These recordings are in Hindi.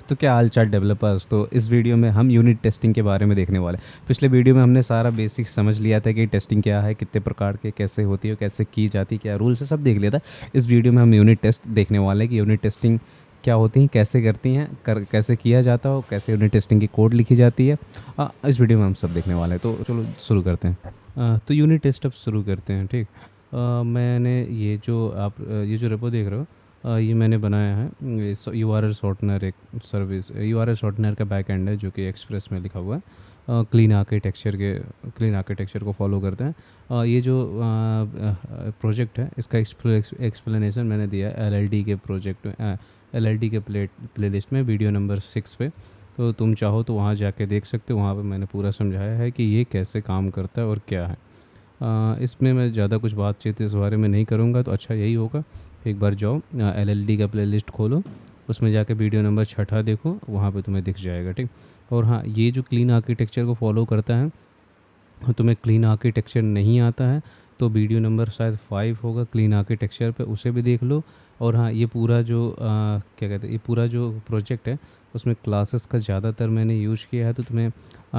तो क्या हाल चाल डेवलपर्स। तो इस वीडियो में हम यूनिट टेस्टिंग के बारे में देखने वाले हैं। पिछले वीडियो में हमने सारा बेसिक समझ लिया था कि टेस्टिंग क्या है, कितने प्रकार के, कैसे होती है, कैसे की जाती है, क्या रूल्स है, सब देख लिया था। इस वीडियो में हम यूनिट टेस्ट देखने वाले हैं कि यूनिट टेस्टिंग क्या होती हैं, कैसे करती हैं, कैसे किया जाता हो, कैसे यूनिट टेस्टिंग की कोड लिखी जाती है। इस वीडियो में हम सब देखने वाले हैं। तो चलो शुरू करते हैं। तो यूनिट टेस्ट अब शुरू करते हैं। ठीक। मैंने ये जो रेपो देख रहे हो, ये मैंने बनाया है। यू आर एल शॉर्टनर एक service, you R L shortener का बैक एंड है जो कि एक्सप्रेस में लिखा हुआ है। क्लीन आर्किटेक्चर को फॉलो करते हैं। ये जो प्रोजेक्ट है इसका एक्सप्लेनेशन मैंने दिया है एलएलडी के प्रोजेक्ट में, एलएलडी के प्लेलिस्ट में वीडियो नंबर 6 पे। तो तुम चाहो तो वहाँ जाके देख सकते हो। वहाँ पे मैंने पूरा समझाया है कि ये कैसे काम करता है और क्या है। इसमें मैं ज़्यादा कुछ बातचीत इस बारे में नहीं करूँगा, तो अच्छा यही होगा एक बार जाओ एलएलडी का प्लेलिस्ट खोलो, उसमें जाके वीडियो नंबर 6 देखो, वहाँ पे तुम्हें दिख जाएगा। ठीक। और हाँ, ये जो क्लीन आर्किटेक्चर को फॉलो करता है, तुम्हें क्लीन आर्किटेक्चर नहीं आता है तो वीडियो नंबर शायद 5 होगा क्लीन आर्किटेक्चर पे, उसे भी देख लो। और हाँ, ये पूरा जो क्या कहते हैं, ये पूरा जो प्रोजेक्ट है उसमें क्लासेस का ज़्यादातर मैंने यूज़ किया है। तो तुम्हें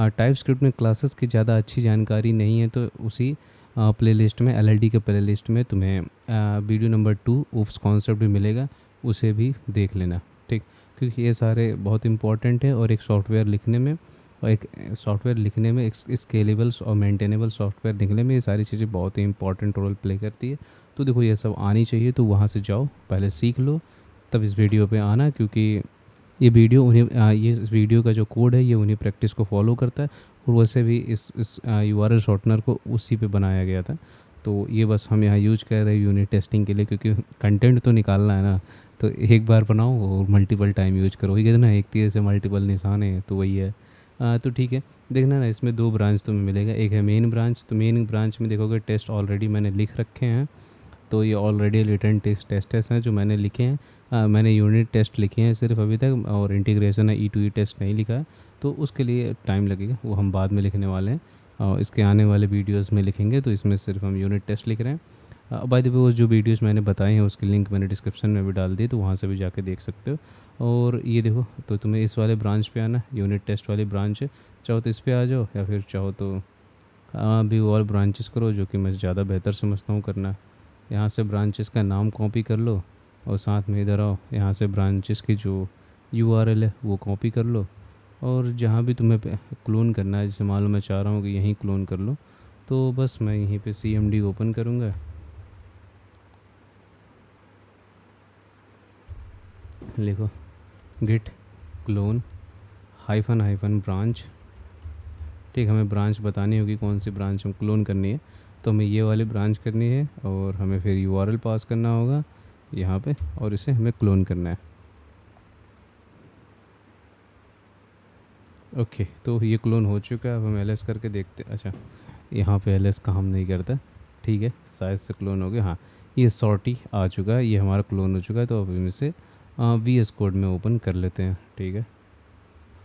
टाइप स्क्रिप्ट में क्लासेस की ज़्यादा अच्छी जानकारी नहीं है तो उसी प्लेलिस्ट में, एलएलडी के प्लेलिस्ट में तुम्हें वीडियो नंबर 2 उप्स कॉन्सेप्ट भी मिलेगा, उसे भी देख लेना। ठीक। क्योंकि ये सारे बहुत इंपॉर्टेंट है और एक सॉफ्टवेयर लिखने में, एक स्केलेबल और मेंटेनेबल सॉफ्टवेयर लिखने में ये सारी चीज़ें बहुत ही इंपॉर्टेंट रोल प्ले करती है। तो देखो ये सब आनी चाहिए, तो वहाँ से जाओ, पहले सीख लो, तब इस वीडियो पे आना। क्योंकि ये इस वीडियो का जो कोड है ये उन्हीं प्रैक्टिस को फॉलो करता है। और वैसे भी इस यूआरएल शॉर्टनर को उसी पे बनाया गया था। तो ये बस हम यहाँ यूज कर रहे हैं यूनिट टेस्टिंग के लिए, क्योंकि कंटेंट तो निकालना है ना। तो एक बार बनाओ और मल्टीपल टाइम यूज करो, वही कहते हैं ना, एक तीर से मल्टीपल निशान है, तो वही है। तो ठीक है। देखना ना, इसमें 2 ब्रांच तुम्हें मिलेगा। एक है मेन ब्रांच, तो मेन ब्रांच में देखोगे टेस्ट ऑलरेडी मैंने लिख रखे हैं। तो ये ऑलरेडी रिटर्न टेस्ट हैं जो मैंने लिखे हैं। मैंने यूनिट टेस्ट लिखे हैं सिर्फ अभी तक, और इंटीग्रेशन है ई टू ई टेस्ट नहीं लिखा है। तो उसके लिए टाइम लगेगा, वो हम बाद में लिखने वाले हैं और इसके आने वाले वीडियोस में लिखेंगे। तो इसमें सिर्फ हम यूनिट टेस्ट लिख रहे हैं। बाय द वे, वो जो वीडियोस मैंने बताए हैं उसकी लिंक मैंने डिस्क्रिप्शन में भी डाल दी, तो वहाँ से भी जाके देख सकते हो। और ये देखो, तो तुम्हें इस वाले ब्रांच पे आना, यूनिट टेस्ट वाली ब्रांच है। चाहो तो इस पे आ जाओ, या फिर चाहो तो भी और ब्रांचेस करो, जो कि मैं ज़्यादा बेहतर समझता हूँ करना। यहाँ से ब्रांचेस का नाम कॉपी कर लो और साथ में इधर आओ, यहाँ से ब्रांचेस की जो यूआरएल है वो कॉपी कर लो। और जहाँ भी तुम्हें क्लोन करना है, जैसे मान लो मैं चाह रहा हूँ कि यहीं क्लोन कर लो, तो बस मैं यहीं पे CMD ओपन करूँगा। लिखो git clone hyphen hyphen branch. ठीक, हमें ब्रांच बतानी होगी कौन सी ब्रांच हम क्लोन करनी है। तो हमें ये वाली ब्रांच करनी है और हमें फिर यूआरएल पास करना होगा यहाँ पे, और इसे हमें क्लोन करना है। ओके, तो ये क्लोन हो चुका है। अब हम एलएस करके देखते हैं। अच्छा, यहाँ पे एलएस काम नहीं करता। ठीक है, शायद से क्लोन हो गया। हाँ, ये सॉर्टी आ चुका है, ये हमारा क्लोन हो चुका है। तो अब हम इसे VS कोड में ओपन कर लेते हैं। ठीक है।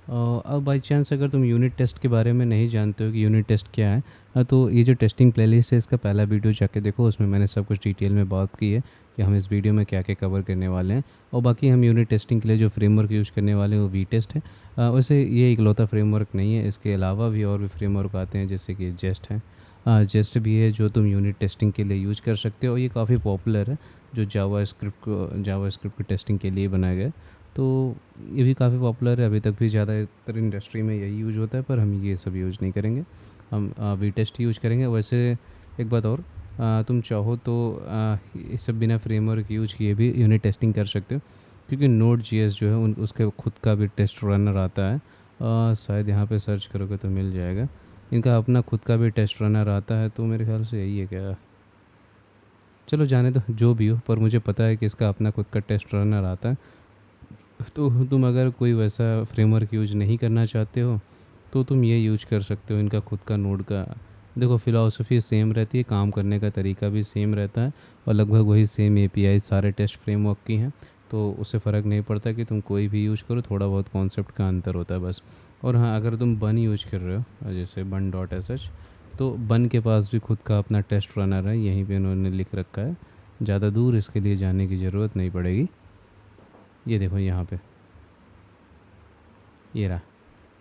अब बाई चांस अगर तुम यूनिट टेस्ट के बारे में नहीं जानते हो कि यूनिट टेस्ट क्या है, तो ये जो टेस्टिंग प्लेलिस्ट है इसका पहला वीडियो जाके देखो, उसमें मैंने सब कुछ डिटेल में बात की है कि हम इस वीडियो में क्या क्या कवर करने वाले हैं। और बाकी हम यूनिट टेस्टिंग के लिए जो फ्रेमवर्क यूज़ करने वाले हैं वो वीटेस्ट है। वैसे ये इकलौता फ्रेमवर्क नहीं है, इसके अलावा भी और भी फ्रेमवर्क आते हैं, जैसे कि जेस्ट है। जेस्ट भी है जो तुम यूनिट टेस्टिंग के लिए यूज कर सकते हो। ये काफ़ी पॉपुलर है, जो जावा स्क्रिप्ट की टेस्टिंग के लिए बनाया गया है। तो ये भी काफ़ी पॉपुलर है, अभी तक भी ज़्यादातर इंडस्ट्री में यही यूज़ होता है, पर हम ये सब यूज़ नहीं करेंगे, हम वी टेस्ट यूज़ करेंगे। वैसे एक बात और, तुम चाहो तो ये सब बिना फ्रेमवर्क यूज किए भी यूनिट टेस्टिंग कर सकते हो, क्योंकि Node.js जो है उसके खुद का भी टेस्ट रनर आता है। शायद यहाँ पे सर्च करोगे तो मिल जाएगा, इनका अपना खुद का भी टेस्ट रनर आता है। तो मेरे ख्याल से यही है क्या, चलो जाने दो, जो भी हो, पर मुझे पता है कि इसका अपना खुद का टेस्ट रनर आता है। तो तुम अगर कोई वैसा फ्रेमवर्क यूज नहीं करना चाहते हो तो तुम ये यूज कर सकते हो, इनका खुद का नोड का। देखो, फ़िलासफ़ी सेम रहती है, काम करने का तरीका भी सेम रहता है, और लगभग वही सेम API सारे टेस्ट फ्रेमवर्क की हैं। तो उससे फ़र्क नहीं पड़ता कि तुम कोई भी यूज़ करो, थोड़ा बहुत कॉन्सेप्ट का अंतर होता है बस। और हाँ, अगर तुम बन यूज कर रहे हो, जैसे bun.sh, तो बन के पास भी खुद का अपना टेस्ट रनर है, यहीं पे उन्होंने लिख रखा है, ज़्यादा दूर इसके लिए जाने की ज़रूरत नहीं पड़ेगी। ये देखो यहाँ पे, ये रहा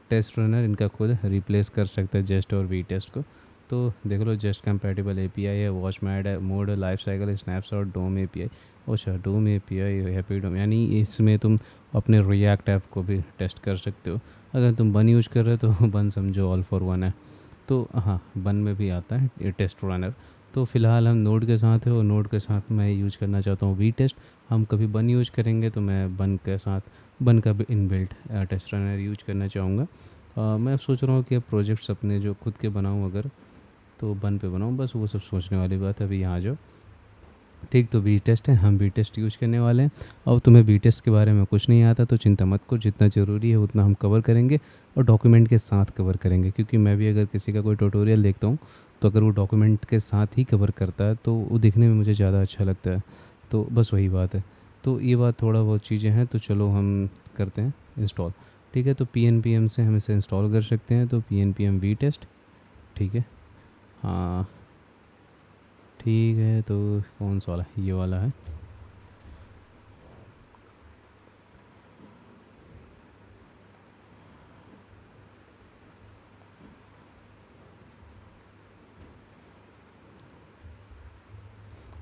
टेस्ट रनर, इनका खुद रिप्लेस कर सकता है जेस्ट और वी टेस्ट को। तो देख लो जेस्ट कंपैटिबल एपीआई है, वॉच मैड है, मोड लाइफ साइकिल, स्नैपशॉट, डोम एपीआई। अच्छा डोम एपीआई, हैप्पी डोम, यानी इसमें तुम अपने रिएक्ट ऐप को भी टेस्ट कर सकते हो। अगर तुम बन यूज कर रहे हो तो बन समझो ऑल फॉर वन है। तो हाँ बन में भी आता है ये टेस्ट रनर। तो फ़िलहाल हम नोड के साथ है और नोड के साथ मैं यूज करना चाहता हूँ वी टेस्ट। हम कभी बन यूज करेंगे तो मैं बन के साथ बन का भी इनबिल्ट टेस्ट रनर यूज करना चाहूँगा। मैं सोच रहा हूँ कि प्रोजेक्ट्स अपने जो खुद के बनाऊँ अगर, तो बन पे बनाऊँ, बस वो सब सोचने वाली बात है। अभी यहाँ जो ठीक, तो बी टेस्ट है, हम बी टेस्ट यूज करने वाले हैं। और तुम्हें बी टेस्ट के बारे में कुछ नहीं आता तो चिंता मत करो, जितना ज़रूरी है उतना हम कवर करेंगे और डॉक्यूमेंट के साथ कवर करेंगे। क्योंकि मैं भी अगर किसी का कोई ट्यूटोरियल देखता हूँ तो अगर वो डॉक्यूमेंट के साथ ही कवर करता है तो वो देखने में मुझे ज़्यादा अच्छा लगता है। तो बस वही बात है। तो ये बात थोड़ा बहुत चीज़ें हैं, तो चलो हम करते हैं इंस्टॉल। ठीक है, तो पी एन पी एम से हम इसे इंस्टॉल कर सकते हैं। तो P N P M vitest, ठीक है। हाँ ठीक है, तो कौन सा वाला, ये वाला है।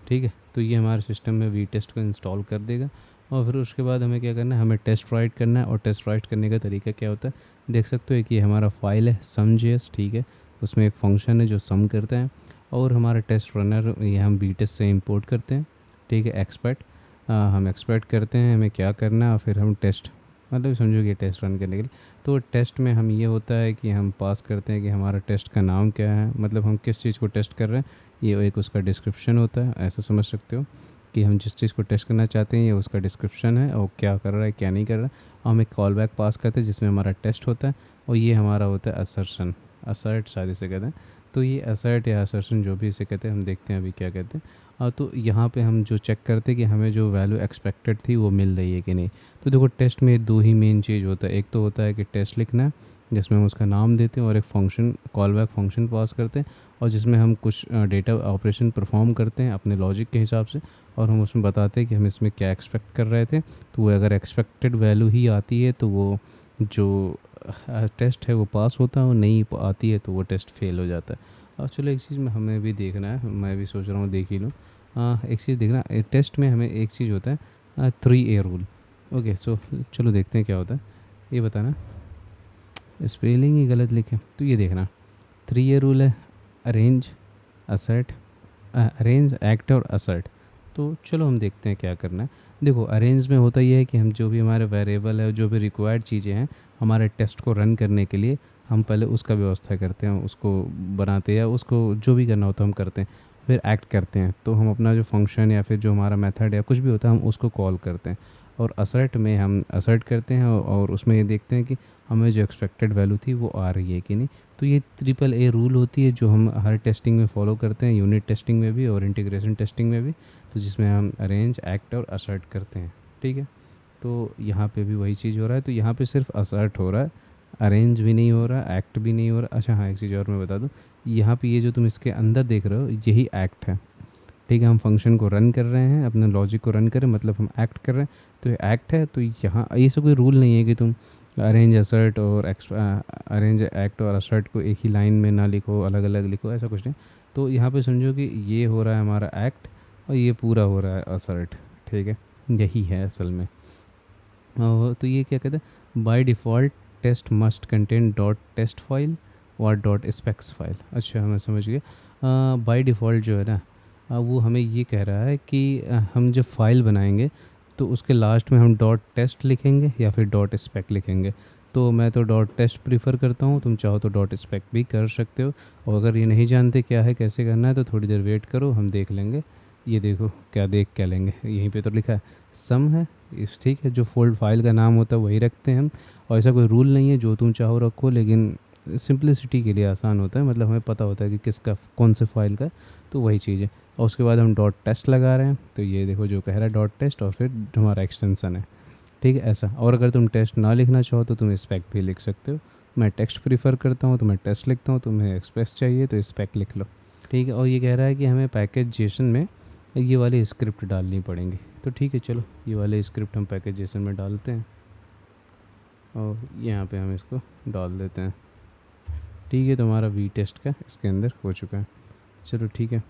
ठीक है, तो ये हमारे सिस्टम में वी टेस्ट को इंस्टॉल कर देगा। और फिर उसके बाद हमें क्या करना है, हमें टेस्ट राइट करना है। और टेस्ट राइट करने का तरीका क्या होता है, देख सकते हो कि ये हमारा फाइल है sum.js, ठीक है। उसमें एक फंक्शन है जो सम करता है। और हमारा टेस्ट रनर ये हम वी टेस्ट से इंपोर्ट करते हैं, ठीक है। एक्सपेक्ट, हम एक्सपेक्ट करते हैं हमें क्या करना है, और फिर हम टेस्ट, मतलब समझो कि टेस्ट रन करने के लिए। तो टेस्ट में हम ये होता है कि हम पास करते हैं कि हमारा टेस्ट का नाम क्या है, मतलब हम किस चीज़ को टेस्ट कर रहे हैं। ये एक उसका डिस्क्रिप्शन होता है, ऐसा समझ सकते हो कि हम जिस चीज़ को टेस्ट करना चाहते हैं ये उसका डिस्क्रिप्शन है, और क्या कर रहा है क्या नहीं कर रहा है। और हम एक कॉल बैक पास करते हैं जिसमें हमारा टेस्ट होता है। और ये हमारा होता है असर्शन, असर्ट शायद इसे कहते हैं। तो ये असर्ट या असर्शन जो भी इसे कहते हैं, हम देखते हैं अभी क्या कहते हैं। तो यहाँ पे हम जो चेक करते हैं कि हमें जो वैल्यू एक्सपेक्टेड थी वो मिल रही है कि नहीं। तो देखो टेस्ट में दो ही मेन चीज़ होता है, एक तो होता है कि टेस्ट लिखना है जिसमें हम उसका नाम देते हैं, और एक फंक्शन कॉल बैक फंक्शन पास करते हैं और जिसमें हम कुछ डेटा ऑपरेशन परफॉर्म करते हैं अपने लॉजिक के हिसाब से। और हम उसमें बताते हैं कि हम इसमें क्या एक्सपेक्ट कर रहे थे। तो वो अगर एक्सपेक्टेड वैल्यू ही आती है तो वो जो टेस्ट है वो पास होता है, और नहीं आती है तो वो टेस्ट फेल हो जाता है। और चलो एक चीज़ में हमें भी देखना है, मैं भी सोच रहा हूँ देख ही लूँ। एक चीज़ देखना, टेस्ट में हमें एक चीज़ होता है 3A रूल। ओके सो चलो देखते हैं क्या होता है। ये बताना, स्पेलिंग ही गलत लिखे तो ये देखना। 3A रूल है, अरेंज, असर्ट, अरेंज, एक्ट और असर्ट। तो चलो हम देखते हैं क्या करना है। देखो अरेंज में होता ये है कि हम जो भी हमारे वेरिएबल है, जो भी रिक्वायर्ड चीज़ें हैं हमारे टेस्ट को रन करने के लिए, हम पहले उसका व्यवस्था करते हैं, उसको बनाते हैं, या उसको जो भी करना होता है हम करते हैं। फिर एक्ट करते हैं, तो हम अपना जो फंक्शन या फिर जो हमारा मेथड या कुछ भी होता है हम उसको कॉल करते हैं। और असर्ट में हम असर्ट करते हैं और उसमें ये देखते हैं कि हमें जो एक्सपेक्टेड वैल्यू थी वो आ रही है कि नहीं। तो ये AAA रूल होती है जो हम हर टेस्टिंग में फॉलो करते हैं, यूनिट टेस्टिंग में भी और इंटीग्रेशन टेस्टिंग में भी। तो जिसमें हम अरेंज, एक्ट और असर्ट करते हैं, ठीक है। तो यहाँ पे भी वही चीज़ हो रहा है। तो यहाँ पे सिर्फ असर्ट हो रहा है, अरेंज भी नहीं हो रहा, एक्ट भी नहीं हो रहा। अच्छा हाँ, एक चीज़ और मैं बता दूँ, यहाँ पे ये जो तुम इसके अंदर देख रहे हो यही एक्ट है, ठीक है। हम फंक्शन को रन कर रहे हैं, अपने लॉजिक को रन कर रहे हैं, मतलब हम एक्ट कर रहे हैं, तो ये एक्ट है। तो यहाँ ऐसा कोई रूल नहीं है कि तुम अरेंज असर्ट और अरेंज एक्ट और असर्ट को एक ही लाइन में ना लिखो, अलग अलग लिखो, ऐसा कुछ नहीं। तो यहाँ पे समझो कि ये हो रहा है हमारा एक्ट और ये पूरा हो रहा है असर्ट, ठीक है। यही है असल में। तो ये क्या कहते हैं, by default test must contain dot test file और डॉट स्पेक्स फाइल। अच्छा मैं समझ गया। बाय डिफ़ॉल्ट जो है ना, वो हमें ये कह रहा है कि हम जब फाइल बनाएंगे तो उसके लास्ट में हम डॉट टेस्ट लिखेंगे या फिर डॉट स्पेक लिखेंगे। तो मैं तो डॉट टेस्ट प्रीफर करता हूँ, तुम चाहो तो डॉट स्पेक भी कर सकते हो। और अगर ये नहीं जानते क्या है कैसे करना है तो थोड़ी देर वेट करो, हम देख लेंगे। ये देखो क्या देख क्या लेंगे, यहीं पे तो लिखा है सम है इस, ठीक है। जो फोल्ड फाइल का नाम होता है वही रखते हैं हम। और ऐसा कोई रूल नहीं है, जो तुम चाहो रखो, लेकिन सिंपलिसिटी के लिए आसान होता है, मतलब हमें पता होता है कि किसका कौन से फाइल का, तो वही चीज़ है। और उसके बाद हम डॉट टेस्ट लगा रहे हैं, तो ये देखो जो कह रहा है डॉट टेस्ट और फिर हमारा एक्सटेंसन है, ठीक है ऐसा। और अगर तुम टेस्ट ना लिखना चाहो तो तुम स्पेक भी लिख सकते हो। मैं टेक्स्ट प्रीफर करता हूँ तो मैं टेस्ट लिखता हूँ, तुम्हें एक्सप्रेस चाहिए तो स्पेक लिख लो, ठीक है। और ये कह रहा है कि हमें पैकेज जेसन में ये वाली स्क्रिप्ट डालनी पड़ेंगी। तो ठीक है चलो ये वाले स्क्रिप्ट हम पैकेज जेसन में डालते हैं। और यहाँ पे हम इसको डाल देते हैं। ठीक है, तो हमारा वी टेस्ट का इसके अंदर हो चुका है। चलो ठीक है,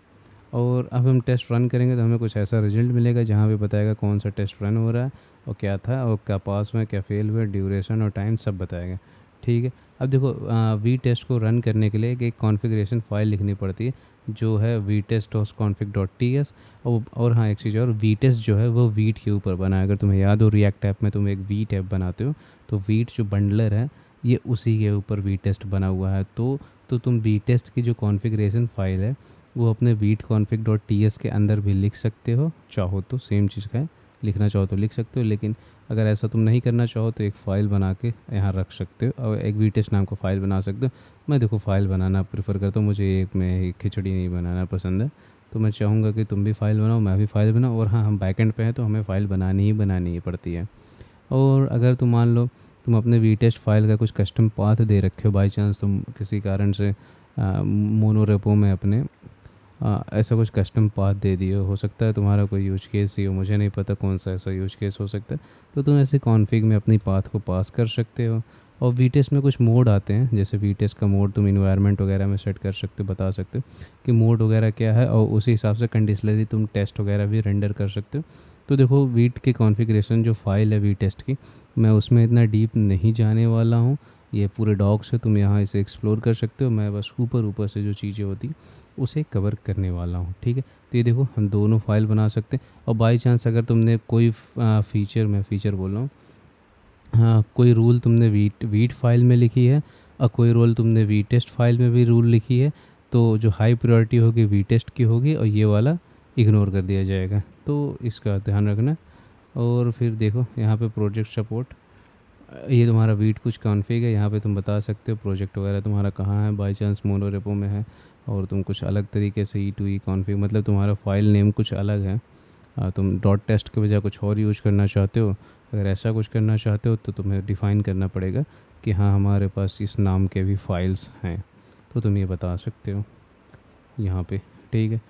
और अब हम टेस्ट रन करेंगे तो हमें कुछ ऐसा रिजल्ट मिलेगा जहाँ पे बताएगा कौन सा टेस्ट रन हो रहा है और क्या था और क्या पास हुआ, क्या फेल हुआ, ड्यूरेशन और टाइम सब बताएगा। ठीक है, अब देखो वी टेस्ट को रन करने के लिए एक कॉन्फ़िगरेशन फ़ाइल लिखनी पड़ती है जो है vitest dot config dot T S. और हाँ, एक चीज़ और, वी टेस्ट जो है वो वीट के ऊपर बना है। अगर तुम्हें याद हो रिएक्ट ऐप में तुम एक वीट ऐप बनाते हो तो वीट जो बंडलर है ये उसी के ऊपर वी टेस्ट बना हुआ है। तो तुम वी टेस्ट की जो कॉन्फ़िगरेशन फ़ाइल है वो अपने wheat config dot T S के अंदर भी लिख सकते हो, चाहो तो सेम चीज़ का है, लिखना चाहो तो लिख सकते हो। लेकिन अगर ऐसा तुम नहीं करना चाहो तो एक फ़ाइल बना के यहाँ रख सकते हो और एक वीटेस्ट नाम का फ़ाइल बना सकते हो। मैं देखो फ़ाइल बनाना प्रेफर करता हूँ, मुझे एक में खिचड़ी नहीं बनाना पसंद है। तो मैं चाहूँगा कि तुम भी फ़ाइल बनाओ, मैं भी फ़ाइल बनाऊँ। और हाँ, हम बैकएंड पे हैं तो हमें फ़ाइल बनानी ही पड़ती है। और अगर तुम मान लो तुम अपने वी टेस्ट फाइल का कुछ कस्टम पाथ दे रखे हो, बाई चांस तुम किसी कारण से मोनोरेपो में अपने ऐसा कुछ कस्टम पाथ दे दिए हो सकता है तुम्हारा कोई यूज केस ही हो, मुझे नहीं पता कौन सा ऐसा यूज केस हो सकता है। तो तुम ऐसे कॉन्फ़िग में अपनी पाथ को पास कर सकते हो। और वीटेस्ट में कुछ मोड आते हैं, जैसे वीटेस्ट का मोड तुम इन्वायरमेंट वगैरह में सेट कर सकते हो, बता सकते हो कि मोड वगैरह क्या है, और उसी हिसाब से कंडीशनली तुम टेस्ट वगैरह भी रेंडर कर सकते हो। तो देखो वीट की कॉन्फ़िगरेशन जो फ़ाइल है वीटेस्ट की, मैं उसमें इतना डीप नहीं जाने वाला हूँ। ये पूरे डॉक्स है, तुम यहाँ इसे एक्सप्लोर कर सकते हो। मैं बस ऊपर ऊपर से जो चीज़ें होती उसे कवर करने वाला हूँ। ठीक है, तो ये देखो हम दोनों फाइल बना सकते हैं। और बाई चांस अगर तुमने कोई फ़ीचर, मैं फ़ीचर बोल रहा हूँ, हाँ, कोई रूल तुमने वीट वीट फाइल में लिखी है और कोई रूल तुमने वी टेस्ट फाइल में भी रूल लिखी है, तो जो हाई प्रायोरिटी होगी वी टेस्ट की होगी और ये वाला इग्नोर कर दिया जाएगा। तो इसका ध्यान रखना। और फिर देखो यहाँ पे प्रोजेक्ट सपोर्ट, ये तुम्हारा वीट कुछ कॉन्फ़िग है, यहाँ पे तुम बता सकते हो प्रोजेक्ट वगैरह तुम्हारा कहाँ है, बाई चांस मोनोरेपो में है और तुम कुछ अलग तरीके से ई टू ई कॉन्फ़िग, मतलब तुम्हारा फ़ाइल नेम कुछ अलग है, तुम डॉट टेस्ट के बजाय कुछ और यूज करना चाहते हो। अगर ऐसा कुछ करना चाहते हो तो तुम्हें डिफ़ाइन करना पड़ेगा कि हाँ हमारे पास इस नाम के भी फाइल्स हैं, तो तुम ये बता सकते हो यहाँ पे। ठीक है,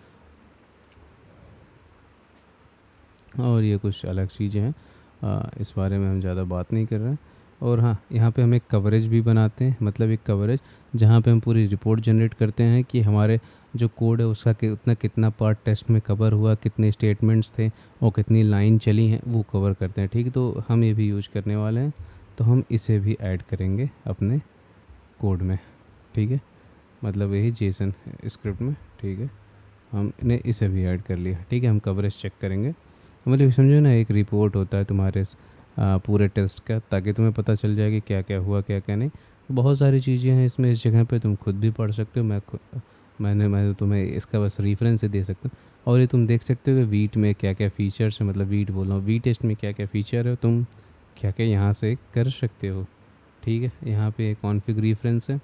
और ये कुछ अलग चीज़ें हैं, इस बारे में हम ज़्यादा बात नहीं कर रहे हैं। और हाँ, यहाँ पे हम एक कवरेज भी बनाते हैं, मतलब एक कवरेज जहाँ पे हम पूरी रिपोर्ट जनरेट करते हैं कि हमारे जो कोड है उसका कितना पार्ट टेस्ट में कवर हुआ, कितने स्टेटमेंट्स थे और कितनी लाइन चली हैं, वो कवर करते हैं। ठीक है, तो हम ये भी यूज करने वाले हैं, तो हम इसे भी ऐड करेंगे अपने कोड में। ठीक है, मतलब यही जेसन स्क्रिप्ट में। ठीक है, हमने इसे भी ऐड कर लिया। ठीक है, हम कवरेज चेक करेंगे, मतलब समझो ना एक रिपोर्ट होता है तुम्हारे पूरे टेस्ट का, ताकि तुम्हें पता चल जाए कि क्या क्या हुआ क्या क्या नहीं। बहुत सारी चीज़ें हैं इसमें, इस जगह पे तुम खुद भी पढ़ सकते हो। मैं तुम्हें इसका बस रेफरेंस से दे सकता हूँ। और ये तुम देख सकते हो कि वीट में क्या क्या फ़ीचर्स है, मतलब वीट बोल रहा हूँ, वी टेस्ट में क्या क्या फ़ीचर है, तुम क्या क्या यहाँ से कर सकते हो। ठीक है, यहाँ पे कॉन्फ़िग रेफरेंस है।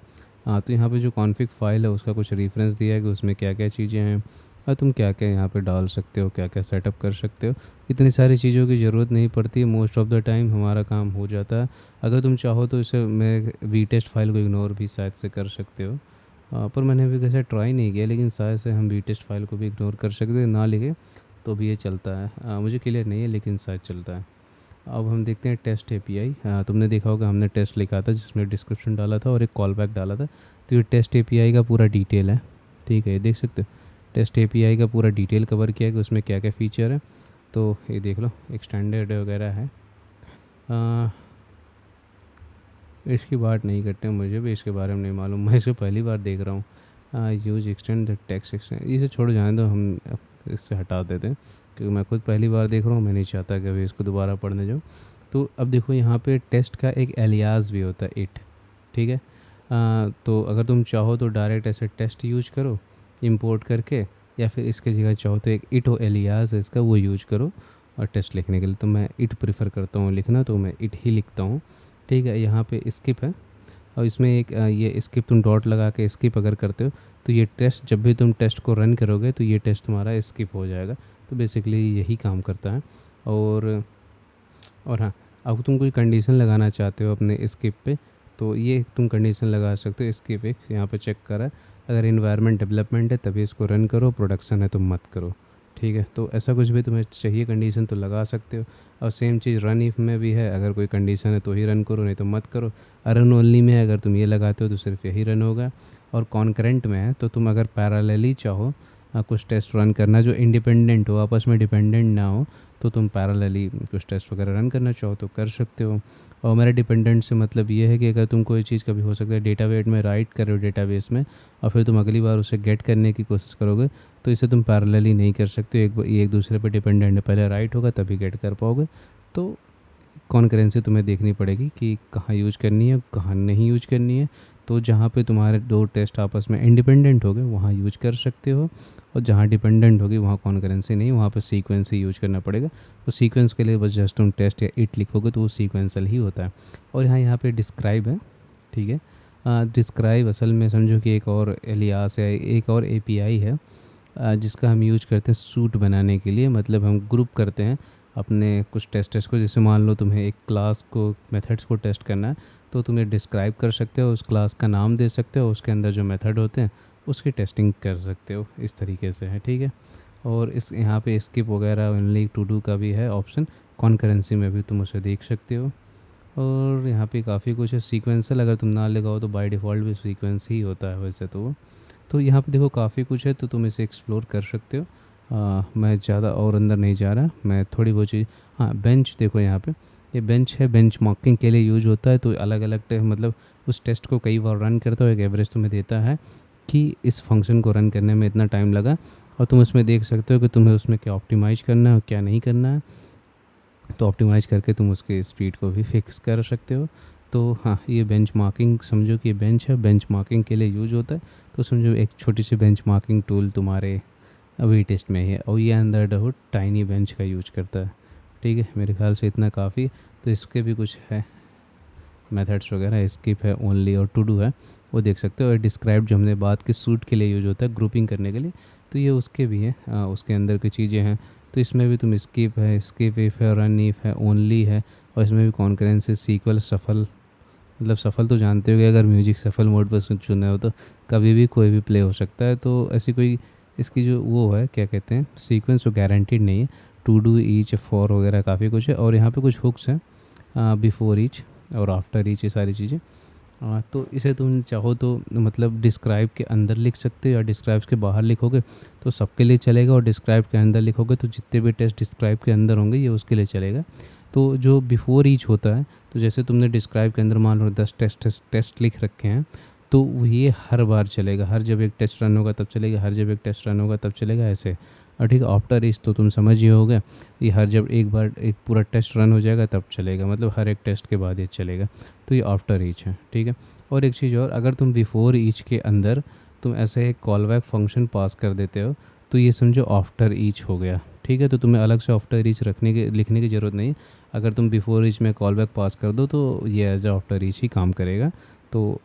हाँ, तो यहाँ पे जो कॉन्फ़िग फ़ाइल है उसका कुछ रेफरेंस दिया है कि उसमें क्या क्या चीज़ें हैं और तुम क्या क्या यहाँ पे डाल सकते हो, क्या क्या सेटअप कर सकते हो। इतनी सारी चीज़ों की ज़रूरत नहीं पड़ती है, मोस्ट ऑफ़ द टाइम हमारा काम हो जाता है। अगर तुम चाहो तो इसे मैं वी टेस्ट फाइल को इग्नोर भी शायद से कर सकते हो, पर मैंने अभी कैसे ट्राई नहीं किया, लेकिन शायद से हम वी टेस्ट फाइल को भी इग्नोर कर सकते हैं, ना लिखे तो भी ये चलता है। मुझे क्लियर नहीं है लेकिन शायद चलता है। अब हम देखते हैं टेस्ट एपीआई। तुमने देखा होगा हमने टेस्ट लिखा था जिसमें डिस्क्रिप्शन डाला था और एक कॉल बैक डाला था। तो ये टेस्ट एपीआई का पूरा डिटेल है। ठीक है, ये देख सकते हो टेस्ट एपीआई का पूरा डिटेल कवर किया है कि उसमें क्या क्या फ़ीचर है। तो ये देख लो, एक स्टैंडर्ड वगैरह है। आ, इसकी बात नहीं करते हैं, मुझे भी इसके बारे में नहीं मालूम, मैं इसको पहली बार देख रहा हूँ। Use extend the text extend, इसे छोड़ जाने दो, हम इससे हटा देते हैं क्योंकि मैं खुद पहली बार देख रहा हूँ, मैं नहीं चाहता कि अभी इसको दोबारा पढ़ने जाऊँ। तो अब देखो यहाँ पे टेस्ट का एक एलियास भी होता है, इट। ठीक है, तो अगर तुम चाहो तो डायरेक्ट ऐसे टेस्ट यूज करो इंपोर्ट करके, या फिर इसके जगह चाहो तो एक इट हो एलियास है इसका, वो यूज करो और टेस्ट लिखने के लिए। तो मैं इट प्रेफर करता हूँ लिखना, तो मैं इट ही लिखता हूँ। ठीक है, यहाँ पे स्किप है और इसमें एक ये स्किप तुम डॉट लगा के स्किप अगर करते हो तो ये टेस्ट, जब भी तुम टेस्ट को रन करोगे तो ये टेस्ट तुम्हारा स्किप हो जाएगा। तो बेसिकली यही काम करता है। और हाँ, अब तुम कोई कंडीशन लगाना चाहते हो अपने स्किप पे, तो ये तुम कंडीशन लगा सकते हो। स्किप एक यहाँ पे चेक करा है, अगर इन्वायरमेंट डेवलपमेंट है तभी इसको रन करो, प्रोडक्शन है तो मत करो। ठीक है, तो ऐसा कुछ भी तुम्हें चाहिए कंडीशन तो लगा सकते हो। और सेम चीज़ रन इफ़ में भी है, अगर कोई कंडीशन है तो ही रन करो, नहीं तो मत करो। रन ओनली में है, अगर तुम ये लगाते हो तो सिर्फ यही रन होगा। और कॉन्करेंट में है तो तुम अगर पैरेलली चाहो कुछ टेस्ट रन करना जो इंडिपेंडेंट हो, आपस में डिपेंडेंट ना हो, तो तुम पैरेलली कुछ टेस्ट वगैरह रन करना चाहो तो कर सकते हो। और मेरा डिपेंडेंट से मतलब ये है कि अगर तुम कोई चीज़ कभी हो सकता है डेटाबेस में राइट कर रहे हो डेटाबेस में, और फिर तुम अगली बार उसे गेट करने की कोशिश करोगे, तो इसे तुम पैरेलली नहीं कर सकते, ये एक दूसरे पे डिपेंडेंट है, पहले राइट होगा तभी गेट कर पाओगे। तो कॉन्करेंसी तुम्हें देखनी पड़ेगी कि कहाँ यूज करनी है कहाँ नहीं यूज करनी है। तो जहाँ पे तुम्हारे दो टेस्ट आपस में इंडिपेंडेंट हो गए वहाँ यूज कर सकते हो, और जहाँ डिपेंडेंट होगी वहाँ कॉन्करेंसी नहीं, वहाँ पे सीक्वेंस ही यूज करना पड़ेगा। तो सीक्वेंस के लिए बस जस्ट तुम टेस्ट या इट लिखोगे तो वो सीक्वेंसल ही होता है। और यहाँ पे डिस्क्राइब है, ठीक है। डिस्क्राइब असल में समझो कि एक और एलियास है, एक और एपीआई है, जिसका हम यूज करते हैं सूट बनाने के लिए। मतलब हम ग्रुप करते हैं अपने कुछ टेस्टर्स को। जैसे मान लो तुम्हें एक क्लास को मेथड्स को टेस्ट करना है, तो तुम्हें डिस्क्राइब कर सकते हो, उस क्लास का नाम दे सकते हो, उसके अंदर जो मेथड होते हैं उसकी टेस्टिंग कर सकते हो। इस तरीके से है, ठीक है। और इस यहाँ पे स्किप वगैरह ओनली टू डू का भी है ऑप्शन, कॉन्करेंसी में भी तुम उसे देख सकते हो। और यहाँ पे काफ़ी कुछ है। सीक्वेंसल अगर तुम ना लगाओ तो बाय डिफ़ॉल्ट भी सीक्वेंस ही होता है वैसे तो वो। तो यहाँ पे देखो काफ़ी कुछ है, तो तुम इसे एक्सप्लोर कर सकते हो। मैं ज़्यादा और अंदर नहीं जा रहा, मैं थोड़ी बहुत चीज़। हाँ, बेंच देखो यहाँ पे, ये बेंच है, बेंच मार्किंग के लिए यूज होता है। तो अलग अलग मतलब उस टेस्ट को कई बार रन करता हो, एक एवरेज तुम्हें देता है कि इस फंक्शन को रन करने में इतना टाइम लगा, और तुम उसमें देख सकते हो कि तुम्हें उसमें क्या ऑप्टिमाइज़ करना है और क्या नहीं करना है। तो ऑप्टिमाइज़ करके तुम उसके स्पीड को भी फिक्स कर सकते हो। तो हाँ, ये बेंच मार्किंग समझो कि ये बेंच है, बेंच मार्किंग के लिए यूज होता है। तो समझो एक छोटी सी बेंच मार्किंग टूल तुम्हारे अभी टेस्ट में है, और ये अंदर द टाइनी बेंच का यूज करता है, ठीक है। मेरे ख्याल से इतना काफ़ी। तो इसके भी कुछ है मेथड्स वगैरह, स्किप है, ओनली और टू डू है, वो देख सकते हो। और डिस्क्राइब जो हमने बात की सूट के लिए यूज होता है ग्रुपिंग करने के लिए, तो ये उसके भी है, उसके अंदर की चीज़ें हैं। तो इसमें भी तुम स्किप है, स्किप इफ़ है, रन इफ़ है, ओनली है, और इसमें भी कॉन्करेंसी, सीक्वल, सफल। मतलब सफल तो जानते हो कि अगर म्यूजिक सफल मोड पर चुना हो तो कभी भी कोई भी प्ले हो सकता है। तो ऐसी कोई इसकी जो वो है क्या कहते हैं सीक्वेंस, वो गारंटीड नहीं है। टू डू, ईच, फॉर वगैरह काफ़ी कुछ है। और यहाँ पे कुछ हुक्स हैं, बिफोर ईच और आफ्टर ईच, ये सारी चीज़ें। तो इसे तुम चाहो तो मतलब डिस्क्राइब के अंदर लिख सकते हो, या डिस्क्राइब के बाहर लिखोगे तो सबके लिए चलेगा, और डिस्क्राइब के अंदर लिखोगे तो जितने भी टेस्ट डिस्क्राइब के अंदर होंगे ये उसके लिए चलेगा। तो जो बिफोर ईच होता है, तो जैसे तुमने डिस्क्राइब के अंदर मान लो 10 टेस्ट लिख रखे हैं, तो ये हर बार चलेगा, हर जब एक टेस्ट रन होगा तब चलेगा, हर जब एक टेस्ट रन होगा तब चलेगा, ऐसे। और ठीक है, आफ्टर ईच तो तुम समझ ही होगे, ये हर जब एक बार एक पूरा टेस्ट रन हो जाएगा तब चलेगा, मतलब हर एक टेस्ट के बाद ये चलेगा। तो ये आफ्टर ईच है, ठीक है। और एक चीज़ और, अगर तुम बिफोर ईच के अंदर तुम ऐसे एक कॉल बैक फंक्शन पास कर देते हो, तो ये समझो आफ्टर ईच हो गया, ठीक है। तो तुम्हें अलग से आफ्टर ईच लिखने की ज़रूरत नहीं है। अगर तुम बिफोर ईच में कॉल बैक पास कर दो तो ये एज आफ्टर ईच ही काम करेगा। तो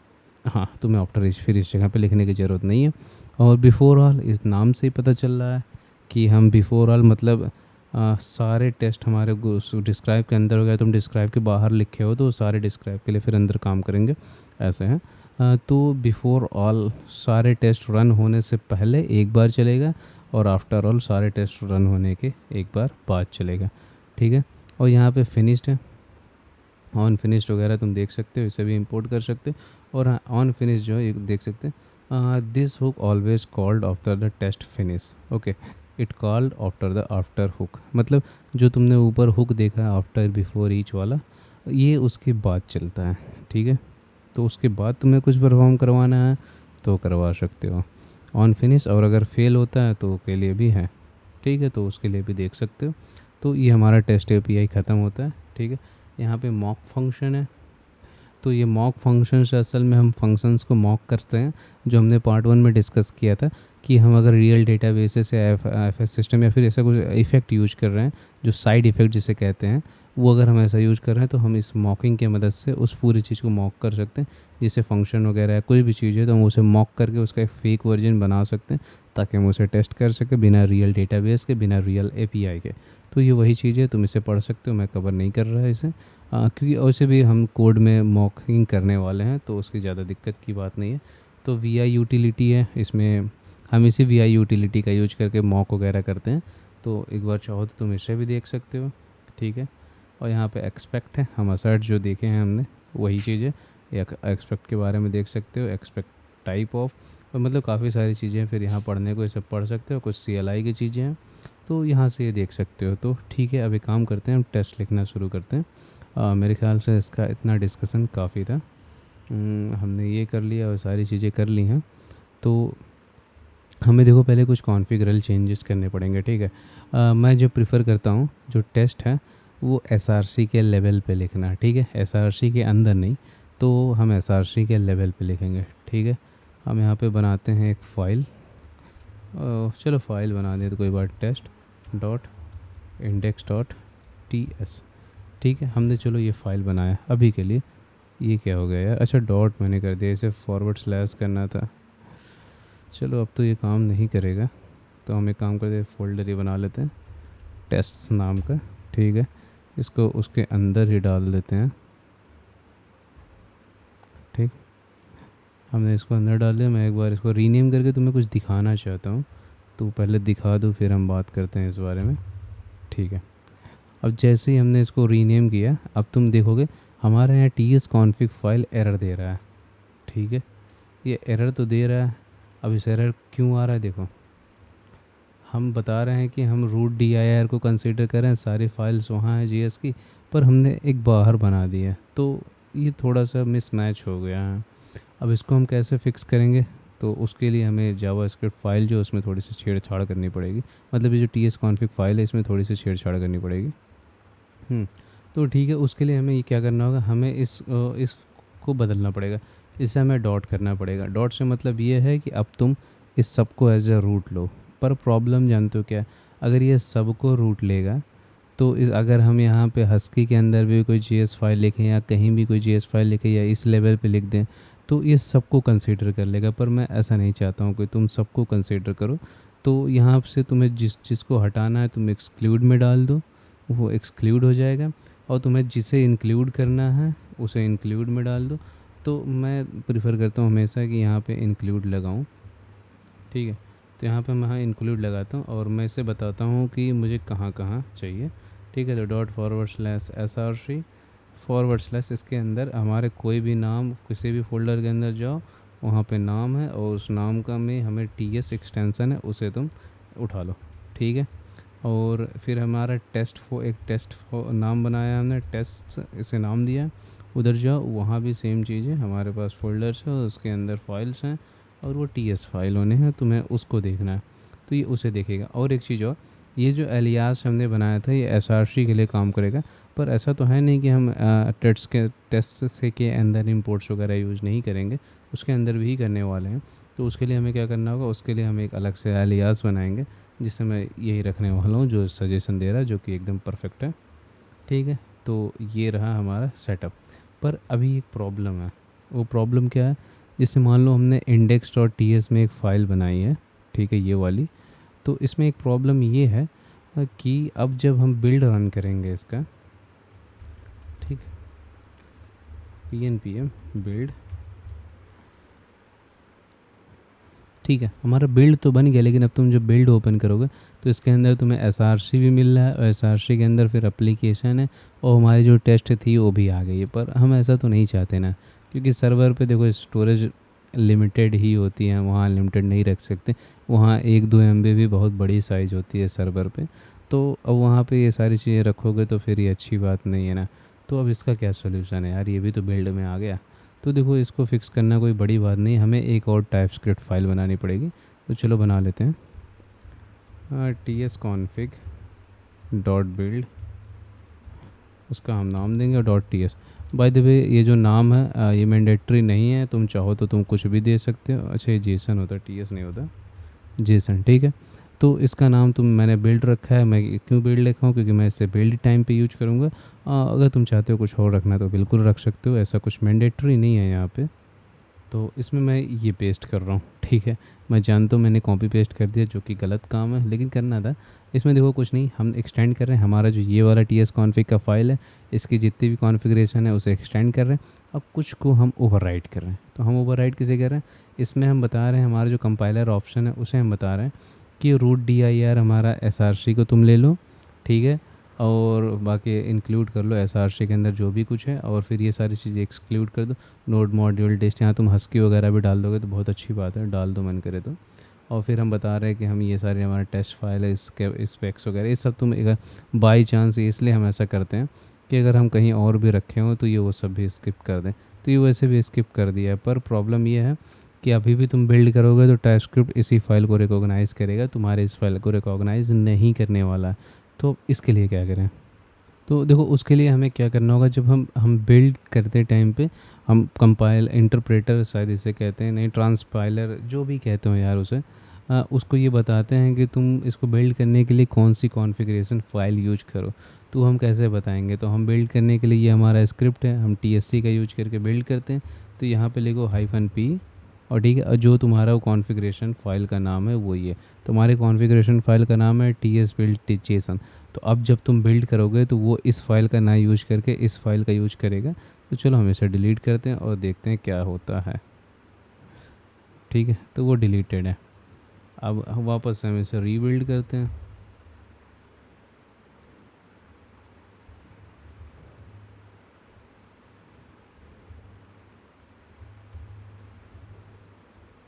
हाँ, तुम्हें आफ्टर ईच फिर इस जगह पे लिखने की ज़रूरत नहीं है। और बिफोर ऑल, इस नाम से ही पता चल रहा है कि हम बिफोर ऑल मतलब सारे टेस्ट हमारे डिस्क्राइब के अंदर हो गया, तुम डिस्क्राइब के बाहर लिखे हो तो सारे डिस्क्राइब के लिए फिर अंदर काम करेंगे, ऐसे हैं। तो बिफोर ऑल सारे टेस्ट रन होने से पहले एक बार चलेगा, और आफ्टर ऑल सारे टेस्ट रन होने के एक बार बाद चलेगा, ठीक है। और यहाँ पे फिनिश्ड है, ऑन फिनिश्ड वगैरह तुम देख सकते हो, इसे भी इंपोर्ट कर सकते हो। और हाँ, ऑन फिनिश जो है ये देख सकते हैं, this hook always called after the test finish, okay, it called after the after hook. मतलब जो तुमने ऊपर हुक देखा है आफ्टर बिफोर ईच वाला, ये उसके बाद चलता है, ठीक है। तो उसके बाद तुम्हें कुछ परफॉर्म करवाना है तो करवा सकते हो ऑन फिनिश, और अगर फेल होता है तो के लिए भी है, ठीक है, तो उसके लिए भी देख सकते हो। तो ये हमारा टेस्ट एपीआई ख़त्म होता है, ठीक है। यहाँ पे मॉक फंक्शन है, तो ये मॉक फंक्शन से असल में हम फंक्शंस को मॉक करते हैं, जो हमने पार्ट 1 में डिस्कस किया था कि हम अगर रियल डेटाबेसेस या एफ सिस्टम या फिर ऐसा कुछ इफ़ेक्ट यूज कर रहे हैं, जो साइड इफ़ेक्ट जिसे कहते हैं, वो अगर हम ऐसा यूज कर रहे हैं तो हम इस मॉकिंग की मदद से उस पूरी चीज़ को मॉक कर सकते हैं। जैसे फंक्शन वगैरह है, कोई भी चीज़ है तो हम उसे मॉक करके उसका एक फेक वर्जन बना सकते हैं, ताकि हम उसे टेस्ट कर सकें बिना रियल डेटाबेस के, बिना रियल एपीआई के। तो ये वही चीज़ है, तुम इसे पढ़ सकते हो, मैं कवर नहीं कर रहा है इसे, क्योंकि वैसे भी हम कोड में मॉकिंग करने वाले हैं तो उसकी ज़्यादा दिक्कत की बात नहीं है। तो वी आई यूटिलिटी है, इसमें हम इसी वी आई यूटिलिटी का यूज करके मॉक वगैरह करते हैं। तो एक बार चाहो तो तुम इसे भी देख सकते हो, ठीक है। और यहाँ पे एक्सपेक्ट है, हम असर्ट जो देखे हैं हमने वही चीज़ है। या एक्सपेक्ट के बारे में देख सकते हो, एक्सपेक्ट टाइप ऑफ, और मतलब काफ़ी सारी चीज़ें हैं। फिर यहाँ पढ़ने को ये सब पढ़ सकते हो, कुछ CLI की चीज़ें हैं तो यहाँ से ये देख सकते हो। तो ठीक है, अभी काम करते हैं, हम टेस्ट लिखना शुरू करते हैं। मेरे ख्याल से इसका इतना डिस्कशन काफ़ी था। हमने ये कर लिया और सारी चीज़ें कर ली हैं। तो हमें देखो पहले कुछ कॉन्फ़िगरल चेंजेस करने पड़ेंगे, ठीक है। मैं जो प्रिफ़र करता हूँ, जो टेस्ट है वो SRC के लेवल पे लिखना, ठीक है, SRC के अंदर नहीं। तो हम SRC के लेवल पे लिखेंगे, ठीक है। हम यहाँ पे बनाते हैं एक फ़ाइल, चलो फ़ाइल बना दें तो कोई बात, test dot index dot TS, ठीक है। हमने चलो ये फ़ाइल बनाया अभी के लिए। ये क्या हो गया यार, अच्छा डॉट मैंने कर दिया, इसे फॉरवर्ड स्लैश करना था। चलो अब तो ये काम नहीं करेगा, तो हम एक काम करते हैं, फ़ोल्डर ही बना लेते हैं टेस्ट नाम का, ठीक है। इसको उसके अंदर ही डाल देते हैं, ठीक। हमने इसको अंदर डाल दिया। मैं एक बार इसको रीनेम करके तुम्हें कुछ दिखाना चाहता हूँ, तो पहले दिखा दूँ फिर हम बात करते हैं इस बारे में, ठीक है। अब जैसे ही हमने इसको रीनेम किया, अब तुम देखोगे हमारे यहाँ TS कॉन्फ़िग फाइल एरर दे रहा है, ठीक है। ये एरर तो दे रहा है। अब इस एरर क्यों आ रहा है, देखो हम बता रहे हैं कि हम रूट dir को कंसीडर करें, सारी फाइल्स वहाँ हैं GS की, पर हमने एक बाहर बना दी है, तो ये थोड़ा सा मिसमैच हो गया है। अब इसको हम कैसे फ़िक्स करेंगे, तो उसके लिए हमें जावास्क्रिप्ट फ़ाइल जो उसमें थोड़ी सी छेड़छाड़ करनी पड़ेगी। मतलब ये जो TS कॉन्फ़िग फ़ाइल है इसमें थोड़ी सी छेड़छाड़ करनी पड़ेगी। तो ठीक है, उसके लिए हमें ये क्या करना होगा, हमें इसको बदलना पड़ेगा। इसे हमें डॉट करना पड़ेगा। डॉट से मतलब ये है कि अब तुम इस सब को एज अ रूट लो। पर प्रॉब्लम जानते हो क्या है, अगर ये सब को रूट लेगा तो अगर हम यहाँ पे हस्की के अंदर भी कोई GS फाइल लिखें या कहीं भी कोई GS फाइल लिखें या इस लेवल पे लिख दें, तो ये सबको कंसीडर कर लेगा। पर मैं ऐसा नहीं चाहता हूँ कि तुम सबको कंसीडर करो। तो यहाँ से तुम्हें जिस चीज़ को हटाना है तुम एक्सक्लूड में डाल दो, वो एक्सक्लूड हो जाएगा। और तुम्हें जिसे इंक्लूड करना है उसे इंक्लूड में डाल दो। तो मैं प्रिफ़र करता हूँ हमेशा कि यहाँ पे इंक्लूड लगाऊँ, ठीक है। तो यहाँ पे मैं हाँ इंक्लूड लगाता हूँ और मैं इसे बताता हूँ कि मुझे कहाँ कहाँ चाहिए, ठीक है। तो dot forward slash SRC forward slash, इसके अंदर हमारे कोई भी नाम किसी भी फ़ोल्डर के अंदर जाओ, वहाँ पे नाम है और उस नाम का में हमें TS एक्सटेंसन है, उसे तुम उठा लो, ठीक है। और फिर हमारा एक टेस्ट नाम बनाया हमने, टेस्ट इसे नाम दिया। उधर जाओ, वहाँ भी सेम चीज़ है, हमारे पास फ़ोल्डर्स है उसके अंदर फाइल्स हैं और वो TS फाइल होने हैं, तुम्हें उसको देखना है तो ये उसे देखेगा। और एक चीज़ और, ये जो एलियास हमने बनाया था ये SRC के लिए काम करेगा। पर ऐसा तो है नहीं कि हम टेस्ट से के अंदर इंपोर्ट्स वगैरह यूज़ नहीं करेंगे, उसके अंदर भी करने वाले हैं। तो उसके लिए हमें क्या करना होगा, उसके लिए हम एक अलग से एलियास बनाएंगे जिससे मैं यही रखने वाला हूँ जो सजेशन दे रहा है, जो कि एकदम परफेक्ट है, ठीक है। तो ये रहा हमारा सेटअप। पर अभी एक प्रॉब्लम है। वो प्रॉब्लम क्या है, जैसे मान लो हमने index.ts में एक फ़ाइल बनाई है, ठीक है, ये वाली। तो इसमें एक प्रॉब्लम ये है कि अब जब हम बिल्ड रन करेंगे इसका, ठीक, pnpm बिल्ड, ठीक है, हमारा बिल्ड तो बन गया, लेकिन अब तुम जब बिल्ड ओपन करोगे तो इसके अंदर तुम्हें SRC भी मिल रहा है और SRC के अंदर फिर एप्लीकेशन है और हमारी जो टेस्ट थी वो भी आ गई है। पर हम ऐसा तो नहीं चाहते ना, क्योंकि सर्वर पे देखो स्टोरेज लिमिटेड ही होती है, वहाँ लिमिटेड नहीं रख सकते। वहाँ 1-2 MB भी बहुत बड़ी साइज़ होती है सर्वर पे। तो अब वहाँ पे ये सारी चीज़ें रखोगे तो फिर ये अच्छी बात नहीं है ना। तो अब इसका क्या सोल्यूशन है यार, ये भी तो बिल्ड में आ गया। तो देखो इसको फिक्स करना कोई बड़ी बात नहीं, हमें एक और टाइपस्क्रिप्ट फाइल बनानी पड़ेगी। तो चलो बना लेते हैं, TS config डॉट बिल्ड, उसका हम नाम देंगे dot TS। By the way ये जो नाम है ये मैंडेटरी नहीं है, तुम चाहो तो तुम कुछ भी दे सकते हो। अच्छा ये जेसन होता है, TS नहीं होता, जेसन, ठीक है। तो इसका नाम मैंने बिल्ड रखा है। मैं क्यों बिल्ड लिखा हूँ, क्योंकि मैं इसे बिल्ड टाइम पे यूज करूँगा। अगर तुम चाहते हो कुछ और रखना तो बिल्कुल रख सकते हो, ऐसा कुछ मैंडेटरी नहीं है यहाँ पे। तो इसमें मैं ये पेस्ट कर रहा हूँ, ठीक है। मैं जानता हूँ मैंने कॉपी पेस्ट कर दिया, जो कि गलत काम है, लेकिन करना था। इसमें देखो कुछ नहीं, हम एक्सटेंड कर रहे हैं हमारा जो ये वाला TS कॉन्फ़िग का फ़ाइल है, इसकी जितनी भी कॉन्फ़िगरेशन है उसे एक्सटेंड कर रहे हैं। अब कुछ को हम ओवरराइट कर रहे हैं। तो हम ओवरराइट किसे कर रहे हैं, इसमें हम बता रहे हैं हमारा जो कंपाइलर ऑप्शन है उसे हम बता रहे हैं कि रूट dir हमारा SRC को तुम ले लो, ठीक है। और बाकी इंक्लूड कर लो एसआरसी के अंदर जो भी कुछ है, और फिर ये सारी चीज़ें एक्सक्लूड कर दो। नोड मॉड्यूल टेस्ट, यहाँ तुम हस्की वगैरह भी डाल दोगे तो बहुत अच्छी बात है, डाल दो मन करे तो। और फिर हम बता रहे हैं कि हम ये सारे हमारा टेस्ट फाइल है, इसके स्पेक्स वगैरह ये सब तुम अगर बाई चांस, इसलिए हम ऐसा करते हैं कि अगर हम कहीं और भी रखे हों तो ये वो सब भी स्किप कर दें। तो ये वैसे भी स्किप कर दिया है, पर प्रॉब्लम ये है कि अभी भी तुम बिल्ड करोगे तो टाइपस्क्रिप्ट इसी फाइल को रिकॉग्नाइज़ करेगा, तुम्हारे इस फाइल को रिकॉग्नाइज़ नहीं करने वाला है। तो इसके लिए क्या करें? तो देखो उसके लिए हमें क्या करना होगा, जब हम बिल्ड करते टाइम पे हम कंपाइल इंटरप्रेटर शायद इसे कहते हैं, नहीं ट्रांसपाइलर जो भी कहते हो यार उसे, उसको ये बताते हैं कि तुम इसको बिल्ड करने के लिए कौन सी कॉन्फ़िगरेशन फ़ाइल यूज करो। तो हम कैसे बताएंगे? तो हम बिल्ड करने के लिए ये हमारा स्क्रिप्ट है, हम TSC का यूज करके बिल्ड करते हैं। तो यहाँ पे लिखो -p, और ठीक है, और जो तुम्हारा वो कॉन्फ़िगरेशन फ़ाइल का नाम है वो ये, तुम्हारे कॉन्फ़िगरेशन फ़ाइल का नाम है tsbuild.json। तो अब जब तुम बिल्ड करोगे तो वो इस फाइल का ना यूज करके इस फाइल का यूज करेगा। तो चलो हम इसे डिलीट करते हैं और देखते हैं क्या होता है। ठीक है, तो वो डिलीटेड है। अब हम वापस से हम इसे रीबिल्ड करते हैं।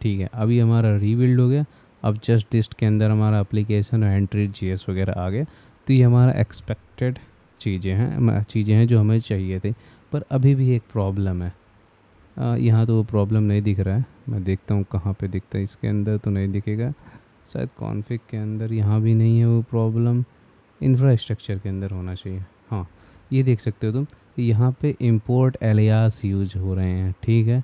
ठीक है, अभी हमारा रीबिल्ड हो गया। अब जस्ट लिस्ट के अंदर हमारा एप्लीकेशन और एंट्री जीएस वगैरह आ गया। तो ये हमारा एक्सपेक्टेड चीज़ें हैं जो हमें चाहिए थी। पर अभी भी एक प्रॉब्लम है। यहाँ तो वो प्रॉब्लम नहीं दिख रहा है, मैं देखता हूँ कहाँ पे दिखता है। इसके अंदर तो नहीं दिखेगा शायद, कॉन्फ़िग के अंदर यहाँ भी नहीं है वो प्रॉब्लम, इंफ्रास्ट्रक्चर के अंदर होना चाहिए। हाँ, ये देख सकते हो तुम, यहाँ पे इंपोर्ट एलियास यूज हो रहे हैं। ठीक है,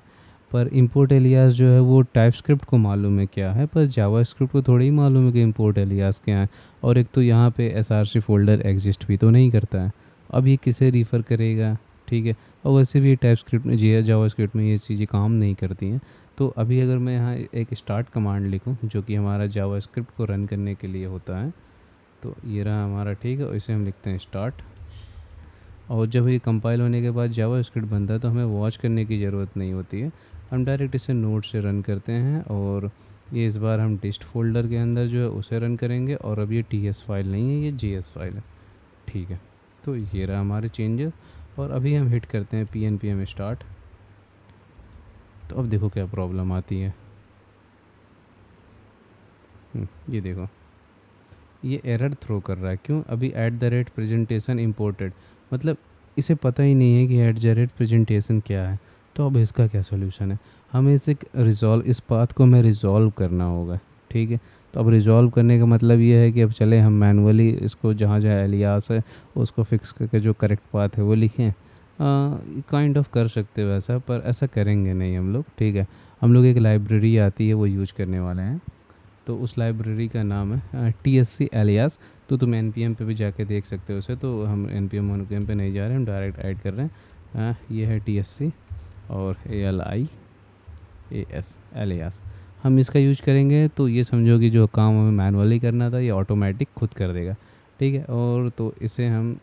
पर इंपोर्ट एलियास जो है वो टाइपस्क्रिप्ट को मालूम है क्या है, पर जावास्क्रिप्ट को थोड़ी ही मालूम है कि इंपोर्ट एलियास क्या है। और एक तो यहाँ पे एसआरसी फोल्डर एग्जिस्ट भी तो नहीं करता है। अब ये किसे रिफ़र करेगा? ठीक है, और वैसे भी टाइपस्क्रिप्ट में जावास्क्रिप्ट में ये चीज़ें काम नहीं करती हैं। तो अभी अगर मैं यहाँ एक स्टार्ट कमांड लिखूँ जो कि हमारा जावास्क्रिप्ट को रन करने के लिए होता है, तो ये रहा हमारा। ठीक है, और इसे हम लिखते हैं स्टार्ट। और जब ये कंपाइल होने के बाद जावास्क्रिप्ट बनता है तो हमें वॉच करने की ज़रूरत नहीं होती है, हम डायरेक्ट इसे नोड से रन करते हैं। और ये इस बार हम डिस्ट फोल्डर के अंदर जो है उसे रन करेंगे, और अब ये TS फाइल नहीं है, ये JS फाइल है। ठीक है, तो ये रहा हमारे चेंजेस। और अभी हम हिट करते हैं PNPM स्टार्ट। तो अब देखो क्या प्रॉब्लम आती है। ये देखो, ये एरर थ्रो कर रहा है। क्यों? अभी @प्रेजेंटेशन इम्पोर्टेड, मतलब इसे पता ही नहीं है कि @प्रेजेंटेशन क्या है। तो अब इसका क्या सोल्यूशन है? हमें इसे रिज़ॉल्व, इस बात को हमें रिज़ॉल्व करना होगा। ठीक है, तो अब रिज़ॉल्व करने का मतलब ये है कि अब चले हम मैनुअली इसको जहाँ जहाँ एलियास है उसको फिक्स करके जो करेक्ट पाथ है वो लिखें। काइंड ऑफ कर सकते हो ऐसा, पर ऐसा करेंगे नहीं हम लोग। ठीक है, हम लोग एक लाइब्रेरी आती है वो यूज करने वाले हैं। तो उस लाइब्रेरी का नाम है TSC एलियास। तो तुम NPM पे भी जाके देख सकते हो उसे। तो हम NPM पे नहीं जा रहे हैं, हम डायरेक्ट ऐड कर रहे हैं। ये है TSC और ALIAS एलियास। हम इसका यूज करेंगे तो ये समझो कि जो काम हमें मैनुअली करना था ये ऑटोमेटिक खुद कर देगा। ठीक है, और तो इसे हम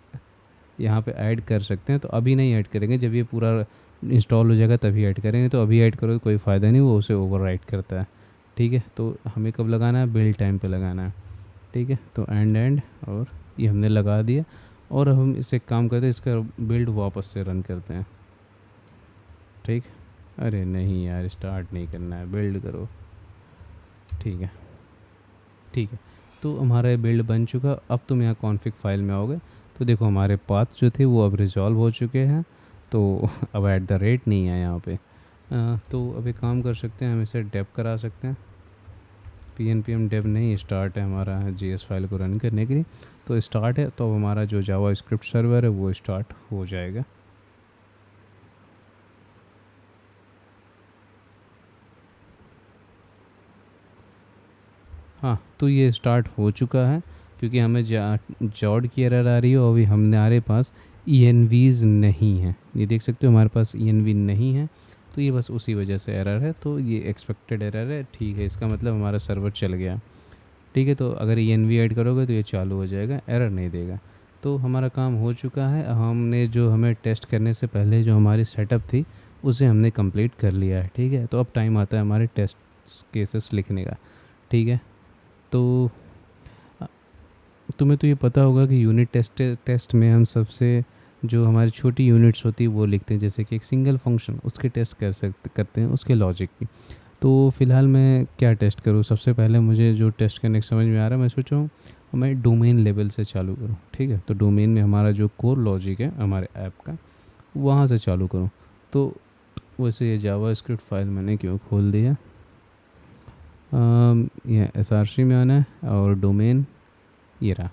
यहाँ पे ऐड कर सकते हैं। तो अभी नहीं ऐड करेंगे, जब ये पूरा इंस्टॉल हो जाएगा तभी ऐड करेंगे। तो अभी ऐड करोगे कोई फ़ायदा नहीं, वो उसे ओवरराइट करता है। ठीक है, तो हमें कब लगाना है? बिल्ड टाइम पे लगाना है। ठीक है, तो एंड और ये हमने लगा दिया। और हम इसे काम करते हैं, इसका बिल्ड वापस से रन करते हैं। ठीक, अरे नहीं यार, स्टार्ट नहीं करना है, बिल्ड करो। ठीक है, ठीक है, तो हमारा बिल्ड बन चुका। अब तुम यहाँ कॉन्फ़िग फाइल में आओगे तो देखो हमारे पाथ जो थे वो अब रिजॉल्व हो चुके हैं। तो अब @ नहीं है यहाँ पे। तो अब एक काम कर सकते हैं, हम इसे डेप करा सकते हैं। PNPM डेप नहीं, स्टार्ट है हमारा JS फाइल को रन करने के लिए। तो स्टार्ट है, तो अब हमारा जो जावा स्क्रिप्ट सर्वर है वो स्टार्ट हो जाएगा। हाँ, तो ये स्टार्ट हो चुका है, क्योंकि हमें जॉड की एरर आ रही है और अभी हमारे पास ENVs नहीं है। ये देख सकते हो हमारे पास ENV नहीं है, तो ये बस उसी वजह से एरर है। तो ये एक्सपेक्टेड एरर है। ठीक है, इसका मतलब हमारा सर्वर चल गया। ठीक है, तो अगर ENV ऐड करोगे तो ये चालू हो जाएगा, एरर नहीं देगा। तो हमारा काम हो चुका है। हमने जो हमें टेस्ट करने से पहले जो हमारी सेटअप थी उसे हमने कंप्लीट कर लिया है। ठीक है, तो अब टाइम आता है हमारे टेस्ट केसेस लिखने का। ठीक है, तो तुम्हें तो ये पता होगा कि यूनिट टेस्ट में हम सबसे जो हमारी छोटी यूनिट्स होती है वो लिखते हैं, जैसे कि एक सिंगल फंक्शन उसके टेस्ट करते हैं उसके लॉजिक की। तो फ़िलहाल मैं क्या टेस्ट करूँ, सबसे पहले मुझे जो टेस्ट करने की समझ में आ रहा है, मैं सोच रहा हूँ मैं डोमेन लेवल से चालू करूँ। ठीक है, तो डोमेन में हमारा जो कोर लॉजिक है हमारे ऐप का, वहाँ से चालू करूँ। तो वैसे ये जावा स्क्रिप्ट फाइल मैंने क्यों खोल दिया, ये एसआरसी में आना है और डोमेन ये रहा।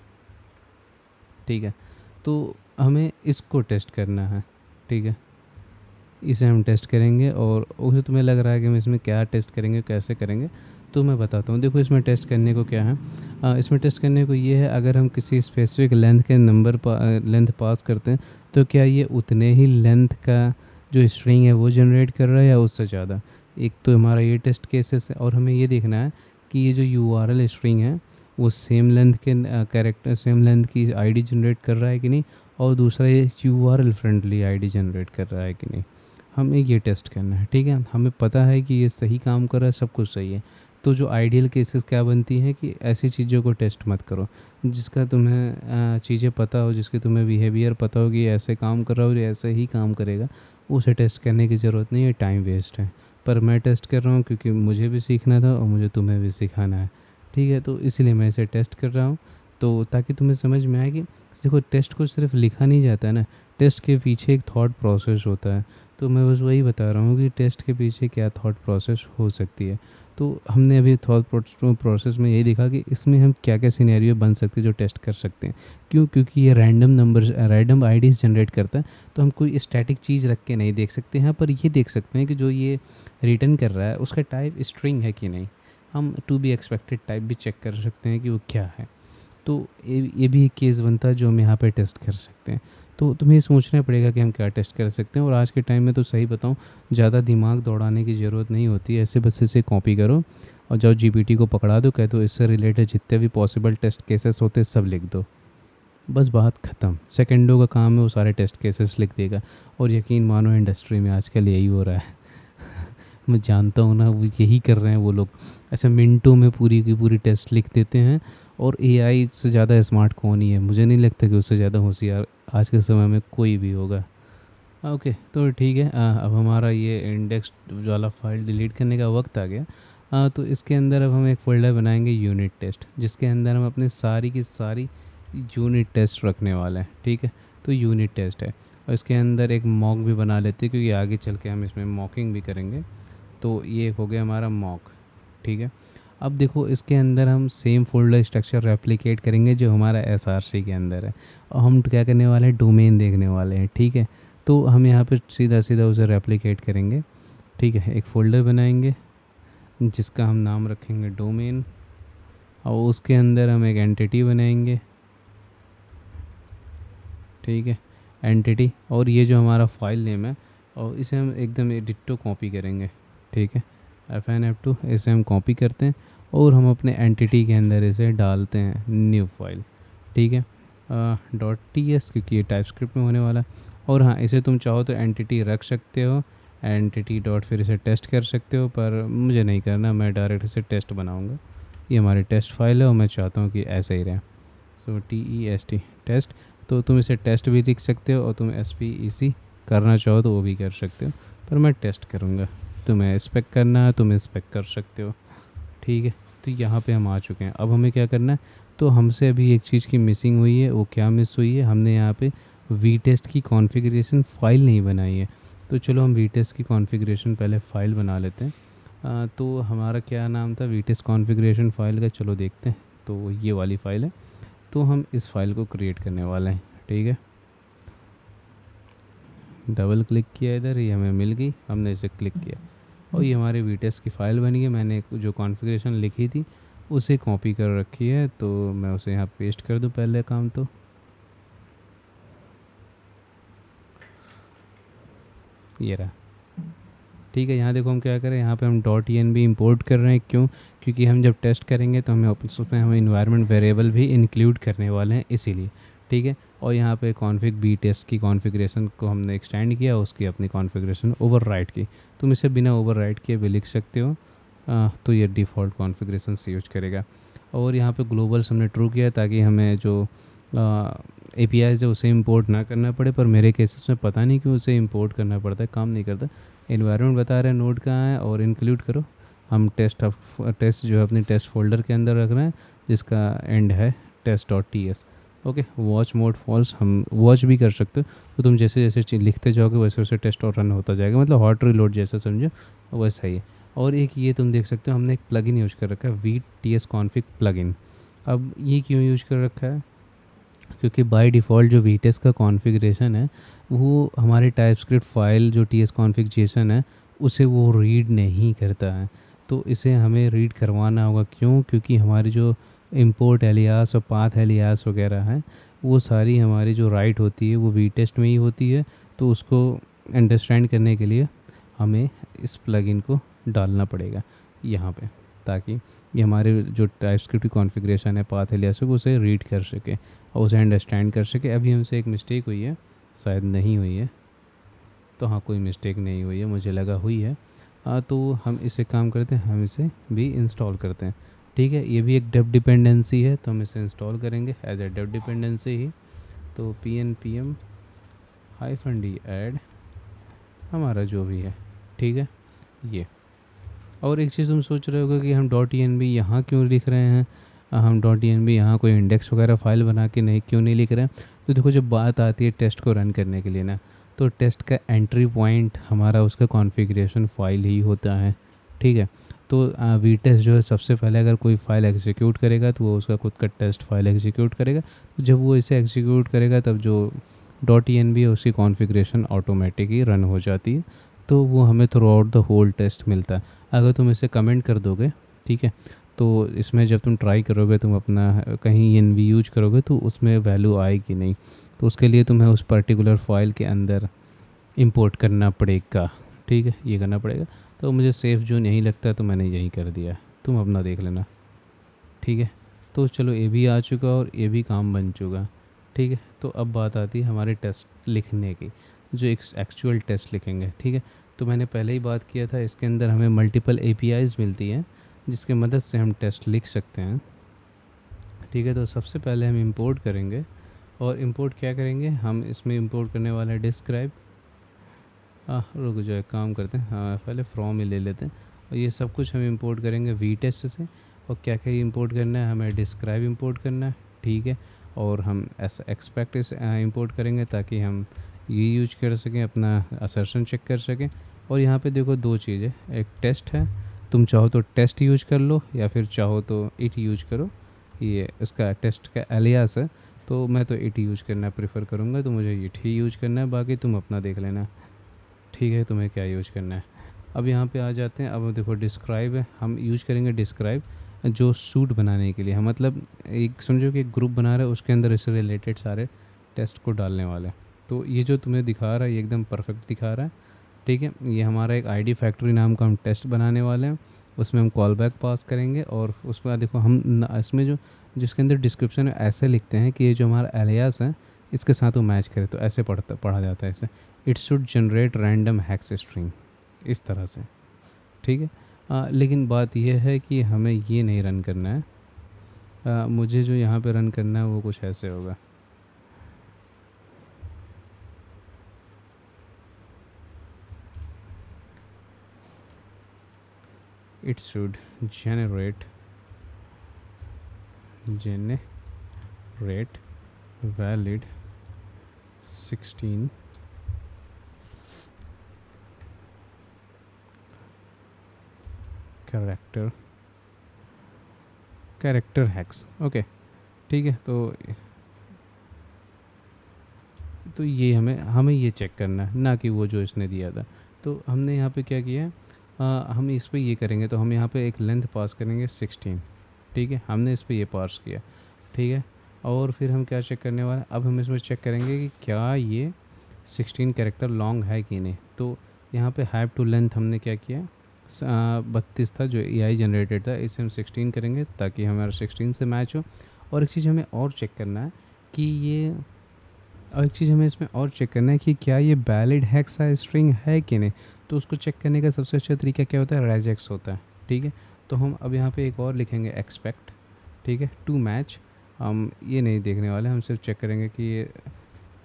ठीक है, तो हमें इसको टेस्ट करना है। ठीक है, इसे हम टेस्ट करेंगे और उसे तुम्हें लग रहा है कि हम इसमें क्या टेस्ट करेंगे कैसे करेंगे, तो मैं बताता हूँ। देखो इसमें टेस्ट करने को क्या है, इसमें टेस्ट करने को ये है, अगर हम किसी स्पेसिफिक लेंथ के लेंथ पास करते हैं तो क्या ये उतने ही लेंथ का जो स्ट्रिंग है वो जनरेट कर रहा है या उससे ज़्यादा। एक तो हमारा ये टेस्ट केसेस है, और हमें ये देखना है कि ये जो यूआरएल स्ट्रिंग है वो सेम लेंथ के कैरेक्टर सेम लेंथ की आईडी जनरेट कर रहा है कि नहीं, और दूसरा ये यूआरएल फ्रेंडली आईडी जनरेट कर रहा है कि नहीं। हमें ये टेस्ट करना है। ठीक है, हमें पता है कि ये सही काम कर रहा है, सब कुछ सही है। तो जो आइडियल केसेस क्या बनती हैं कि ऐसी चीज़ों को टेस्ट मत करो जिसका तुम्हें चीज़ें पता हो, जिसके तुम्हें बिहेवियर पता हो कि ये ऐसे काम कर रहा हो, ये ऐसे ही काम करेगा, उसे टेस्ट करने की ज़रूरत नहीं है, टाइम वेस्ट है। पर मैं टेस्ट कर रहा हूँ क्योंकि मुझे भी सीखना था और मुझे तुम्हें भी सिखाना है। ठीक है, तो इसलिए मैं इसे टेस्ट कर रहा हूँ, तो ताकि तुम्हें समझ में आए कि देखो टेस्ट को सिर्फ लिखा नहीं जाता है ना, टेस्ट के पीछे एक थॉट प्रोसेस होता है। तो मैं बस वही बता रहा हूँ कि टेस्ट के पीछे क्या थॉट प्रोसेस हो सकती है। तो हमने अभी थॉट प्रोसेस में यही देखा कि इसमें हम क्या क्या सिनेरियो बन सकते हैं जो टेस्ट कर सकते हैं। क्यों, क्योंकि ये रैंडम आईडीज़ जनरेट करता है, तो हम कोई स्टैटिक चीज़ रख के नहीं देख सकते हैं, पर ये देख सकते हैं कि जो ये रिटर्न कर रहा है उसका टाइप स्ट्रिंग है कि नहीं। हम टू बी एक्सपेक्टेड टाइप भी चेक कर सकते हैं कि वो क्या है। तो ये भी एक केस बनता है जो हम यहाँ पे टेस्ट कर सकते हैं। तो तुम्हें सोचना पड़ेगा कि हम क्या टेस्ट कर सकते हैं, और आज के टाइम में तो सही बताऊँ ज़्यादा दिमाग दौड़ाने की ज़रूरत नहीं होती है, ऐसे बस इसे कॉपी करो और जाओ जीपीटी को पकड़ा दो, कह दो इससे रिलेटेड जितने भी पॉसिबल टेस्ट केसेस होते सब लिख दो, बस बात ख़त्म। सेकंडों का काम है, वो सारे टेस्ट केसेस लिख देगा। और यकीन मानो इंडस्ट्री में आजकल यही हो रहा है। मैं जानता हूँ ना, वो यही कर रहे हैं वो लोग, ऐसे मिनटों में पूरी की पूरी टेस्ट लिख देते हैं। और एआई से ज़्यादा स्मार्ट कौन ही है, मुझे नहीं लगता कि उससे ज़्यादा होशियार आज के समय में कोई भी होगा। ओके, तो ठीक है, अब हमारा ये इंडेक्स वाला फाइल डिलीट करने का वक्त आ गया। तो इसके अंदर अब हम एक फ़ोल्डर बनाएंगे यूनिट टेस्ट, जिसके अंदर हम अपने सारी की सारी यूनिट टेस्ट रखने वाले हैं। ठीक है, तो यूनिट टेस्ट है, और इसके अंदर एक मॉक भी बना लेते हैं क्योंकि आगे चल के हम इसमें मॉकिंग भी करेंगे। तो ये हो गया हमारा मॉक। ठीक है, अब देखो इसके अंदर हम सेम फोल्डर स्ट्रक्चर रेप्लिकेट करेंगे जो हमारा एसआरसी के अंदर है, और हम क्या करने वाले हैं, डोमेन देखने वाले हैं। ठीक है, तो हम यहाँ पे सीधा सीधा उसे रेप्लिकेट करेंगे। ठीक है, एक फ़ोल्डर बनाएंगे जिसका हम नाम रखेंगे डोमेन, और उसके अंदर हम एक एंटिटी बनाएंगे। ठीक है, एंटिटी, और ये जो हमारा फाइल नेम है और इसे हम एकदम डिट्टो कॉपी करेंगे। ठीक है, F2 इसे हम कॉपी करते हैं और हम अपने एंटिटी के अंदर इसे डालते हैं, न्यू फाइल। ठीक है, .ts क्योंकि ये टाइपस्क्रिप्ट में होने वाला है। और हाँ, इसे तुम चाहो तो एंटिटी रख सकते हो, एंटिटी डॉट फिर इसे टेस्ट कर सकते हो, पर मुझे नहीं करना, मैं डायरेक्ट इसे टेस्ट बनाऊँगा। ये हमारी टेस्ट फाइल है और मैं चाहता हूँ कि ऐसे ही रहे। सो TEST टेस्ट, तो तुम इसे टेस्ट भी लिख सकते हो, और तुम SPEC करना चाहो तो वो भी कर सकते हो, पर मैं टेस्ट करूँगा। तुम्हें एक्सपेक्ट करना है तुम एक्सपेक्ट कर सकते हो। ठीक है, तो यहाँ पे हम आ चुके हैं। अब हमें क्या करना है, तो हमसे अभी एक चीज़ की मिसिंग हुई है, वो क्या मिस हुई है, हमने यहाँ पे वीटेस्ट की कॉन्फ़िगरेशन फ़ाइल नहीं बनाई है। तो चलो हम वीटेस्ट की कॉन्फ़िगरेशन पहले फ़ाइल बना लेते हैं। तो हमारा क्या नाम था वीटेस्ट कॉन्फ़िगरेशन फ़ाइल का, चलो देखते हैं। तो ये वाली फ़ाइल है, तो हम इस फाइल को क्रिएट करने वाले हैं। ठीक है, डबल क्लिक किया इधर, ये हमें मिल गई, हमने इसे क्लिक किया और ये हमारे वीटेस्ट की फ़ाइल बनी है। मैंने जो कॉन्फ़िगरेशन लिखी थी उसे कॉपी कर रखी है, तो मैं उसे यहाँ पेस्ट कर दूँ पहले काम। तो ये रहा। ठीक है, यहाँ देखो हम क्या करें, यहाँ पे हम .env इंपोर्ट कर रहे हैं। क्यों, क्योंकि हम जब टेस्ट करेंगे तो हमें उसमें हम इन्वायरमेंट वेरिएबल भी इंक्लूड करने वाले हैं, इसीलिए। ठीक है, और यहाँ पे कॉन्फ़िग बी टेस्ट की कॉन्फ़िगरेशन को हमने एक्सटेंड किया, उसकी अपनी कॉन्फ़िगरेशन ओवरराइट की। तुम इसे बिना ओवरराइट किए भी लिख सकते हो, तो ये डिफ़ॉल्ट कॉन्फ़िगरेशन से यूज करेगा। और यहाँ पे ग्लोबल्स हमने ट्रू किया ताकि हमें जो APIs है उसे इंपोर्ट ना करना पड़े, पर मेरे केसेस में पता नहीं क्यों उसे इंपोर्ट करना पड़ता है, काम नहीं करता। एनवायरनमेंट बता रहे हैं नोड कहाँ है और इंक्लूड करो। हम टेस्ट जो है अपनी टेस्ट फोल्डर के अंदर रख रहे हैं जिसका एंड है test.ts। Okay, watch mode false, हम वॉच भी कर सकते हो, तो तुम जैसे जैसे लिखते जाओगे वैसे वैसे टेस्ट और रन होता जाएगा, मतलब हॉट रीलोड जैसा समझो, वैसा ही है। और एक ये तुम देख सकते हो हमने एक प्लगइन यूज कर रखा है, VTS-config प्लगइन। अब ये क्यों यूज कर रखा है, क्योंकि बाय डिफ़ॉल्ट जो VTS का कॉन्फ़िगरेशन है वो हमारे टाइपस्क्रिप्ट फाइल जो TS-config JSON है उसे वो रीड नहीं करता है। तो इसे हमें रीड करवाना होगा, क्यों? क्योंकि हमारी जो इंपोर्ट एलियास और पाथ एलियास वगैरह हैं वो सारी हमारी जो राइट होती है वो VTest में ही होती है। तो उसको अंडरस्टैंड करने के लिए हमें इस प्लगइन को डालना पड़ेगा यहाँ पे, ताकि ये हमारे जो टाइपस्क्रिप्ट की कॉन्फ़िगरेशन है पाथ एलियास को उसे रीड कर सके और उसे अंडरस्टैंड कर सके। अभी हमसे एक मिस्टेक हुई है, शायद नहीं हुई है, तो हाँ कोई मिस्टेक नहीं हुई है, मुझे लगा हुई है। तो हम इसे काम करते हैं, हम इसे भी इंस्टॉल करते हैं। ठीक है, ये भी एक डेप डिपेंडेंसी है तो हम इसे इंस्टॉल करेंगे एज ए डेप डिपेंडेंसी ही। तो pnpm -d ऐड हमारा जो भी है, ठीक है ये। और एक चीज़ तुम सोच रहे होगे कि हम .env यहाँ क्यों लिख रहे हैं, हम .env यहाँ कोई इंडेक्स वगैरह फ़ाइल बना के नहीं क्यों नहीं लिख रहे हैं। तो देखो जब बात आती है टेस्ट को रन करने के लिए ना, तो टेस्ट का एंट्री पॉइंट हमारा उसका कॉन्फ़िगरेशन फ़ाइल ही होता है, ठीक है। तो VTest जो है सबसे पहले अगर कोई फ़ाइल एग्जीक्यूट करेगा तो वो उसका खुद का टेस्ट फाइल एग्जीक्यूट करेगा। तो जब वो इसे एग्जीक्यूट करेगा तब जो .env है उसकी कॉन्फ़िगरेशन ऑटोमेटिक ही रन हो जाती है। तो वो हमें throughout the whole test मिलता है। अगर तुम इसे कमेंट कर दोगे, ठीक है, तो इसमें जब तुम ट्राई करोगे, तुम अपना कहीं env यूज करोगे तो उसमें वैल्यू आएगी नहीं। तो उसके लिए तुम्हें उस पर्टिकुलर फाइल के अंदर इंपोर्ट करना पड़ेगा, ठीक है, ये करना पड़ेगा। तो मुझे सेफ़ जोन यहीं लगता है तो मैंने यही कर दिया, तुम अपना देख लेना, ठीक है। तो चलो ये भी आ चुका और ये भी काम बन चुका, ठीक है। तो अब बात आती है हमारे टेस्ट लिखने की, जो एक एक्चुअल टेस्ट लिखेंगे, ठीक है। तो मैंने पहले ही बात किया था, इसके अंदर हमें मल्टीपल APIs मिलती हैं जिसके मदद से हम टेस्ट लिख सकते हैं, ठीक है। तो सबसे पहले हम इंपोर्ट करेंगे, और इंपोर्ट क्या करेंगे, हम इसमें इंपोर्ट करने वाला है डिस्क्राइब। रुक जाओ, एक काम करते हैं, हाँ पहले फ्रॉम ही ले लेते हैं। और ये सब कुछ हम इंपोर्ट करेंगे VTest से। और क्या क्या इंपोर्ट करना है, हमें डिस्क्राइब इंपोर्ट करना है, ठीक है। और हम ऐसा एक्सपेक्ट इंपोर्ट करेंगे ताकि हम ये यूज कर सकें, अपना असर्शन चेक कर सकें। और यहाँ पे देखो दो चीज़ें, एक टेस्ट है, तुम चाहो तो टेस्ट यूज कर लो या फिर चाहो तो इट यूज करो, ये इसका टेस्ट का एलियास है। तो मैं तो इट यूज करना प्रेफर करूँगा, तो मुझे इट ही यूज करना है, बाकी तुम अपना देख लेना, ठीक है, तुम्हें क्या यूज करना है। अब यहाँ पे आ जाते हैं, अब देखो डिस्क्राइब है, हम यूज करेंगे डिस्क्राइब जो सूट बनाने के लिए। हम मतलब एक समझो कि एक ग्रुप बना रहे हैं, उसके अंदर इससे रिलेटेड सारे टेस्ट को डालने वाले हैं। तो ये जो तुम्हें दिखा रहा है ये एकदम परफेक्ट दिखा रहा है, ठीक है। ये हमारा एक ID फैक्ट्री नाम का हम टेस्ट बनाने वाले हैं, उसमें हम कॉल बैक पास करेंगे। और उसके बाद देखो हम इसमें जो जिसके अंदर डिस्क्रिप्शन में ऐसे लिखते हैं कि ये जो हमारा एलियास है इसके साथ वो मैच करे, तो ऐसे पढ़ा जाता है इसे, it should generate random hacks string, इस तरह से, ठीक है। लेकिन बात यह है कि हमें ये नहीं रन करना है, मुझे जो यहाँ पे रन करना है वो कुछ ऐसे होगा। It should generate valid 16 character hacks, okay, ठीक है। तो ये हमें ये चेक करना है, ना कि वो जो इसने दिया था। तो हमने यहाँ पे क्या किया है, हम इस पे ये करेंगे, तो हम यहाँ पे एक लेंथ पास करेंगे 16, ठीक है, हमने इस पे ये पास किया, ठीक है। और फिर हम क्या चेक करने वाले हैं, अब हम इसमें चेक करेंगे कि क्या ये 16 कैरेक्टर लॉन्ग है कि नहीं। तो यहाँ पे हैव टू लेंथ हमने क्या किया, 32 था जो AI जनरेटेड था, इसे हम 16 करेंगे ताकि हमारा 16 से मैच हो। और एक चीज़ हमें और चेक करना है कि ये, और एक चीज़ हमें इसमें और चेक करना है कि क्या ये वैलिड हेक्सा स्ट्रिंग है कि नहीं। तो उसको चेक करने का सबसे अच्छा तरीका क्या होता है, रेजेक्स होता है, ठीक है। तो हम अब यहाँ पे एक और लिखेंगे एक्सपेक्ट, ठीक है। टू मैच हम ये नहीं देखने वाले, हम सिर्फ चेक करेंगे कि ये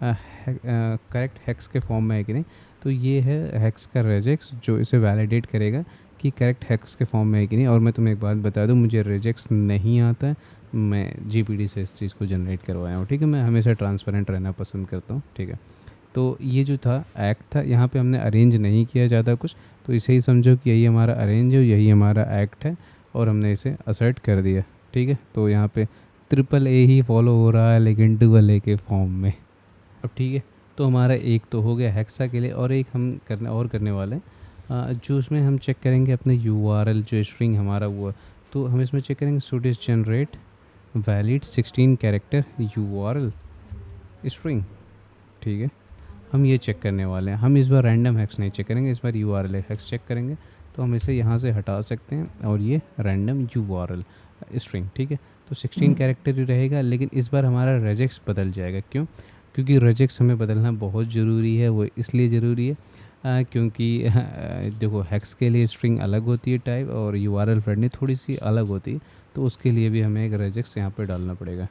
करेक्ट हेक्स के फॉर्म में है कि नहीं। तो ये है हेक्स का रेजेक्स जो इसे वैलिडेट करेगा कि करेक्ट हेक्स के फॉर्म में है कि नहीं। और मैं तुम्हें एक बात बता दूं, मुझे रेजेक्स नहीं आता है, मैं जीपीडी से इस चीज़ को जनरेट करवाया हूँ, ठीक है। मैं हमेशा ट्रांसपेरेंट रहना पसंद करता हूँ, ठीक है। तो ये जो था एक्ट था, यहाँ पे हमने अरेंज नहीं किया ज़्यादा कुछ, तो इसे ही समझो कि यही हमारा अरेंज है, यही हमारा एक्ट है, और हमने इसे असर्ट कर दिया, ठीक है। तो यहाँ पे ट्रिपल ए ही फॉलो हो रहा है लेकिन डबल ए के फॉर्म में। अब ठीक है, तो हमारा एक तो हो गया हेक्सा के लिए, और एक हम करने वाले हैं जो उसमें हम चेक करेंगे अपने यूआरएल जो स्ट्रिंग हमारा वो है। तो हम इसमें चेक करेंगे should is generate valid 16 character URL string, ठीक है। हम ये चेक करने वाले हैं, हम इस बार रैंडम हैक्स नहीं चेक करेंगे, इस बार यूआरएल हैक्स चेक करेंगे। तो हम इसे यहाँ से हटा सकते हैं और ये रैंडम यूआरएल स्ट्रिंग, ठीक है। तो 16 कैरेक्टर ही रहेगा, लेकिन इस बार हमारा रेजेक्स बदल जाएगा। क्यों? क्योंकि रेजेक्स हमें बदलना बहुत ज़रूरी है। वो इसलिए ज़रूरी है क्योंकि देखो हैक्स के लिए स्ट्रिंग अलग होती है टाइप, और यूआरएल फ्रेंडली थोड़ी सी अलग होती है, तो उसके लिए भी हमें एक रेजेक्स यहाँ पे डालना पड़ेगा।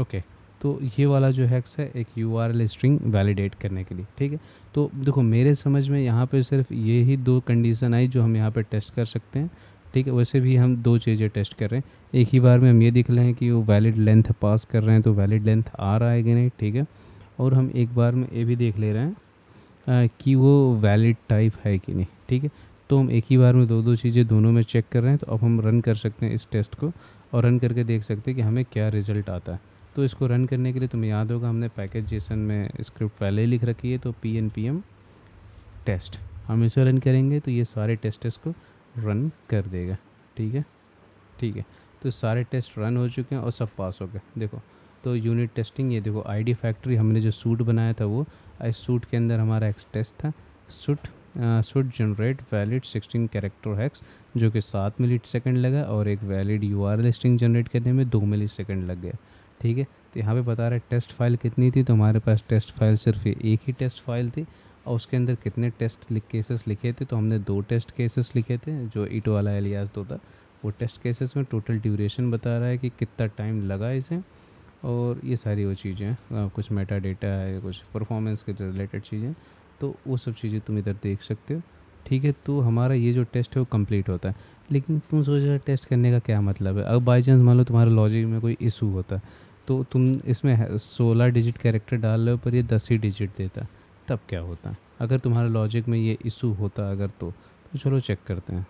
ओके, तो ये वाला जो हैक्स है एक यूआरएल स्ट्रिंग वैलिडेट करने के लिए, ठीक है। तो देखो मेरे समझ में यहाँ पे सिर्फ ये ही दो कंडीशन आई जो हम यहाँ पे टेस्ट कर सकते हैं, ठीक है। वैसे भी हम दो चीज़ें टेस्ट कर रहे हैं, एक ही बार में हम ये देख लें कि वो वैलिड लेंथ पास कर रहे हैं, तो वैलिड लेंथ आ रहा है कि नहीं, ठीक है। और हम एक बार में ये भी देख ले रहे हैं कि वो वैलिड टाइप है कि नहीं, ठीक है। तो हम एक ही बार में दो चीज़ें दोनों में चेक कर रहे हैं। तो अब हम रन कर सकते हैं इस टेस्ट को, और रन करके देख सकते हैं कि हमें क्या रिज़ल्ट आता है। तो इसको रन करने के लिए तुम्हें याद होगा हमने पैकेज जेसन में स्क्रिप्ट पहले ही लिख रखी है, तो pnpm टेस्ट हम इसे रन करेंगे तो ये सारे टेस्ट्स को रन कर देगा, ठीक है। ठीक है, तो सारे टेस्ट रन हो चुके हैं और सब पास हो गए। देखो तो यूनिट टेस्टिंग, ये देखो आईडी फैक्ट्री हमने जो सूट बनाया था वो, इस सूट के अंदर हमारा एक टेस्ट था suit generate valid 16 character hacks, जो कि 7 मिली सेकेंड लगा, और एक वैलिड यूआरएल स्ट्रिंग जनरेट करने में 2 मिली सेकेंड लग गया, ठीक है। तो यहाँ पे बता रहा है टेस्ट फाइल कितनी थी, तो हमारे पास टेस्ट फाइल सिर्फ एक ही टेस्ट फाइल थी, और उसके अंदर कितने टेस्ट केसेस लिखे थे, तो हमने 2 टेस्ट केसेस लिखे थे, जो ईट वाला एलियास 2 था। वो टेस्ट केसेस में टोटल ड्यूरेशन बता रहा है कि कितना टाइम लगा इसे, और ये सारी वो चीज़ें हैं, कुछ मेटा डेटा है, कुछ परफॉर्मेंस के रिलेटेड चीज़ें, तो वो सब चीज़ें तुम इधर देख सकते हो, ठीक है। तो हमारा ये जो टेस्ट है वो कंप्लीट होता है। लेकिन तुम सोच रहे टेस्ट करने का क्या मतलब है, अब बाई चांस मान लो तुम्हारे लॉजिक में कोई इशू होता है, तो तुम इसमें 16 डिजिट कैरेक्टर डाल रहे हो पर ये 10 ही डिजिट देता, तब क्या होता? अगर तुम्हारे लॉजिक में ये इशू होता अगर, तो चलो चेक करते हैं।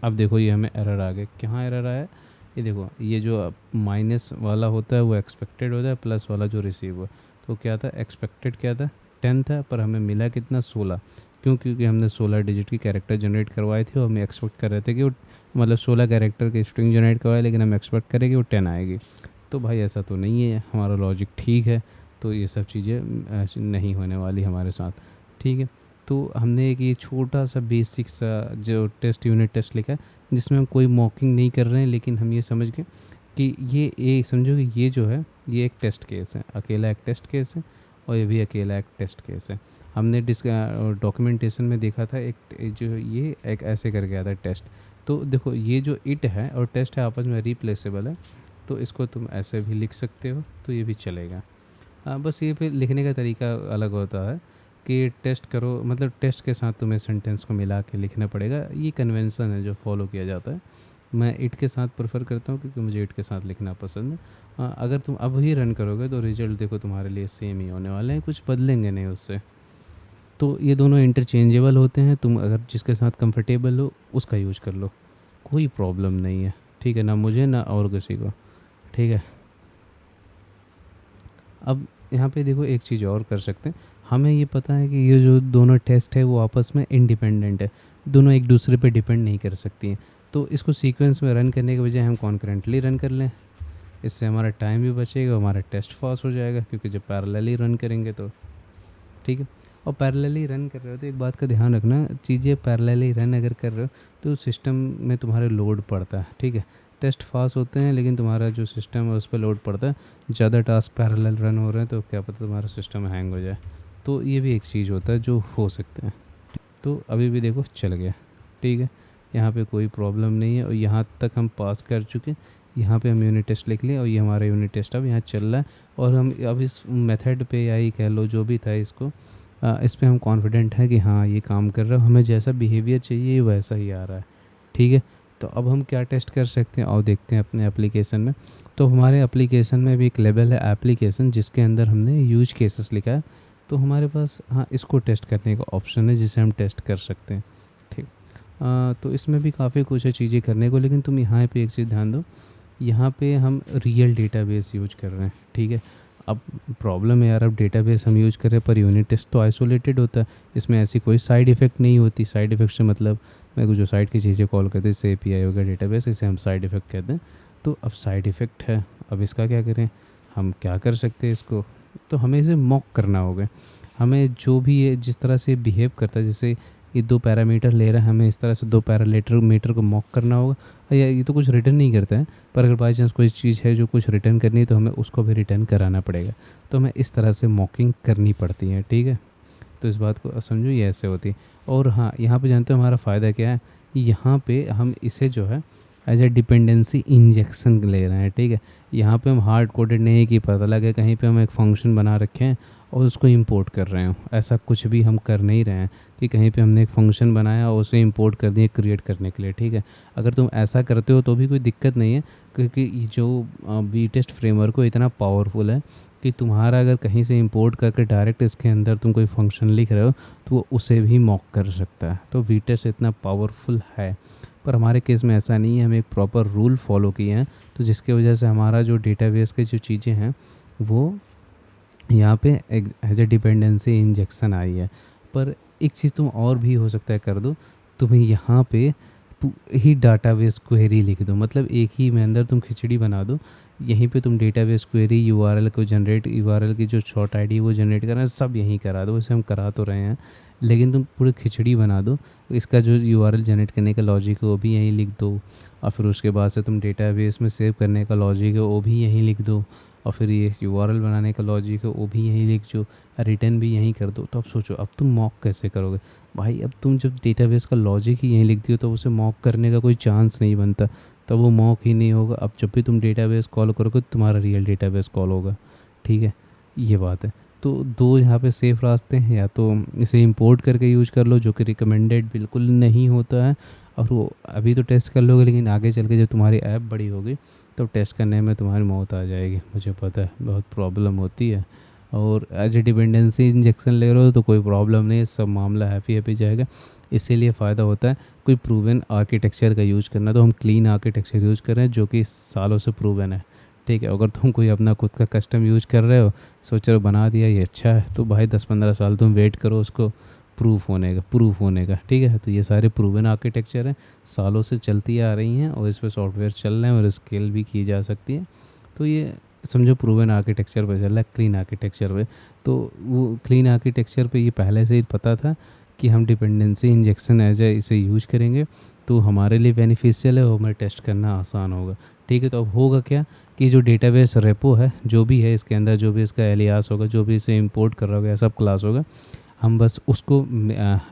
अब देखो ये हमें एरर आ गया, कहाँ एरर आया? ये देखो, ये जो माइनस वाला होता है वो एक्सपेक्टेड होता है, प्लस वाला जो रिसीव हुआ, तो क्या था एक्सपेक्टेड क्या था 10 था, पर हमें मिला कितना 16। क्यों? क्योंकि हमने 16 डिजिट की कैरेक्टर जनरेट करवाए थे, और हम एक्सपेक्ट कर रहे थे कि वो मतलब 16 कैरेक्टर की स्ट्रिंग जनरेट करवाए, लेकिन हम एक्सपेक्ट करें कि वो 10 आएगी। तो भाई ऐसा तो नहीं है, हमारा लॉजिक ठीक है, तो ये सब चीज़ें ऐसी नहीं होने वाली हमारे साथ, ठीक है। तो हमने एक ये छोटा सा बेसिक सा जो टेस्ट यूनिट टेस्ट लिखा है, जिसमें हम कोई मॉकिंग नहीं कर रहे हैं, लेकिन हम ये समझ गए कि ये समझो कि ये जो है ये एक टेस्ट केस है, अकेला एक टेस्ट केस है, और ये भी अकेला एक टेस्ट केस है। हमने डॉक्यूमेंटेशन में देखा था एक जो ये एक ऐसे कर गया था टेस्ट। तो देखो ये जो इट है और टेस्ट है आपस में रिप्लेसेबल है, तो इसको तुम ऐसे भी लिख सकते हो, तो ये भी चलेगा। बस ये फिर लिखने का तरीका अलग होता है कि टेस्ट करो, मतलब टेस्ट के साथ तुम्हें सेंटेंस को मिला के लिखना पड़ेगा, ये कन्वेंशन है जो फॉलो किया जाता है। मैं इट के साथ प्रेफर करता हूँ क्योंकि मुझे इट के साथ लिखना पसंद है। अगर तुम अब ही रन करोगे तो रिजल्ट देखो तुम्हारे लिए सेम ही होने वाले हैं, कुछ बदलेंगे नहीं उससे। तो ये दोनों इंटरचेंजेबल होते हैं, तुम अगर जिसके साथ कंफर्टेबल हो उसका यूज कर लो, कोई प्रॉब्लम नहीं है, ठीक है, ना मुझे ना और किसी को, ठीक है। अब यहाँ पे देखो एक चीज़ और कर सकते हैं, हमें ये पता है कि ये जो दोनों टेस्ट है वो आपस में इंडिपेंडेंट है, दोनों एक दूसरे पे डिपेंड नहीं कर सकती हैं। तो इसको सीक्वेंस में रन करने के बजाय हम कॉन्करेंटली रन कर लें, इससे हमारा टाइम भी बचेगा, हमारा टेस्ट फास्ट हो जाएगा, क्योंकि जब पैरेलली रन करेंगे तो, ठीक है। और पैरेलली रन कर रहे हो तो एक बात का ध्यान रखना, चीज़ें पैरेलली रन अगर कर रहे हो तो सिस्टम में तुम्हारे लोड पड़ता है, ठीक है। टेस्ट फास्ट होते हैं लेकिन तुम्हारा जो सिस्टम है उस पर लोड पड़ता है, ज़्यादा टास्क पैरेलल रन हो रहे हैं तो क्या पता तुम्हारा सिस्टम हैंग हो जाए। तो ये भी एक चीज़ होता है जो हो सकता है। तो अभी भी देखो चल गया, ठीक है। यहाँ पे कोई प्रॉब्लम नहीं है और यहाँ तक हम पास कर चुके। यहाँ पे हम यूनिट टेस्ट लिख लिए और ये हमारा यूनिट टेस्ट अब यहाँ चल रहा है। और हम अब इस मेथड पे या ही कह लो जो भी था इसको, इस पे हम कॉन्फिडेंट है कि हाँ ये काम कर रहा है, हमें जैसा बिहेवियर चाहिए वैसा ही आ रहा है। ठीक है, तो अब हम क्या टेस्ट कर सकते हैं और देखते हैं अपने एप्लीकेशन में। तो हमारे एप्लीकेशन में भी एक लेवल है एप्लीकेशन जिसके अंदर हमने यूज केसेस लिखा है। तो हमारे पास हाँ इसको टेस्ट करने का ऑप्शन है जिसे हम टेस्ट कर सकते हैं। ठीक, तो इसमें भी काफ़ी कुछ है चीज़ें करने को, लेकिन तुम यहाँ पे एक चीज़ ध्यान दो, यहाँ पे हम रियल डेटाबेस यूज कर रहे हैं। ठीक है, अब प्रॉब्लम है यार, अब डेटाबेस हम यूज कर रहे हैं पर यूनिट टेस्ट तो आइसोलेटेड होता है, इसमें ऐसी कोई साइड इफ़ेक्ट नहीं होती। साइड इफ़ेक्ट से मतलब मेरे को जो साइड की चीज़ें कॉल करते हैं जैसे API हो गया डेटाबेस, इसे हम साइड इफ़ेक्ट कहते हैं। तो अब साइड इफ़ेक्ट है, अब इसका क्या करें, हम क्या कर सकते हैं इसको, तो हमें इसे मॉक करना होगा। हमें जो भी ये जिस तरह से बिहेव करता है, जैसे ये 2 पैरामीटर ले रहा है, हमें इस तरह से 2 पैरामीटर मीटर को मॉक करना होगा। या ये तो कुछ रिटर्न नहीं करता है, पर अगर बाई चांस कोई चीज़ है जो कुछ रिटर्न करनी है तो हमें उसको भी रिटर्न कराना पड़ेगा। तो हमें इस तरह से मॉकिंग करनी पड़ती है। ठीक है, तो इस बात को समझो, ये ऐसे होती है। और हाँ, यहाँ पे जानते हो हमारा फ़ायदा क्या है, यहाँ पे हम इसे जो है एज ए डिपेंडेंसी इंजेक्शन ले रहे हैं। ठीक है, यहाँ पे हम हार्ड कोडेड नहीं है कि पता लगे कहीं पे हम एक फंक्शन बना रखे हैं और उसको इंपोर्ट कर रहे हो, ऐसा कुछ भी हम कर नहीं रहे हैं कि कहीं पे हमने एक फ़ंक्शन बनाया और उसे इंपोर्ट कर दिए क्रिएट करने के लिए। ठीक है, अगर तुम ऐसा करते हो तो भी कोई दिक्कत नहीं है, क्योंकि ये जो वी टेस्ट फ्रेमवर्क को इतना पावरफुल है कि तुम्हारा अगर कहीं से इंपोर्ट करके डायरेक्ट इसके अंदर तुम कोई फंक्शन लिख रहे हो तो वो उसे भी मॉक कर सकता है। तो वी टेस्ट इतना पावरफुल है, पर हमारे केस में ऐसा नहीं है, हम एक प्रॉपर रूल फॉलो किए हैं, तो जिसके वजह से हमारा जो डेटाबेस के जो चीज़ें हैं वो यहाँ पे एज ए डिपेंडेंसी इंजेक्शन आई है। पर एक चीज़ तुम और भी हो सकता है कर दो, तुम्हें यहाँ पे ही डाटाबेस क्वेरी लिख दो, मतलब एक ही में अंदर तुम खिचड़ी बना दो। यहीं पे तुम डेटाबेस क्वेरी URL को जनरेट, URL की जो शॉर्ट आईडी वो जनरेट करना है सब यहीं करा दो, वैसे हम करा तो रहे हैं, लेकिन तुम पूरी खिचड़ी बना दो। इसका जो URL जनरेट करने का लॉजिक है वो भी यहीं लिख दो, और फिर उसके बाद से तुम डेटाबेस में सेव करने का लॉजिक है वो भी यहीं लिख दो, और फिर ये URL बनाने का लॉजिक है वो भी यहीं लिख दो, रिटर्न भी यहीं कर दो। तो अब सोचो अब तुम मॉक कैसे करोगे भाई, अब तुम जब डेटाबेस का लॉजिक ही यहीं लिख दियो तो उसे मॉक करने का कोई चांस नहीं बनता, तब वो मॉक ही नहीं होगा। अब जब भी तुम डेटाबेस कॉल करोगे तुम्हारा रियल डेटाबेस कॉल होगा। ठीक है, ये बात है। तो दो यहाँ पे सेफ़ रास्ते हैं, या तो इसे इंपोर्ट करके यूज कर लो जो कि रिकमेंडेड बिल्कुल नहीं होता है, और वो अभी तो टेस्ट कर लोगे लेकिन आगे चल के जब तुम्हारी ऐप बड़ी होगी तो टेस्ट करने में तुम्हारी मौत आ जाएगी, मुझे पता है बहुत प्रॉब्लम होती है। और एज ए डिपेंडेंसी इंजेक्शन ले रहे हो तो कोई प्रॉब्लम नहीं है, सब मामला हैप्पी हैप्पी जाएगा। इसीलिए फ़ायदा होता है कोई प्रूवन आर्किटेक्चर का यूज़ करना, तो हम क्लीन आर्किटेक्चर यूज़ कर रहे हैं जो कि सालों से प्रूवन है। ठीक है, अगर तुम कोई अपना खुद का कस्टम यूज़ कर रहे हो, सोच रहे हो बना दिया ये अच्छा है, तो भाई 10-15 साल तुम वेट करो उसको प्रूफ होने का। ठीक है, तो ये सारे प्रूवन आर्किटेक्चर हैं, सालों से चलती आ रही हैं और इस पर सॉफ्टवेयर चल रहे हैं और स्केल भी की जा सकती है। तो ये समझो प्रूवन आर्किटेक्चर पे चल रहा है, क्लीन आर्किटेक्चर पे। तो वो क्लीन आर्किटेक्चर पे ये पहले से ही पता था कि हम डिपेंडेंसी इंजेक्शन एज ए इसे यूज करेंगे तो हमारे लिए बेनिफिशियल है और हमें टेस्ट करना आसान होगा। ठीक है, तो अब होगा क्या कि जो डेटाबेस रेपो है जो भी है इसके अंदर, जो भी इसका एलियास होगा, जो भी इसे इंपोर्ट कर रहा होगा, सब क्लास होगा, हम बस उसको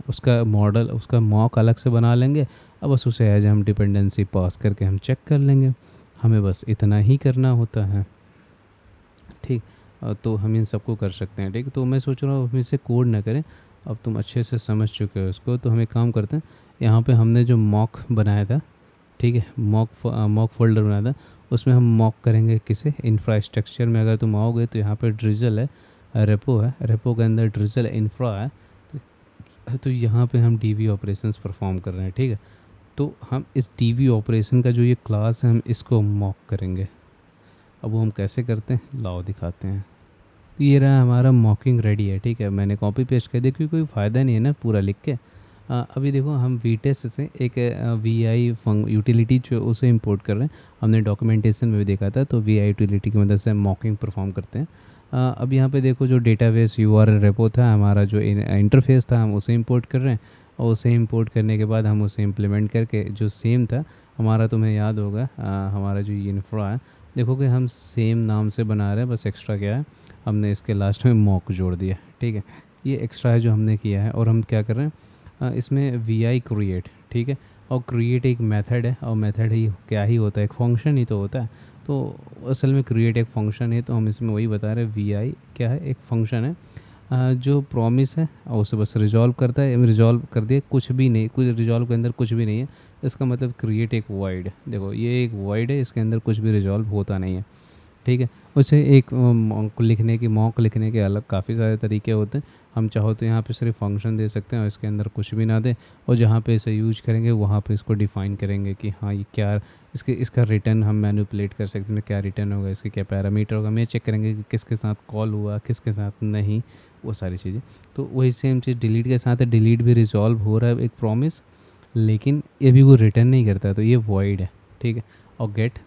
उसका मॉडल, उसका मॉक अलग से बना लेंगे। अब बस उसे एज हम डिपेंडेंसी पास करके हम चेक कर लेंगे, हमें बस इतना ही करना होता है। ठीक, तो हम इन सबको कर सकते हैं। ठीक, तो मैं सोच रहा हूँ हम इसे कोड ना करें, अब तुम अच्छे से समझ चुके हो इसको, तो हम एक काम करते हैं, यहाँ पे हमने जो मॉक बनाया था, ठीक है, मॉक फोल्डर बनाया था, उसमें हम मॉक करेंगे किसे, इंफ्रास्ट्रक्चर में अगर तुम आओगे तो यहाँ पे ड्रिजल है, रेपो है, रेपो के अंदर ड्रिजल इंफ्रा है, तो यहाँ पे हम DB ऑपरेशंस परफॉर्म कर रहे हैं। ठीक है, तो हम इस DB ऑपरेशन का जो ये क्लास है हम इसको मॉक करेंगे। अब वो हम कैसे करते हैं लाओ दिखाते हैं। तो ये रहा हमारा मॉकिंग रेडी है। ठीक है, मैंने कॉपी पेस्ट कर दिया क्योंकि कोई फ़ायदा नहीं है ना पूरा लिख के। अभी देखो हम वीटेस्ट से एक VI यूटिलिटी जो उसे इंपोर्ट कर रहे हैं, हमने डॉक्यूमेंटेशन में भी देखा था, तो VI यूटिलिटी की मदद से हम मॉकिंग परफॉर्म करते हैं। अब यहाँ पे देखो जो डेटाबेस URL रेपो था हमारा, जो इंटरफेस था, हम उसे इंपोर्ट कर रहे हैं, और उसे इंपोर्ट करने के बाद हम उसे इम्प्लीमेंट करके जो सेम था हमारा, तुम्हें याद होगा हमारा जो इंफ्रा है, देखो कि हम सेम नाम से बना रहे हैं, बस एक्स्ट्रा क्या है हमने इसके लास्ट में मॉक जोड़ दिया। ठीक है, ये एक्स्ट्रा है जो हमने किया है। और हम क्या कर रहे हैं इसमें VI क्रिएट, ठीक है, और क्रिएट एक मेथड है, और मेथड ही क्या ही होता है, एक फंक्शन ही तो होता है। तो असल में क्रिएट एक फंक्शन है, तो हम इसमें वही बता रहे हैं, वी आई क्या है, एक फंक्शन है जो प्रॉमिस है और उसे बस रिजॉल्व करता है, रिजॉल्व कर दिया, कुछ भी नहीं, कुछ रिजॉल्व के अंदर कुछ भी नहीं है। इसका मतलब क्रिएट एक वॉइड, देखो ये एक वॉइड है, इसके अंदर कुछ भी रिजॉल्व होता नहीं है, ठीक है। उसे एक मॉक लिखने की, मॉक लिखने के अलग काफ़ी सारे तरीके होते हैं। हम चाहो तो यहाँ पे सिर्फ फंक्शन दे सकते हैं और इसके अंदर कुछ भी ना दें, और जहाँ पे इसे यूज करेंगे वहाँ पे इसको डिफ़ाइन करेंगे कि हाँ ये क्या, इसका रिटर्न हम मैनिपुलेट कर सकते हैं, क्या रिटर्न होगा, इसके क्या पैरामीटर होगा, हम ये चेक करेंगे कि किसके साथ कॉल हुआ, किसके साथ नहीं, वो सारी चीज़ें। तो वही सेम चीज़ डिलीट के साथ है, डिलीट भी रिजॉल्व हो रहा है एक प्रॉमिस, लेकिन ये भी वो रिटर्न नहीं करता है, तो ये वॉइड है, ठीक है। और गेट,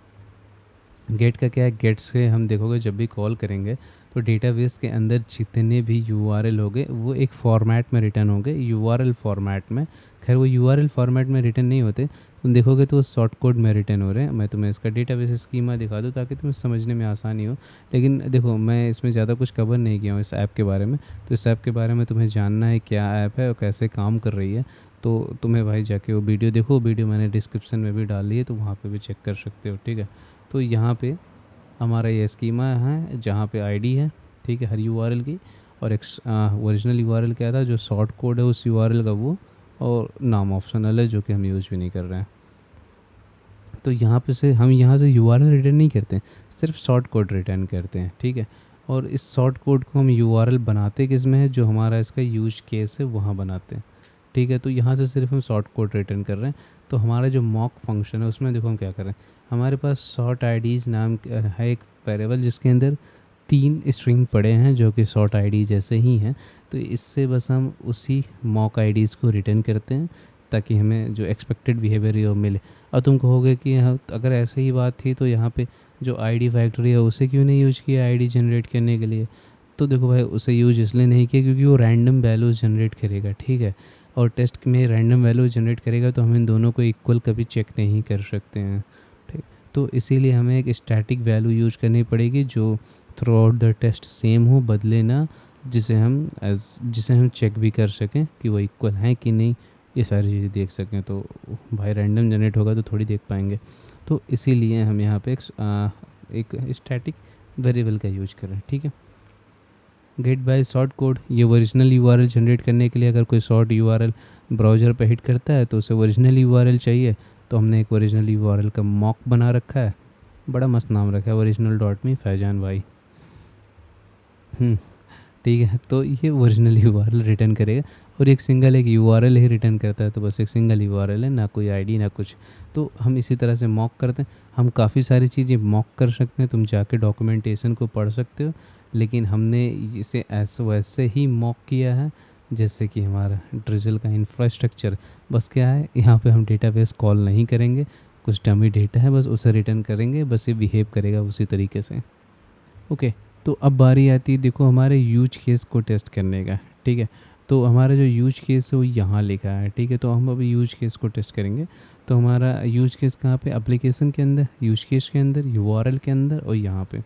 गेट का क्या है, गेट से हम देखोगे जब भी कॉल करेंगे तो डेटाबेस के अंदर जितने भी यूआरएल होंगे वो एक फॉर्मेट में रिटर्न होंगे, यूआरएल फॉर्मेट में। खैर वो यूआरएल फॉर्मेट में रिटर्न नहीं होते, तुम देखोगे तो शॉर्ट कोड में रिटर्न हो रहे हैं। मैं तुम्हें इसका डेटाबेस स्कीमा दिखा दूँ ताकि तुम्हें समझने में आसानी हो। लेकिन देखो मैं इसमें ज़्यादा कुछ कवर नहीं किया हूँ इस ऐप के बारे में, तो इस ऐप के बारे में तुम्हें जानना है क्या ऐप है और कैसे काम कर रही है, तो तुम्हें भाई जाके वो वीडियो देखो, वो वीडियो मैंने डिस्क्रिप्शन में भी डाल दी है, तो वहाँ पे भी चेक कर सकते हो, ठीक है। तो यहाँ पे हमारा ये स्कीमा है जहाँ पे आईडी है, ठीक है, हर यूआरएल की, और एक ओरिजिनल यूआरएल क्या था, जो शॉर्ट कोड है उस यूआरएल का वो, और नाम ऑप्शनल है जो कि हम यूज़ भी नहीं कर रहे हैं। तो यहाँ पे से हम यहाँ से यूआरएल रिटर्न नहीं करते हैं, सिर्फ शॉर्ट कोड रिटर्न करते हैं, ठीक है। और इस शॉर्ट कोड को हम यूआरएल बनाते किस में है, जो हमारा इसका यूज केस है वहाँ बनाते हैं, ठीक है। तो यहाँ से सिर्फ हम शॉर्ट कोड रिटर्न कर रहे हैं। तो हमारा जो मॉक फंक्शन है उसमें देखो हम क्या कर रहे हैं, हमारे पास शॉर्ट आईडीज़ नाम है एक वेरिएबल जिसके अंदर 3 स्ट्रिंग पड़े हैं जो कि शॉर्ट आईडी जैसे ही हैं। तो इससे बस हम उसी मॉक आईडीज़ को रिटर्न करते हैं ताकि हमें जो एक्सपेक्टेड बिहेवियर है वो मिले। और तुम कहोगे कि हाँ अगर ऐसे ही बात थी तो यहाँ पे जो आईडी फैक्ट्री है उसे क्यों नहीं यूज किया आईडी जनरेट करने के लिए। तो देखो भाई उसे यूज इसलिए नहीं किया क्योंकि वो रैंडम वैल्यूज़ जनरेट करेगा, ठीक है। और टेस्ट में रैंडम वैल्यू जनरेट करेगा तो हम इन दोनों को इक्वल कभी चेक नहीं कर सकते हैं, ठीक। तो इसीलिए हमें एक स्टैटिक वैल्यू यूज करनी पड़ेगी जो throughout the test same हो, बदले ना, जिसे हम चेक भी कर सकें कि वो इक्वल हैं कि नहीं, ये सारी चीज़ें देख सकें। तो भाई रैंडम जनरेट होगा तो थोड़ी देख पाएंगे, तो इसीलिए हम यहाँ पे एक स्टैटिक वेरिएबल का यूज कर रहे हैं, ठीक है। गेट बाय शॉर्ट कोड, ये ओरिजिनल यूआरएल जनरेट करने के लिए अगर कोई शॉर्ट यूआरएल ब्राउज़र पे हिट करता है तो उसे ओरिजिनल यूआरएल चाहिए, तो हमने एक ओरिजिनल यूआरएल का मॉक बना रखा है, बड़ा मस्त नाम रखा है, ओरिजिनल डॉट मी फैजान भाई, ठीक है। तो ये ओरिजिनल यूआरएल रिटर्न करेगा, और एक यूआरएल ही रिटर्न करता है, तो बस एक सिंगल यूआरएल है, ना कोई आईडी ना कुछ। तो हम इसी तरह से मॉक करते हैं, हम काफ़ी सारी चीज़ें मॉक कर सकते हैं, तुम जाके डॉक्यूमेंटेशन को पढ़ सकते हो। लेकिन हमने इसे ऐसे वैसे ही मॉक किया है जैसे कि हमारा ड्रिजल का इंफ्रास्ट्रक्चर। बस क्या है, यहाँ पे हम डेटाबेस कॉल नहीं करेंगे, कुछ डमी डेटा है बस उसे रिटर्न करेंगे, बस ये बिहेव करेगा उसी तरीके से, ओके। तो अब बारी आती है देखो हमारे यूज केस को टेस्ट करने का, ठीक है। तो हमारा जो यूज केस है वो यहाँ लिखा है, ठीक है। तो हम अभी यूज केस को टेस्ट करेंगे। तो हमारा यूज केस कहाँ पे, एप्लीकेशन के अंदर, यूज केस के अंदर, यूआरएल के अंदर और यहाँ पे।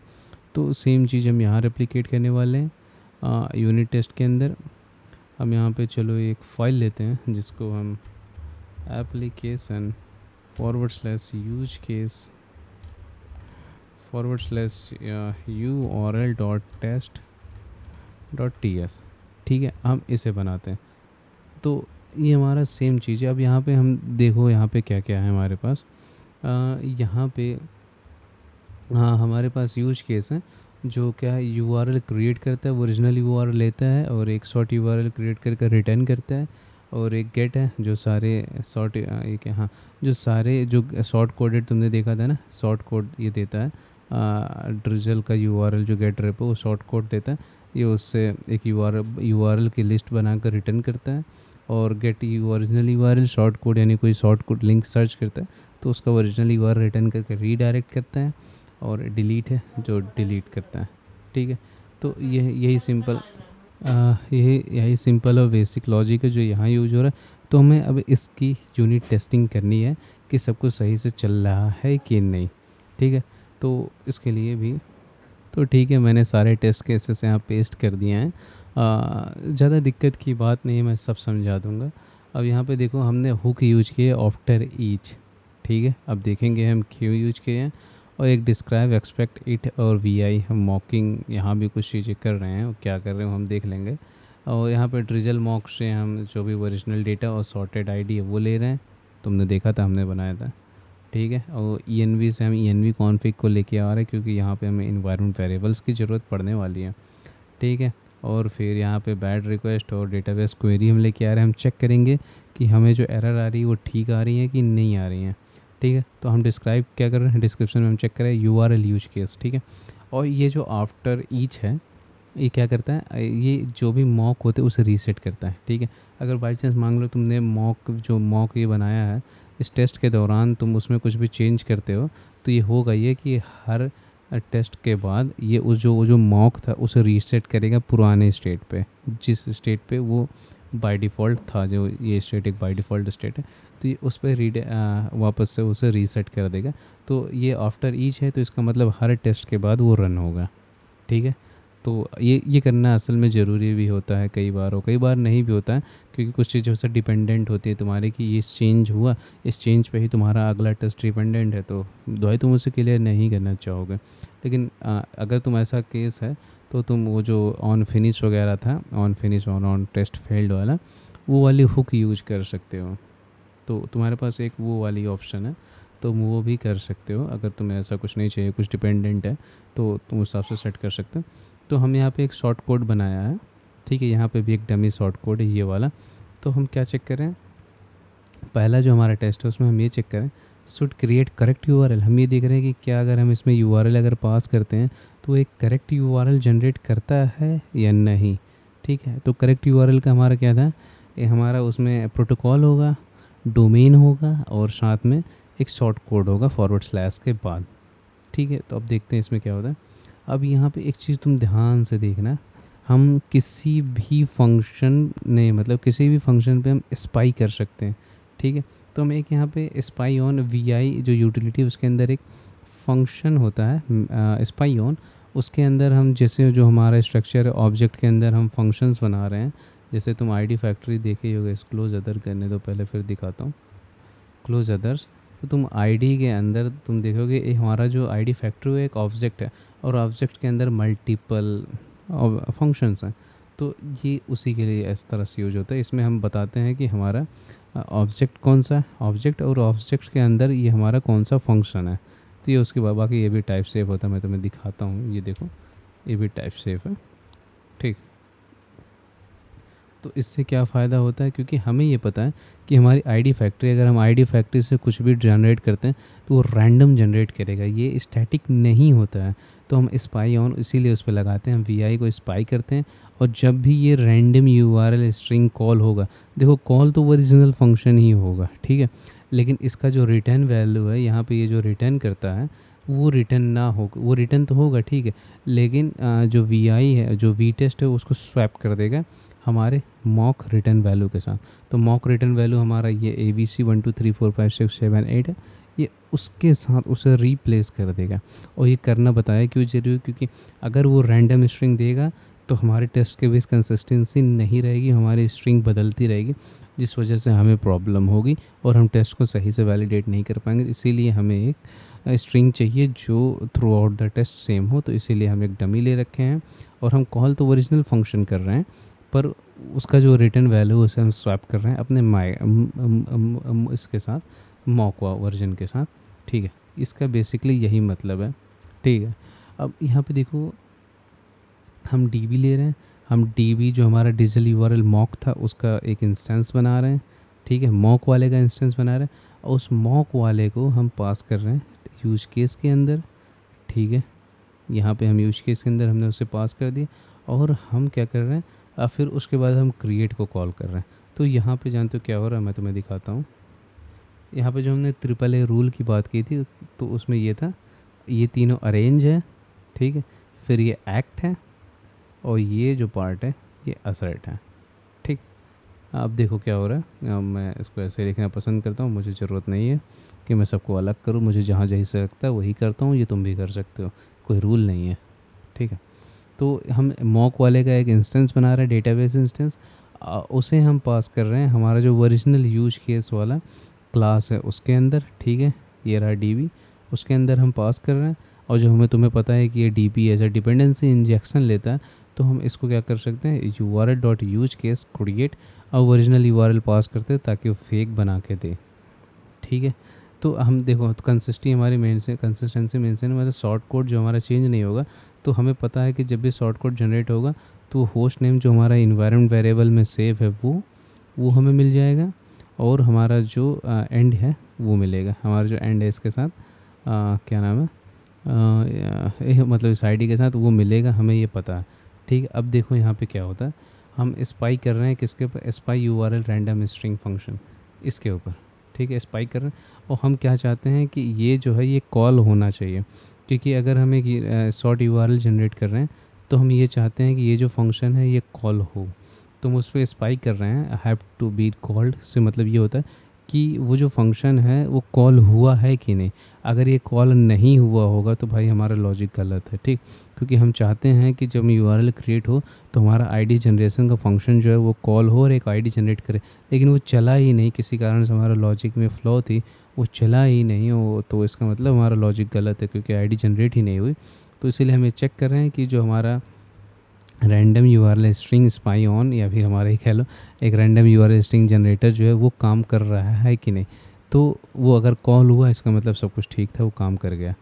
तो सेम चीज़ हम यहाँ रेप्लिकेट करने वाले हैं यूनिट टेस्ट के अंदर। हम यहाँ पे चलो एक फ़ाइल लेते हैं जिसको हम एप्लीकेशन /यूज केस url.test.ts, ठीक है, हम इसे बनाते हैं। तो ये हमारा सेम चीज़ है। अब यहाँ पे हम देखो यहाँ पे क्या क्या है हमारे पास, यहाँ पे हाँ हमारे पास यूज केस है जो क्या है, यूआरएल क्रिएट करता है, ओरिजिनल यूआरएल लेता है और एक शॉर्ट यूआरएल क्रिएट करके रिटर्न करता है, और एक गेट है जो सारे शॉर्ट एक हाँ जो सारे जो शॉर्ट कोडेड तुमने देखा था ना, शॉर्ट कोड ये देता है, ड्रिजल का यूआरएल जो गेट रेपो वो शॉर्ट कोड देता है, ये उससे एक यूआरएल की लिस्ट बनाकर रिटर्न करता है। और get original URL short code यानी कोई शॉर्ट कोड लिंक सर्च करता है तो उसका ओरिजिनल यूआरएल रिटर्न करके रीडायरेक्ट करता है। और डिलीट है जो डिलीट करता है, ठीक है। तो यही सिंपल यही सिंपल और बेसिक लॉजिक है जो यहाँ यूज हो रहा है। तो हमें अब इसकी यूनिट टेस्टिंग करनी है कि सब कुछ सही से चल रहा है कि नहीं, ठीक है। तो इसके लिए भी तो ठीक है, मैंने सारे टेस्ट केसेस यहाँ पेस्ट कर दिए हैं, ज़्यादा दिक्कत की बात नहीं है, मैं सब समझा दूँगा। अब यहाँ पे देखो हमने हुक यूज किया आफ्टर ईच, ठीक है। अब देखेंगे हम क्यों यूज किए हैं। और एक डिस्क्राइब एक्सपेक्ट इट और वी आई, हम मॉकिंग यहाँ भी कुछ चीज़ें कर रहे हैं और क्या कर रहे हैं हम देख लेंगे। और यहाँ पे ड्रिजल मॉक से हम जो भी ओरिजिनल डेटा और सॉर्टेड आईडी है वो ले रहे हैं, तुमने देखा था हमने बनाया था, ठीक है। और ENV से हम ENV कॉन्फ़िग को लेके आ रहे हैं क्योंकि यहाँ पे हमें इन्वायरमेंट वेरिएबल्स की ज़रूरत पड़ने वाली है, ठीक है। और फिर यहाँ पे बैड रिक्वेस्ट और डेटाबेस क्वेरी हम लेके आ रहे हैं, हम चेक करेंगे कि हमें जो एरर आ रही है वो ठीक आ रही है कि नहीं आ रही है, ठीक है। तो हम डिस्क्राइब क्या कर रहे हैं, डिस्क्रिप्शन में हम चेक करें URL यूज केस, ठीक है। और ये जो आफ्टर ईच है ये क्या करता है, ये जो भी मॉक होते हैं उसे रीसेट करता है, ठीक है। अगर बाई चांस मान लो तुमने मॉक ये बनाया है, इस टेस्ट के दौरान तुम उसमें कुछ भी चेंज करते हो, तो ये होगा ये कि हर टेस्ट के बाद ये उस जो मॉक था उसे रीसेट करेगा पुराने स्टेट पे, जिस स्टेट पे वो बाय डिफ़ॉल्ट था, जो ये स्टेट एक बाय डिफ़ॉल्ट स्टेट है, तो ये उस पर वापस से उसे रीसेट कर देगा। तो ये आफ्टर ईच है, तो इसका मतलब हर टेस्ट के बाद वो रन होगा, ठीक है। तो ये करना असल में ज़रूरी भी होता है कई बार, और कई बार नहीं भी होता है, क्योंकि कुछ चीज़ों से डिपेंडेंट होती है तुम्हारे कि ये चेंज हुआ, इस चेंज पे ही तुम्हारा अगला टेस्ट डिपेंडेंट है, तो दुआई तुम उसे क्लियर नहीं करना चाहोगे। लेकिन अगर तुम ऐसा केस है तो तुम वो जो ऑन फिनिश वगैरह था, on finish on test failed वाला, वो वाली हुक यूज कर सकते हो। तो तुम्हारे पास एक वो वाली ऑप्शन है, तुम वो भी कर सकते हो। अगर तुम्हें ऐसा कुछ नहीं चाहिए, कुछ डिपेंडेंट है, तो तुम उस हिसाब से सेट कर सकते हो। तो हम यहाँ पे एक शॉर्ट कोड बनाया है, ठीक है। यहाँ पे भी एक डमी शॉर्ट कोड है ये वाला। तो हम क्या चेक करें, पहला जो हमारा टेस्ट है उसमें हम ये चेक करें शुड क्रिएट करेक्ट URL। हम ये देख रहे हैं कि क्या अगर हम इसमें URL अगर पास करते हैं तो एक करेक्ट URL जनरेट करता है या नहीं, ठीक है। तो करेक्ट URL का हमारा क्या था, ये हमारा उसमें प्रोटोकॉल होगा, डोमेन होगा और साथ में एक शॉर्ट कोड होगा फॉरवर्ड स्लैश के बाद, ठीक है। तो अब देखते हैं इसमें क्या होता है। अब यहाँ पे एक चीज़ तुम ध्यान से देखना, हम किसी भी फंक्शन ने मतलब किसी भी फंक्शन पे हम स्पाई कर सकते हैं, ठीक है। तो हम एक यहाँ पे स्पाई ऑन VI जो यूटिलिटी, उसके अंदर एक फंक्शन होता है स्पाई ऑन, उसके अंदर हम जैसे जो हमारा स्ट्रक्चर ऑब्जेक्ट के अंदर हम फंक्शंस बना रहे हैं। जैसे तुम ID फैक्ट्री देखे ही होगे, क्लोज अदर करने दो पहले फिर दिखाता हूँ, क्लोज अदर्स। तो तुम ID के अंदर तुम देखोगे ये हमारा जो ID फैक्ट्री है एक ऑब्जेक्ट है, और ऑब्जेक्ट के अंदर मल्टीपल फंक्शंस हैं। तो ये उसी के लिए इस तरह से यूज होता है। इसमें हम बताते हैं कि हमारा ऑब्जेक्ट कौन सा है, ऑब्जेक्ट, और ऑब्जेक्ट के अंदर ये हमारा कौन सा फंक्शन है। तो ये उसके बाद बाकी ये भी टाइप सेव होता है, मैं तुम्हें दिखाता हूँ, ये देखो ये भी टाइप सेव है, ठीक। तो इससे क्या फ़ायदा होता है, क्योंकि हमें ये पता है कि हमारी ID फैक्ट्री, अगर हम ID फैक्ट्री से कुछ भी जनरेट करते हैं तो वो रैंडम जनरेट करेगा, ये स्टैटिक नहीं होता है। तो हम स्पाई ऑन इसीलिए उस पर लगाते हैं, हम VI को स्पाई करते हैं, और जब भी ये रैंडम URL स्ट्रिंग कॉल होगा, देखो कॉल तो ओरिजिनल फंक्शन ही होगा, ठीक है। लेकिन इसका जो रिटर्न वैल्यू है यहाँ पे, ये जो रिटर्न करता है वो रिटर्न ना हो, वो रिटर्न तो होगा, ठीक है, लेकिन जो VI है, जो V टेस्ट है, उसको स्वैप कर देगा हमारे मॉक रिटर्न वैल्यू के साथ। तो मॉक रिटर्न वैल्यू हमारा ये ABC 1 2 3 4 5 6 7 8 है, ये उसके साथ उसे रीप्लेस कर देगा। और ये करना बताया क्यों जरूरी, क्योंकि अगर वो रैंडम स्ट्रिंग देगा तो हमारे टेस्ट के बीच कंसिस्टेंसी नहीं रहेगी, हमारी स्ट्रिंग बदलती रहेगी, जिस वजह से हमें प्रॉब्लम होगी और हम टेस्ट को सही से वैलिडेट नहीं कर पाएंगे। इसीलिए हमें एक स्ट्रिंग चाहिए जो throughout the test same हो। तो इसीलिए हम एक डमी ले रखे हैं, और हम कॉल तो ओरिजिनल फंक्शन कर रहे हैं, पर उसका जो रिटर्न वैल्यू उसे हम स्वैप कर रहे हैं अपने इसके साथ, मॉक वर्जन के साथ, ठीक है। इसका बेसिकली यही मतलब है, ठीक है। अब यहाँ पे देखो हम DB ले रहे हैं, हम DB जो हमारा डिजिटल URL मॉक था उसका एक इंस्टेंस बना रहे हैं, ठीक है, मॉक वाले का इंस्टेंस बना रहे हैं, और उस मॉक वाले को हम पास कर रहे हैं यूज केस के अंदर, ठीक है। यहाँ पे हम यूज केस के अंदर हमने उसे पास कर दिया, और हम क्या कर रहे हैं, फिर उसके बाद हम क्रिएट को कॉल कर रहे हैं। तो यहाँ पे जानते हो क्या हो रहा है, मैं तुम्हें दिखाता हूँ। यहाँ पे जो हमने AAA रूल की बात की थी, तो उसमें ये था, ये तीनों अरेंज है, ठीक है, फिर ये एक्ट है, और ये जो पार्ट है ये असर्ट है, ठीक। अब देखो क्या हो रहा है, मैं इसको ऐसे लिखना पसंद करता हूँ, मुझे ज़रूरत नहीं है कि मैं सबको अलग करूँ, मुझे जहाँ जहीं से लगता है वही करता हूँ, ये तुम भी कर सकते हो, कोई रूल नहीं है, ठीक है। तो हम मॉक वाले का एक इंस्टेंस बना रहे हैं, डेटाबेस इंस्टेंस। उसे हम पास कर रहे हैं हमारा जो ओरिजिनल यूज केस वाला क्लास है उसके अंदर, ठीक है। ये रहा डीबी, उसके अंदर हम पास कर रहे हैं। और जो हमें तुम्हें पता है कि ये DB as a dependency injection लेता है, तो हम इसको क्या कर सकते हैं, URL dot use case create और ओरिजिनल URL पास करते हैं ताकि वो फेक बना के दे, ठीक है। तो हम देखो कंसिस्टेंसी हमारी कंसिस्टेंसी मेंशन मतलब शॉर्ट कोड जो हमारा चेंज नहीं होगा। तो हमें पता है कि जब भी शॉर्ट कोड जनरेट होगा तो होस्ट नेम जो हमारा इन्वायरमेंट वेरिएबल में सेव है वो हमें मिल जाएगा, और हमारा जो एंड है वो मिलेगा। हमारा जो एंड है इसके साथ क्या नाम है, मतलब इस आईडी के साथ वो मिलेगा, हमें ये पता है, ठीक है। अब देखो यहाँ पे क्या होता है, हम स्पाई कर रहे हैं किसके ऊपर, spy URL random string function, इसके ऊपर, ठीक है। स्पाई कर रहे हैं और हम क्या चाहते हैं कि ये जो है ये कॉल होना चाहिए, क्योंकि अगर हम एक शॉर्ट URL जनरेट कर रहे हैं तो हम ये चाहते हैं कि ये जो फंक्शन है ये कॉल हो। तो हम उस पर स्पाई कर रहे हैं हैव टू बी कॉल्ड से, मतलब ये होता है कि वो जो फंक्शन है वो कॉल हुआ है कि नहीं। अगर ये कॉल नहीं हुआ होगा तो भाई हमारा लॉजिक गलत है, ठीक। क्योंकि हम चाहते हैं कि जब URL क्रिएट हो तो हमारा आईडी जनरेशन का फंक्शन जो है वो कॉल हो और एक आईडी जनरेट करे, लेकिन वो चला ही नहीं, किसी कारण से हमारा लॉजिक में फ्लॉ थी, वो चला ही नहीं हो, तो इसका मतलब हमारा लॉजिक गलत है क्योंकि आईडी जनरेट ही नहीं हुई। तो इसीलिए हम ये चेक कर रहे हैं कि जो हमारा random URL string spy on, या फिर हमारा ही कह लो एक रैंडम URL स्ट्रिंग जनरेटर जो है वो काम कर रहा है कि नहीं। तो वो अगर कॉल हुआ इसका मतलब सब कुछ ठीक था, वो काम कर गया,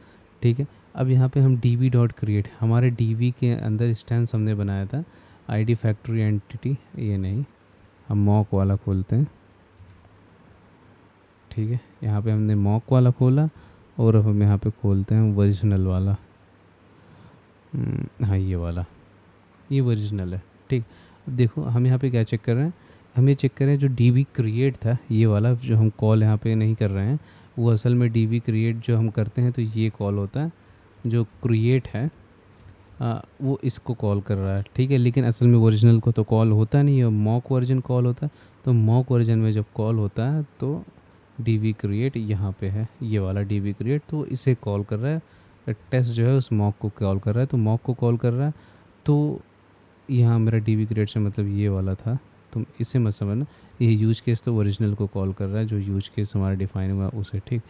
ठीक है। अब यहाँ पे हम db डॉट क्रिएट, हमारे db के अंदर इंस्टेंस हमने बनाया था ID फैक्ट्री एंटिटी, ये नहीं, हम मॉक वाला खोलते हैं, ठीक है। यहाँ पे हमने मॉक वाला खोला और अब हम यहाँ पे खोलते हैं ओरिजिनल वाला, हाँ ये वाला, ये ओरिजिनल है, ठीक। अब देखो हम यहाँ पे क्या चेक कर रहे हैं, हम ये चेक कर रहे हैं जो db क्रिएट था ये वाला जो हम कॉल यहाँ पे नहीं कर रहे हैं, वो असल में db क्रिएट जो हम करते हैं तो ये कॉल होता है, जो क्रिएट है वो इसको कॉल कर रहा है, ठीक है। लेकिन असल में ओरिजिनल को तो कॉल होता नहीं है, मॉक वर्जन कॉल होता है। तो मॉक वर्जन में जब कॉल होता है तो db क्रिएट यहाँ पे है, ये वाला db क्रिएट, तो इसे कॉल कर रहा है, टेस्ट जो है उस मॉक को कॉल कर रहा है, तो मॉक को कॉल कर रहा है। तो यहाँ मेरा db क्रिएट से मतलब ये वाला था, तुम इसे मत समझना, ये यूज केस तो ओरिजिनल को कॉल कर रहा है, जो यूज केस हमारा डिफाइन हुआ उसे, ठीक।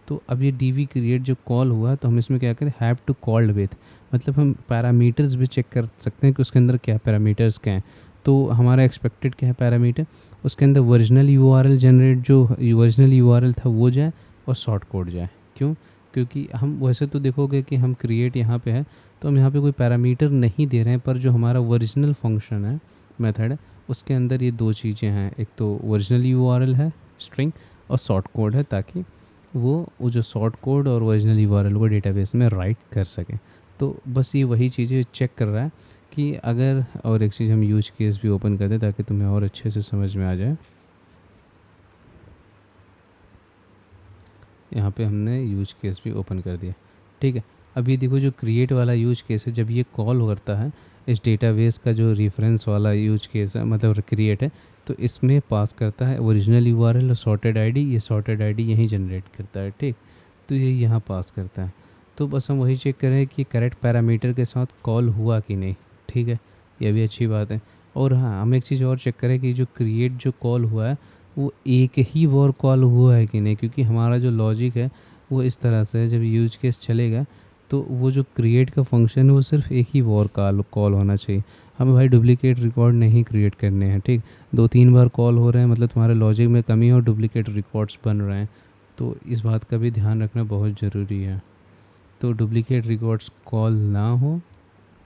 तो अब ये db क्रिएट जो कॉल हुआ तो हम इसमें क्या करें, हैव टू कॉल्ड विथ, मतलब हम पैरामीटर्स भी चेक कर सकते हैं कि उसके अंदर क्या पैरामीटर्स क्या हैं। तो हमारा एक्सपेक्टेड क्या है पैरामीटर, उसके अंदर ओरिजिनल URL जनरेट, जो ओरिजिनल URL था वो जाए और शॉर्ट कोड जाए। क्यों, क्योंकि हम वैसे तो देखोगे कि हम क्रिएट यहाँ पे है तो हम यहाँ पे कोई पैरामीटर नहीं दे रहे हैं, पर जो हमारा ओरिजिनल फंक्शन है, मेथड है, उसके अंदर ये दो चीज़ें हैं, एक तो ओरिजिनल URL है स्ट्रिंग और शॉर्ट कोड है, ताकि वो जो शॉर्ट कोड और ओरिजिनल URL को डेटाबेस में राइट कर सकें। तो बस ये वही चीज़ें चेक कर रहा है कि अगर, और एक चीज़ हम यूज केस भी ओपन कर दें ताकि तुम्हें और अच्छे से समझ में आ जाए। यहाँ पे हमने यूज केस भी ओपन कर दिया, ठीक है। अब ये देखो जो क्रिएट वाला यूज केस है, जब ये कॉल करता है इस डेटाबेस का जो रेफरेंस वाला यूज केस है, मतलब क्रिएट है, तो इसमें पास करता है ओरिजिनल URL और सॉर्टेड आईडी, ये सॉर्टेड आईडी यहीं जनरेट करता है, ठीक। तो ये यहाँ पास करता है। तो बस हम वही चेक करें कि करेक्ट पैरामीटर के साथ कॉल हुआ कि नहीं, ठीक है, ये भी अच्छी बात है। और हाँ, हम एक चीज़ और चेक करें कि जो क्रिएट जो कॉल हुआ है वो एक ही बार कॉल हुआ है कि नहीं, क्योंकि हमारा जो लॉजिक है वो इस तरह से है, जब यूज केस चलेगा तो वो जो क्रिएट का फंक्शन है वो सिर्फ एक ही बार कॉल होना चाहिए। हमें भाई डुप्लीकेट रिकॉर्ड नहीं क्रिएट करने हैं, ठीक। 2-3 बार कॉल हो रहे हैं मतलब तुम्हारे लॉजिक में कमी और डुप्लीकेट रिकॉर्ड्स बन रहे हैं, तो इस बात का भी ध्यान रखना बहुत ज़रूरी है। तो डुप्लीकेट रिकॉर्ड्स कॉल ना हो,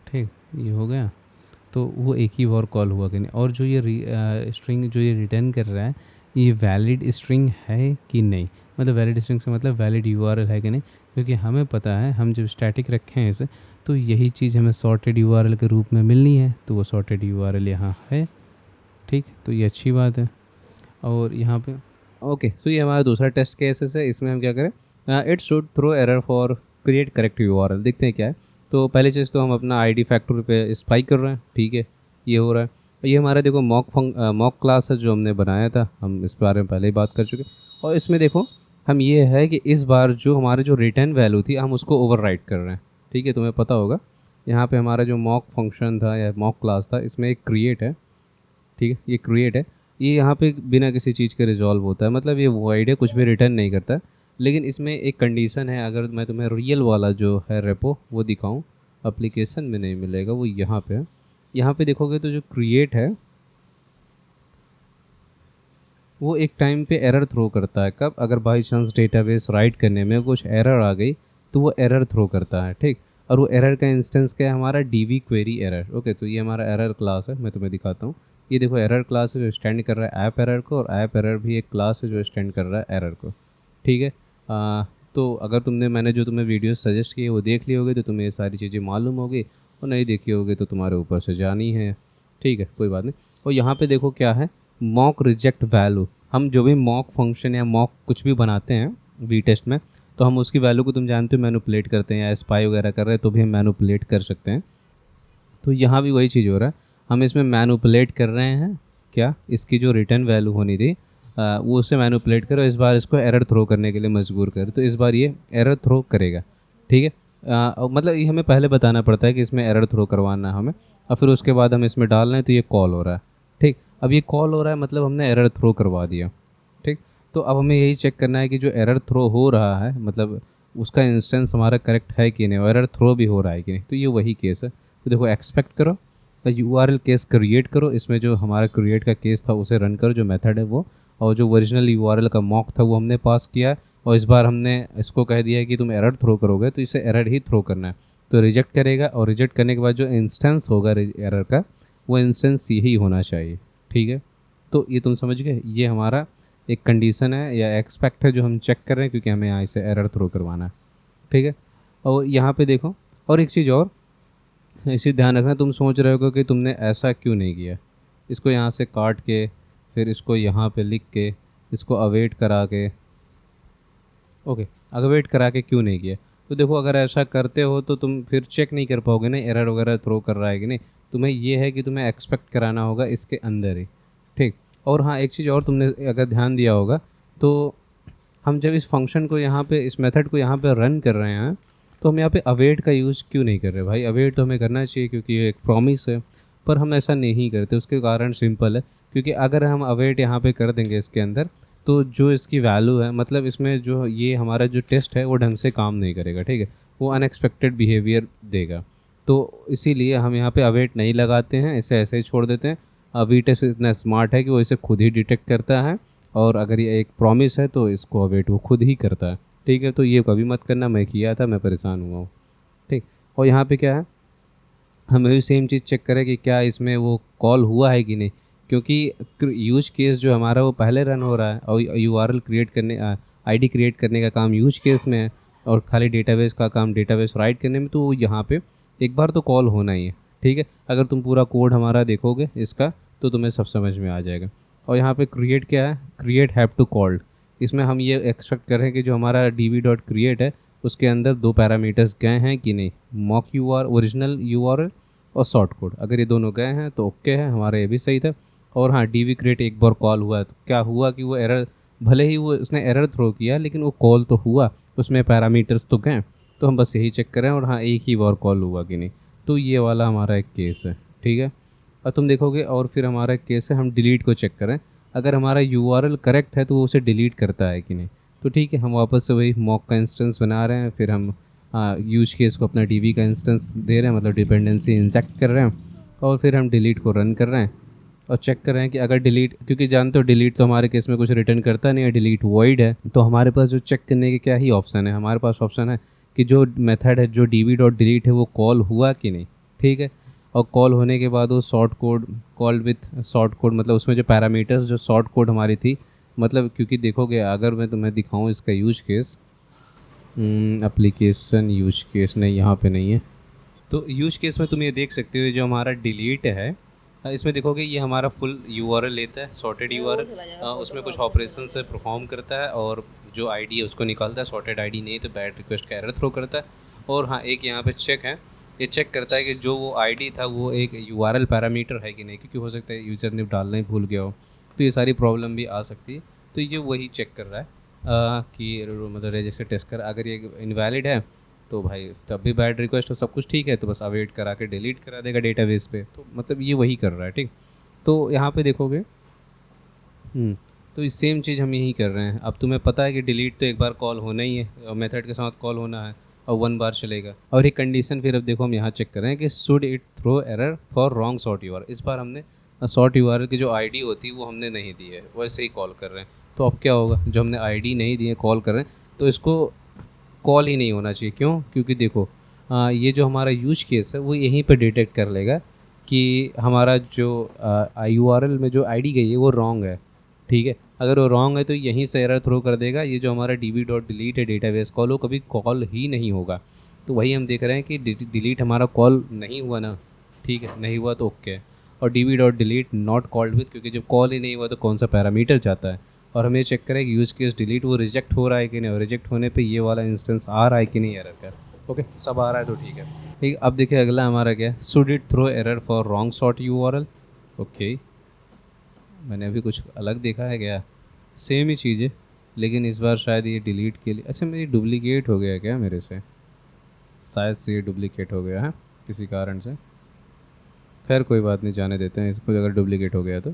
ठीक, ये हो गया। तो वो एक ही बार कॉल हुआ कि नहीं, और जो ये स्ट्रिंग जो ये रिटर्न कर रहा है ये वैलिड स्ट्रिंग है कि नहीं, मतलब वैलिड स्ट्रिंग से मतलब वैलिड URL है कि नहीं, क्योंकि हमें पता है हम जब स्टैटिक रखे हैं इसे तो यही चीज़ हमें सॉर्टेड URL के रूप में मिलनी है, तो वो सॉर्टेड URL यहाँ है, ठीक। तो ये अच्छी बात है। और यहाँ पे ओके, सो ये हमारा दूसरा टेस्ट केसेस है, इसमें हम क्या करें, it should throw error for create correct URL, देखते हैं क्या है। तो पहली चीज़ तो हम अपना ID फैक्ट्री पे स्पाई कर रहे हैं, ठीक है, ये हो रहा है। और ये हमारा देखो मॉक क्लास है जो हमने बनाया था, हम इस बारे में पहले ही बात कर चुके। और इसमें देखो हम ये है कि इस बार जो हमारी जो रिटर्न वैल्यू थी हम उसको ओवरराइट कर रहे हैं, ठीक है। तुम्हें पता होगा यहाँ पे हमारा जो मॉक फंक्शन था या मॉक क्लास था इसमें एक क्रिएट है, ठीक है, ये क्रिएट है, ये यहाँ पे बिना किसी चीज़ के रिजॉल्व होता है, मतलब ये वॉइड है, कुछ भी रिटर्न नहीं करता। लेकिन इसमें एक कंडीशन है, अगर मैं तुम्हें रियल वाला जो है रेपो वो दिखाऊं, एप्लीकेशन में नहीं मिलेगा, वो यहाँ पे है। यहाँ पे देखोगे तो जो क्रिएट है वो एक टाइम पे एरर थ्रो करता है। कब? अगर बाई चांस डेटाबेस राइट करने में कुछ एरर आ गई तो वो एरर थ्रो करता है, ठीक। और वो एरर का इंस्टेंस क्या है? हमारा डीवी क्वेरी एरर। ओके, तो ये हमारा एरर क्लास है, मैं तुम्हें दिखाता हूँ। ये देखो एरर क्लास है जो स्टैंड कर रहा है ऐप एरर को, और ऐप एरर भी एक क्लास है जो स्टैंड कर रहा है एरर को, ठीक है। तो अगर मैंने जो तुम्हें वीडियो सजेस्ट किए वो देख ली होगी तो तुम्हें ये सारी चीज़ें मालूम होगी, और नहीं देखी होगी तो तुम्हारे ऊपर से जानी है, ठीक है, कोई बात नहीं। और यहाँ पे देखो क्या है, मॉक रिजेक्ट वैल्यू। हम जो भी मॉक फंक्शन या मॉक कुछ भी बनाते हैं वी टेस्ट में, तो हम उसकी वैल्यू को तुम जानते हो मैनुपुलेट करते हैं, या स्पाई वगैरह कर रहे हैं तो भी हम मैनुपुलेट कर सकते हैं। तो यहाँ भी वही चीज़ हो रहा है, हम इसमें मैनुपुलेट कर रहे हैं। क्या? इसकी जो रिटर्न वैल्यू होनी थी वो उससे मैनुपुलेट करो, इस बार इसको एरर थ्रो करने के लिए मजबूर कर, तो इस बार ये एरर थ्रो करेगा, ठीक है। मतलब ये हमें पहले बताना पड़ता है कि इसमें एरर थ्रो करवाना है हमें, और फिर उसके बाद हम इसमें डाल रहे हैं तो ये कॉल हो रहा है, ठीक। अब ये कॉल हो रहा है मतलब हमने एरर थ्रो करवा दिया, ठीक। तो अब हमें यही चेक करना है कि जो एरर थ्रो हो रहा है मतलब उसका इंस्टेंस हमारा करेक्ट है कि नहीं, और एरर थ्रो भी हो रहा है कि नहीं। तो ये वही केस है। तो देखो एक्सपेक्ट करो, यूआरएल केस क्रिएट करो, इसमें जो हमारा क्रिएट का केस था उसे रन करो, जो मेथड है वो, और जो ओरिजिनल यूआरएल का मॉक था वो हमने पास किया, और इस बार हमने इसको कह दिया है कि तुम एरर थ्रो करोगे तो इसे एरर ही थ्रो करना है, तो रिजेक्ट करेगा। और रिजेक्ट करने के बाद जो इंस्टेंस होगा एरर का वो इंस्टेंस यही होना चाहिए, ठीक है। तो ये तुम समझ गए, ये हमारा एक कंडीशन है या एक्सपेक्ट है जो हम चेक कर रहे हैं, क्योंकि हमें यहाँ से एरर थ्रो करवाना है, ठीक है। और यहाँ पे देखो, और एक चीज़ और इसे ध्यान रखना, तुम सोच रहे हो कि तुमने ऐसा क्यों नहीं किया, इसको यहाँ से काट के फिर इसको यहाँ पे लिख के इसको अवेट करा के, ओके, अवेट करा के क्यों नहीं किया? तो देखो अगर ऐसा करते हो तो तुम फिर चेक नहीं कर पाओगे ना एरर वगैरह थ्रो कर रहा है कि नहीं। तुम्हें ये है कि तुम्हें एक्सपेक्ट कराना होगा इसके अंदर ही, ठीक। और हाँ, एक चीज़ और तुमने अगर ध्यान दिया होगा तो हम जब इस फंक्शन को यहाँ पे, इस मेथड को यहाँ पे रन कर रहे हैं, तो हम यहाँ पे अवेट का यूज़ क्यों नहीं कर रहे भाई? अवेट तो हमें करना चाहिए क्योंकि ये एक प्रॉमिस है, पर हम ऐसा नहीं करते। उसके कारण सिंपल है, क्योंकि अगर हम अवेट यहाँ पे कर देंगे इसके अंदर, तो जो इसकी वैल्यू है मतलब इसमें जो ये हमारा जो टेस्ट है वो ढंग से काम नहीं करेगा, ठीक है, वो अनएक्सपेक्टेड बिहेवियर देगा। तो इसीलिए हम यहाँ पे अवेट नहीं लगाते हैं, इसे ऐसे ही छोड़ देते हैं। वी टेस्ट इतना स्मार्ट है कि वो इसे खुद ही डिटेक्ट करता है, और अगर ये एक प्रॉमिस है तो इसको अवेट वो खुद ही करता है, ठीक है। तो ये कभी मत करना, मैं किया था, मैं परेशान हुआ हूँ, ठीक। और यहाँ पे क्या है, हमें भी सेम चीज़ चेक करें कि क्या इसमें वो कॉल हुआ है कि नहीं, क्योंकि यूज केस जो हमारा वो पहले रन हो रहा है, और यूआरएल क्रिएट करने, आईडी क्रिएट करने का काम यूज केस में है, और खाली डेटाबेस का काम डेटाबेस राइट करने में, तो यहाँ पे एक बार तो कॉल होना ही है, ठीक है। अगर तुम पूरा कोड हमारा देखोगे इसका तो तुम्हें सब समझ में आ जाएगा। और यहाँ पे क्रिएट क्या है, क्रिएट हैव टू कॉल्ड, इसमें हम ये एक्सपेक्ट कर रहे हैं कि जो हमारा db.create है उसके अंदर दो पैरामीटर्स गए हैं कि नहीं, मॉक यूआर ओरिजिनल यूआरएल और शॉर्ट कोड। अगर ये दोनों गए हैं तो ओके है, हमारा ये भी सही था। और हाँ, डीवी क्रिएट एक बार कॉल हुआ है, तो क्या हुआ कि वो एरर, भले ही वो उसने एरर थ्रो किया लेकिन वो कॉल तो हुआ, उसमें पैरामीटर्स तो गए। तो हम बस यही चेक करें, और हाँ, एक ही बार कॉल हुआ कि नहीं। तो ये वाला हमारा एक केस है, ठीक है। और तुम देखोगे, और फिर हमारा केस है हम डिलीट को चेक करें, अगर हमारा यूआरएल करेक्ट है तो वो उसे डिलीट करता है कि नहीं। तो ठीक है, हम वापस से वही मॉक का इंस्टेंस बना रहे हैं, फिर हम यूज केस को अपना डीबी का इंस्टेंस दे रहे हैं, मतलब डिपेंडेंसी इंजेक्ट कर रहे हैं, और फिर हम डिलीट को रन कर रहे हैं और चेक कर रहे हैं कि अगर डिलीट, क्योंकि जानते हो डिलीट तो हमारे केस में कुछ रिटर्न करता नहीं है, डिलीट वॉइड है, तो हमारे पास जो चेक करने के क्या ही ऑप्शन है, हमारे पास ऑप्शन है कि जो मेथड है जो db.delete है वो कॉल हुआ कि नहीं, ठीक है। और कॉल होने के बाद वो short code, called with short code, मतलब उसमें जो पैरामीटर्स जो शॉर्ट कोड हमारी थी, मतलब क्योंकि देखोगे अगर मैं तुम्हें दिखाऊं इसका use case, application use case नहीं, यहाँ पे नहीं है। तो यूज केस में तुम ये देख सकते हो, जो हमारा डिलीट है इसमें देखोगे ये हमारा फुल यूआरएल लेता है, सॉर्टेड यूआरएल, उसमें कुछ ऑपरेशन से परफॉर्म करता है, और जो आईडी है उसको निकालता है, सॉर्टेड आईडी नहीं तो बैड रिक्वेस्ट का एरर थ्रो करता है। और हाँ, एक यहाँ पे चेक है, ये चेक करता है कि जो वो आईडी था वो एक यूआरएल पैरामीटर है कि नहीं, क्योंकि हो सकता है यूज़र ने डालना ही भूल गया हो, तो ये सारी प्रॉब्लम भी आ सकती है। तो ये वही चेक कर रहा है कि मतलब रजिस्टर टेस्ट कर, अगर ये इनवैलिड है तो भाई तब भी बैड रिक्वेस्ट हो, सब कुछ ठीक है तो बस अवेट करा के डिलीट करा देगा डेटाबेस पे। तो मतलब ये वही कर रहा है, ठीक। तो यहाँ पे देखोगे तो इस सेम चीज़ हम यही कर रहे हैं। अब तुम्हें पता है कि डिलीट तो एक बार कॉल होना ही है और मेथड के साथ कॉल होना है और 1 बार चलेगा। और एक कंडीशन फिर अब देखो हम यहाँ चेक कर रहे हैं कि should it throw error for wrong short URL. इस बार हमने सॉर्ट यूआरएल की जो आईडी होती है वो हमने नहीं दी है, वैसे ही कॉल कर रहे हैं। तो अब क्या होगा, जो हमने आईडी नहीं दी है कॉल कर रहे हैं तो इसको कॉल ही नहीं होना चाहिए। क्यों? क्योंकि देखो ये जो हमारा यूज केस है वो यहीं पर डिटेक्ट कर लेगा कि हमारा जो यूआरएल में जो आईडी गई है वो रॉन्ग है। ठीक है, अगर वो रॉन्ग है तो यहीं से एरर थ्रो कर देगा। ये जो हमारा db.delete है डेटाबेस कॉल, वो कभी कॉल ही नहीं होगा। तो वही हम देख रहे हैं कि डिलीट हमारा कॉल नहीं हुआ ना, ठीक है, नहीं हुआ तो ओके है। और db.delete नॉट कॉल्ड विथ, क्योंकि जब कॉल ही नहीं हुआ तो कौन सा पैरामीटर जाता है। और हमें चेक करें कि यूज़ केस डिलीट वो रिजेक्ट हो रहा है कि नहीं, और रिजेक्ट होने पे ये वाला इंस्टेंस आ रहा है कि नहीं एरर का। ओके, सब आ रहा है तो ठीक है। ठीक, अब देखिए अगला हमारा क्या है, should it throw error for wrong short URL. Okay, मैंने अभी कुछ अलग देखा है क्या? सेम ही चीज़ है, लेकिन इस बार शायद ये डिलीट के लिए, अच्छा मेरी डुप्लीकेट हो गया क्या मेरे से, शायद से ये डुप्लीकेट हो गया है किसी कारण से। खैर कोई बात नहीं, जाने देते हैं इसको, अगर डुप्लीकेट हो गया तो।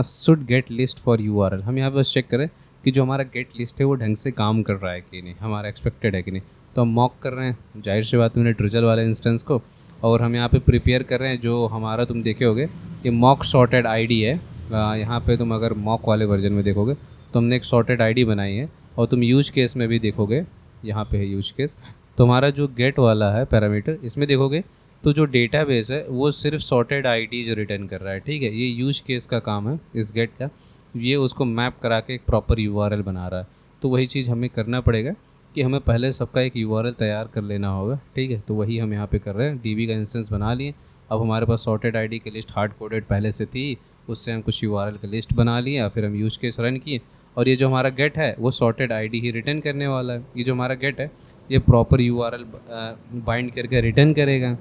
Should get list for URL, हम यहाँ बस चेक करें कि जो हमारा गेट लिस्ट है वो ढंग से काम कर रहा है कि नहीं, हमारा एक्सपेक्टेड है कि नहीं। तो हम मॉक कर रहे हैं, जाहिर सी बात मैंने ट्रिजल वाले इंस्टेंस को, और हम यहाँ पे प्रिपेयर कर रहे हैं जो हमारा, तुम देखे होगे कि मॉक सॉर्टेड आईडी है। यहाँ पे तुम अगर मॉक वाले वर्जन में देखोगे तो हमने एक सॉर्टेड आईडी बनाई है। और तुम यूज केस में भी देखोगे, यहाँ पे है यूज केस, तो हमारा जो गेट वाला है पैरामीटर, इसमें देखोगे तो जो डेटाबेस है वो सिर्फ सॉर्टेड आईडीज रिटर्न कर रहा है। ठीक है, ये यूज केस का काम है इस गेट का, ये उसको मैप करा के एक प्रॉपर यूआरएल बना रहा है। तो वही चीज़ हमें करना पड़ेगा कि हमें पहले सबका एक यूआरएल तैयार कर लेना होगा। ठीक है, तो वही हम यहाँ पे कर रहे हैं, डीबी का इंस्टेंस बना लिए। अब हमारे पास सॉर्टेड आईडी की लिस्ट हार्ड कोडेड पहले से थी, उससे हम कुछ यूआरएल की लिस्ट बना लिया, फिर हम यूज केस रन किए, और ये जो हमारा गेट है वो सॉर्टेड आईडी ही रिटर्न करने वाला है। ये जो हमारा गेट है ये प्रॉपर यूआरएल बाइंड करके रिटर्न करेगा।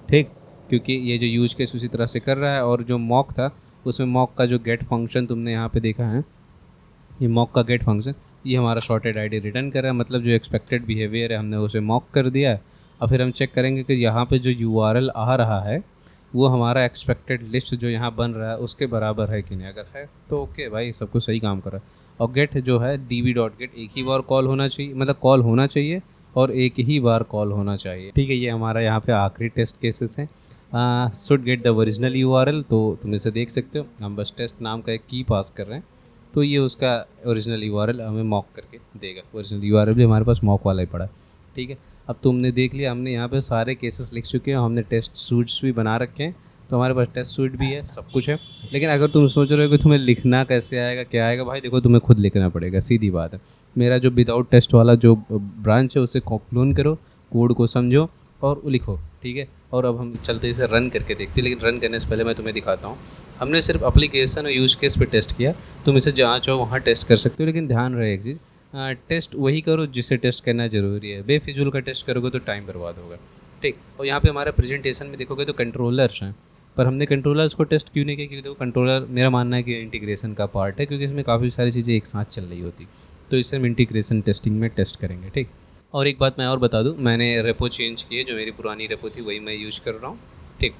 ठीक, क्योंकि ये जो यूज केस उसी तरह से कर रहा है। और जो मॉक था उसमें मॉक का जो गेट फंक्शन तुमने यहाँ पे देखा है, ये मॉक का गेट फंक्शन ये हमारा सॉर्टेड आईडी रिटर्न कर रहा है, मतलब जो एक्सपेक्टेड बिहेवियर है हमने उसे मॉक कर दिया है। और फिर हम चेक करेंगे कि यहाँ पे जो यूआरएल आ रहा है वो हमारा एक्सपेक्टेड लिस्ट जो यहाँ बन रहा है उसके बराबर है कि नहीं। अगर है तो ओके भाई, सब कुछ सही काम कर रहा है। और गेट जो है db.get एक ही बार कॉल होना चाहिए, मतलब कॉल होना चाहिए और एक ही बार कॉल होना चाहिए। ठीक है, ये हमारा यहाँ पे आखिरी टेस्ट केसेस हैं। Should get the original URL, तो तुम इसे देख सकते हो, हम बस टेस्ट नाम का एक की पास कर रहे हैं, तो ये उसका ओरिजिनल यूआरएल हमें मॉक करके देगा। ओरिजिनल यूआरएल भी हमारे पास मॉक वाला ही पड़ा है। ठीक है, अब तुमने देख लिया, हमने यहाँ पे सारे केसेस लिख चुके हैं, हमने टेस्ट सूट्स भी बना रखे हैं, तो हमारे पास टेस्ट सूट भी है, सब कुछ है। लेकिन अगर तुम सोच रहे हो कि तुम्हें लिखना कैसे आएगा, क्या आएगा, भाई देखो तुम्हें खुद लिखना पड़ेगा, सीधी बात है। मेरा जो विदाउट टेस्ट वाला जो ब्रांच है उसे क्लोन करो, कोड को समझो और लिखो। ठीक है, और अब हम चलते इसे रन करके देखते हैं। लेकिन रन करने से पहले मैं तुम्हें दिखाता हूँ, हमने सिर्फ एप्लीकेशन और यूज केस पे टेस्ट किया। तुम इसे जहाँ चाहो वहाँ टेस्ट कर सकते हो, लेकिन ध्यान रहे एक चीज़, टेस्ट वही करो जिसे टेस्ट करना ज़रूरी है। बेफिजूल का टेस्ट करोगे तो टाइम बर्बाद होगा। ठीक, और यहाँ पे हमारे प्रेजेंटेशन में देखोगे तो कंट्रोलर्स हैं, पर हमने कंट्रोलर्स को टेस्ट क्यों नहीं किया, क्योंकि देखो कंट्रोलर मेरा मानना है कि इंटीग्रेशन का पार्ट है, क्योंकि इसमें काफ़ी सारी चीज़ें एक साथ चल रही होती, तो इसे हम इंटीग्रेशन टेस्टिंग में टेस्ट करेंगे। ठीक, और एक बात मैं और बता दूं, मैंने रेपो चेंज की है, जो मेरी पुरानी रेपो थी वही मैं यूज़ कर रहा हूँ। ठीक,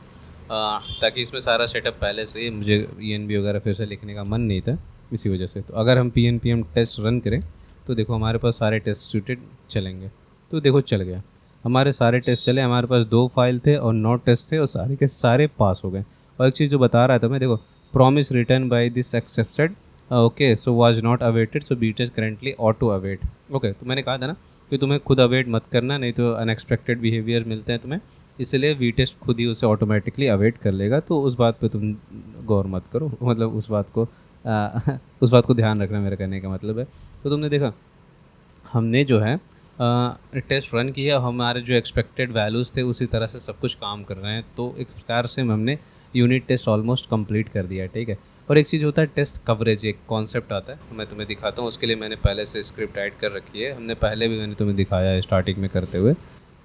ताकि इसमें सारा सेटअप पहले से ही, मुझे ENB वगैरह फिर से लिखने का मन नहीं था इसी वजह से। तो अगर हम PNPM टेस्ट रन करें तो देखो हमारे पास सारे टेस्ट सूटेड चलेंगे। तो देखो चल गया, हमारे सारे टेस्ट चले, हमारे पास 2 फाइल थे और 9 टेस्ट थे और सारे के सारे पास हो गए। और एक चीज़ जो बता रहा था मैं, देखो promise return by this accepted, okay so was not awaited, so beat is currently auto await. Okay, तो मैंने कहा था ना कि तुम्हें खुद अवेट मत करना, नहीं तो अनएक्सपेक्टेड बिहेवियर मिलते हैं तुम्हें, इसलिए वी टेस्ट खुद ही उसे ऑटोमेटिकली अवेट कर लेगा। तो उस बात पे तुम गौर मत करो, मतलब उस बात को उस बात को ध्यान रखना, मेरा कहने का मतलब है। तो तुमने देखा हमने जो है टेस्ट रन किया, हमारे जो एक्सपेक्टेड वैल्यूज़ थे उसी तरह से सब कुछ काम कर रहे हैं। तो एक प्रकार से हमने यूनिट टेस्ट ऑलमोस्ट कंप्लीट कर दिया है। ठीक है, और एक चीज़ होता है टेस्ट कवरेज, एक कॉन्सेप्ट आता है, मैं तुम्हें दिखाता हूँ। उसके लिए मैंने पहले से स्क्रिप्ट ऐड कर रखी है, हमने पहले भी मैंने तुम्हें दिखाया है स्टार्टिंग में करते हुए।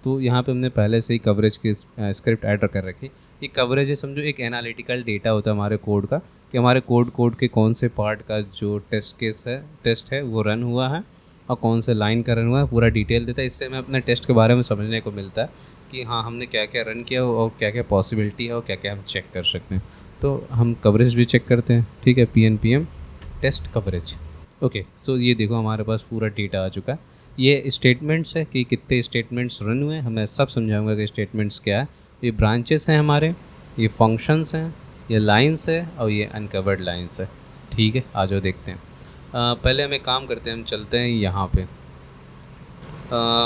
तो यहाँ पे हमने पहले से ही कवरेज की स्क्रिप्ट ऐड कर रखी। ये कवरेज है, समझो एक एनालिटिकल डेटा होता है हमारे कोड का, कि हमारे कोड के कौन से पार्ट का जो टेस्ट है वो रन हुआ है और कौन से लाइन का रन हुआ है, पूरा डिटेल देता है। इससे हमें अपने टेस्ट के बारे में समझने को मिलता है कि हाँ हमने क्या क्या रन किया और क्या क्या पॉसिबिलिटी है और क्या क्या हम चेक कर सकते हैं। तो हम कवरेज भी चेक करते हैं, ठीक है, PNPM टेस्ट कवरेज। ओके, सो ये देखो हमारे पास पूरा डेटा आ चुका है। ये स्टेटमेंट्स है कि कितने स्टेटमेंट्स रन हुए हैं, मैं सब समझाऊंगा कि स्टेटमेंट्स क्या है। ये ब्रांचेस हैं हमारे, ये फंक्शंस हैं, ये लाइंस है और ये अनकवर्ड लाइंस है। ठीक है, आ जाओ देखते हैं। पहले हम एक काम करते हैं, हम चलते हैं यहाँ पे।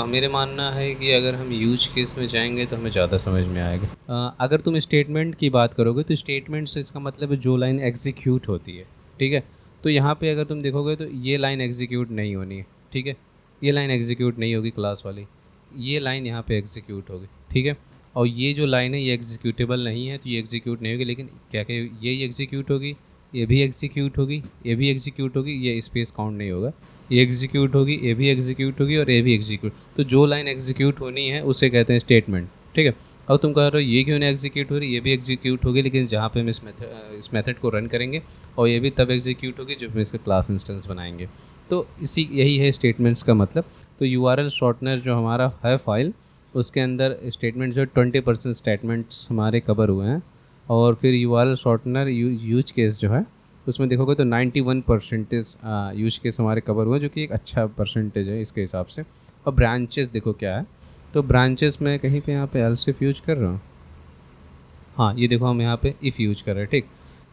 मेरे मानना है कि अगर हम यूज केस में जाएंगे तो हमें ज़्यादा समझ में आएगा। अगर तुम स्टेटमेंट की बात करोगे तो स्टेटमेंट से इसका मतलब है जो लाइन एग्जीक्यूट होती है, ठीक है। तो यहाँ पे अगर तुम देखोगे तो ये लाइन एग्जीक्यूट नहीं होनी है, ठीक है। ये लाइन एग्जीक्यूट नहीं होगी क्लास वाली, ये लाइन यहाँ पे एग्जीक्यूट होगी, ठीक है। और ये जो लाइन है ये एग्जीक्यूटेबल नहीं है तो ये एग्जीक्यूट नहीं होगी, लेकिन क्या क्या ये एग्जीक्यूट होगी, ये भी एग्जीक्यूट होगी, ये भी एग्जीक्यूट होगी, ये स्पेस काउंट नहीं होगा, ये एग्जीक्यूट होगी, ये भी एग्जीक्यूट होगी और ये भी एग्जीक्यूट। तो जो लाइन एग्जीक्यूट होनी है उसे कहते हैं स्टेटमेंट, ठीक है। और तुम कह रहे हो ये क्यों नहीं एग्जीक्यूट हो रही, ये भी एग्जीक्यूट होगी, लेकिन जहाँ पे हम इस मेथड को रन करेंगे, और ये भी तब एग्जीक्यूट होगी जब हम इसका क्लास इंस्टेंस बनाएंगे। तो यही है स्टेटमेंट्स का मतलब। तो URL शॉर्टनर जो हमारा है फाइल, उसके अंदर स्टेटमेंट जो 20% स्टेटमेंट्स हमारे कवर हुए हैं। और फिर URL शॉर्टनर यूज केस जो है उसमें देखोगे तो 91% यूज केस हमारे कवर हुए, जो कि एक अच्छा परसेंटेज है इसके हिसाब से। और ब्रांचेस देखो क्या है, तो ब्रांचेस में कहीं पे यहाँ पे एल्स इफ यूज कर रहा हूँ, हाँ ये देखो हम यहाँ पे इफ़ यूज कर रहे हैं, ठीक।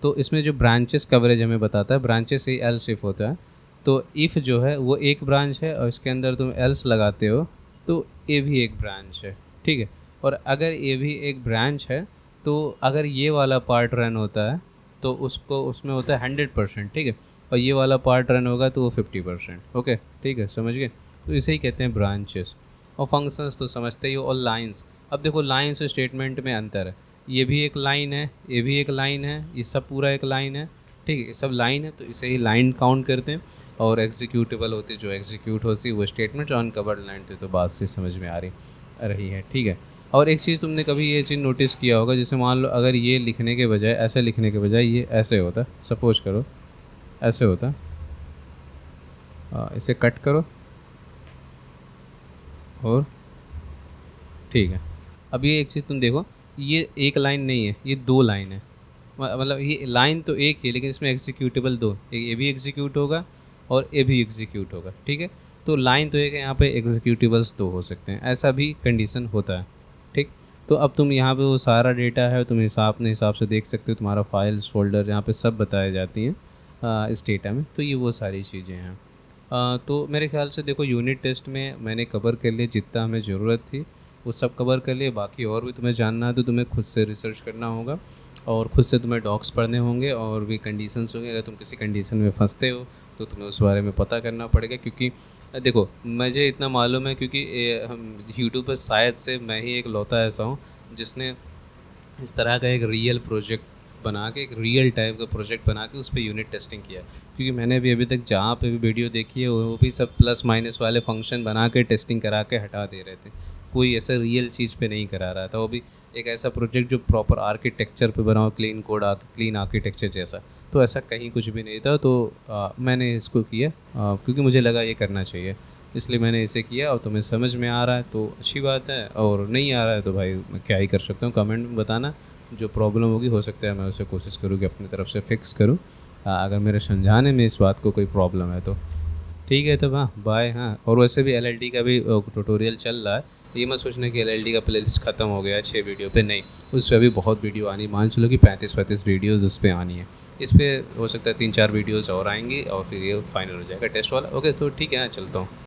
तो इसमें जो ब्रांचेस कवरेज हमें बताता है, ब्रांचेस ही एल्स इफ होता है। तो इफ़ जो है वो एक ब्रांच है और इसके अंदर तुम एल्स लगाते हो तो ये भी एक ब्रांच है, ठीक है। और अगर ये भी एक ब्रांच है तो अगर ये वाला पार्ट रन होता है तो उसको उसमें होता है 100%, ठीक है। और ये वाला पार्ट रन होगा तो वो 50%। ओके, ठीक है, समझ गए। तो इसे ही कहते हैं ब्रांचेस। और फंक्शंस तो समझते ही हो। और लाइंस, अब देखो लाइंस और स्टेटमेंट में अंतर है। ये भी एक लाइन है, ये भी एक लाइन है, ये सब पूरा एक लाइन है, ठीक है, ये सब लाइन है, तो इसे ही लाइन काउंट करते हैं। और एग्जीक्यूटेबल होती, जो एग्जीक्यूट होती है वो स्टेटमेंट, और अनकवर्ड लाइन थी तो बात से समझ में आ रही है, ठीक है। और एक चीज़ तुमने कभी ये चीज़ नोटिस किया होगा, जैसे मान लो अगर ये लिखने के बजाय, ऐसे लिखने के बजाय ये ऐसे होता, सपोज करो ऐसे होता, इसे कट करो और ठीक है। अब ये एक चीज़ तुम देखो, ये एक लाइन नहीं है, ये दो लाइन है। मतलब ये लाइन तो एक ही, लेकिन इसमें एग्जीक्यूटेबल दो, ये भी एग्जीक्यूट होगा और ये भी एग्जीक्यूट होगा, ठीक है। तो लाइन तो एक है, यहाँ पे एग्जीक्यूटिबल्स दो हो सकते हैं, ऐसा भी कंडीशन होता है, ठीक। तो अब तुम यहाँ पे वो सारा डेटा है, तुम अपने हिसाब से देख सकते हो, तुम्हारा फाइल्स फोल्डर यहाँ पे सब बताई जाती हैं इस डेटा में। तो ये वो सारी चीज़ें हैं। तो मेरे ख्याल से देखो यूनिट टेस्ट में मैंने कवर कर लिया जितना हमें ज़रूरत थी, वो सब कवर कर लिए। बाकी और भी तुम्हें जानना है तो तुम्हें खुद से रिसर्च करना होगा और ख़ुद से तुम्हें डॉक्स पढ़ने होंगे और भी कंडीशंस होंगे। अगर तुम किसी कंडीशन में फंसते हो तो तुम्हें उस बारे में पता करना पड़ेगा। क्योंकि देखो मुझे इतना मालूम है क्योंकि हम यूट्यूब पर शायद से मैं ही एक लौता ऐसा हूँ जिसने इस तरह का एक रियल प्रोजेक्ट बना के, एक रियल टाइप का प्रोजेक्ट बना के उस पर यूनिट टेस्टिंग किया। क्योंकि मैंने भी अभी तक जहाँ पे भी वीडियो देखी है वो भी सब प्लस माइनस वाले फंक्शन बना के टेस्टिंग करा के हटा दे रहे थे, कोई ऐसा रियल चीज़ पे नहीं करा रहा था। वो भी एक ऐसा प्रोजेक्ट जो प्रॉपर आर्किटेक्चर पे बना हो, क्लीन कोड क्लीन आर्किटेक्चर जैसा, तो ऐसा कहीं कुछ भी नहीं था। तो मैंने इसको किया क्योंकि मुझे लगा ये करना चाहिए, इसलिए मैंने इसे किया। और तुम्हें समझ में आ रहा है तो अच्छी बात है, और नहीं आ रहा है तो भाई मैं क्या ही कर सकता हूँ, कमेंट में बताना। जो प्रॉब्लम होगी हो सकता है मैं उसे कोशिश करूँ कि अपनी तरफ से फिक्स करूँ, अगर मेरे समझाने में इस बात को कोई प्रॉब्लम है तो। ठीक है, तब हाँ बाय। हाँ, और वैसे भी LLD का भी ट्यूटोरियल चल रहा है, ये मत सोचना कि LLD का प्लेलिस्ट ख़त्म हो गया है 6 वीडियो पे, नहीं, उस पर अभी बहुत वीडियो आनी, मान चलो कि 35-35 वीडियोज़ उस पर आनी है। इस पर हो सकता है 3-4 वीडियोज़ और आएंगी और फिर ये फाइनल हो जाएगा टेस्ट वाला। ओके, तो ठीक है, चलता हूँ।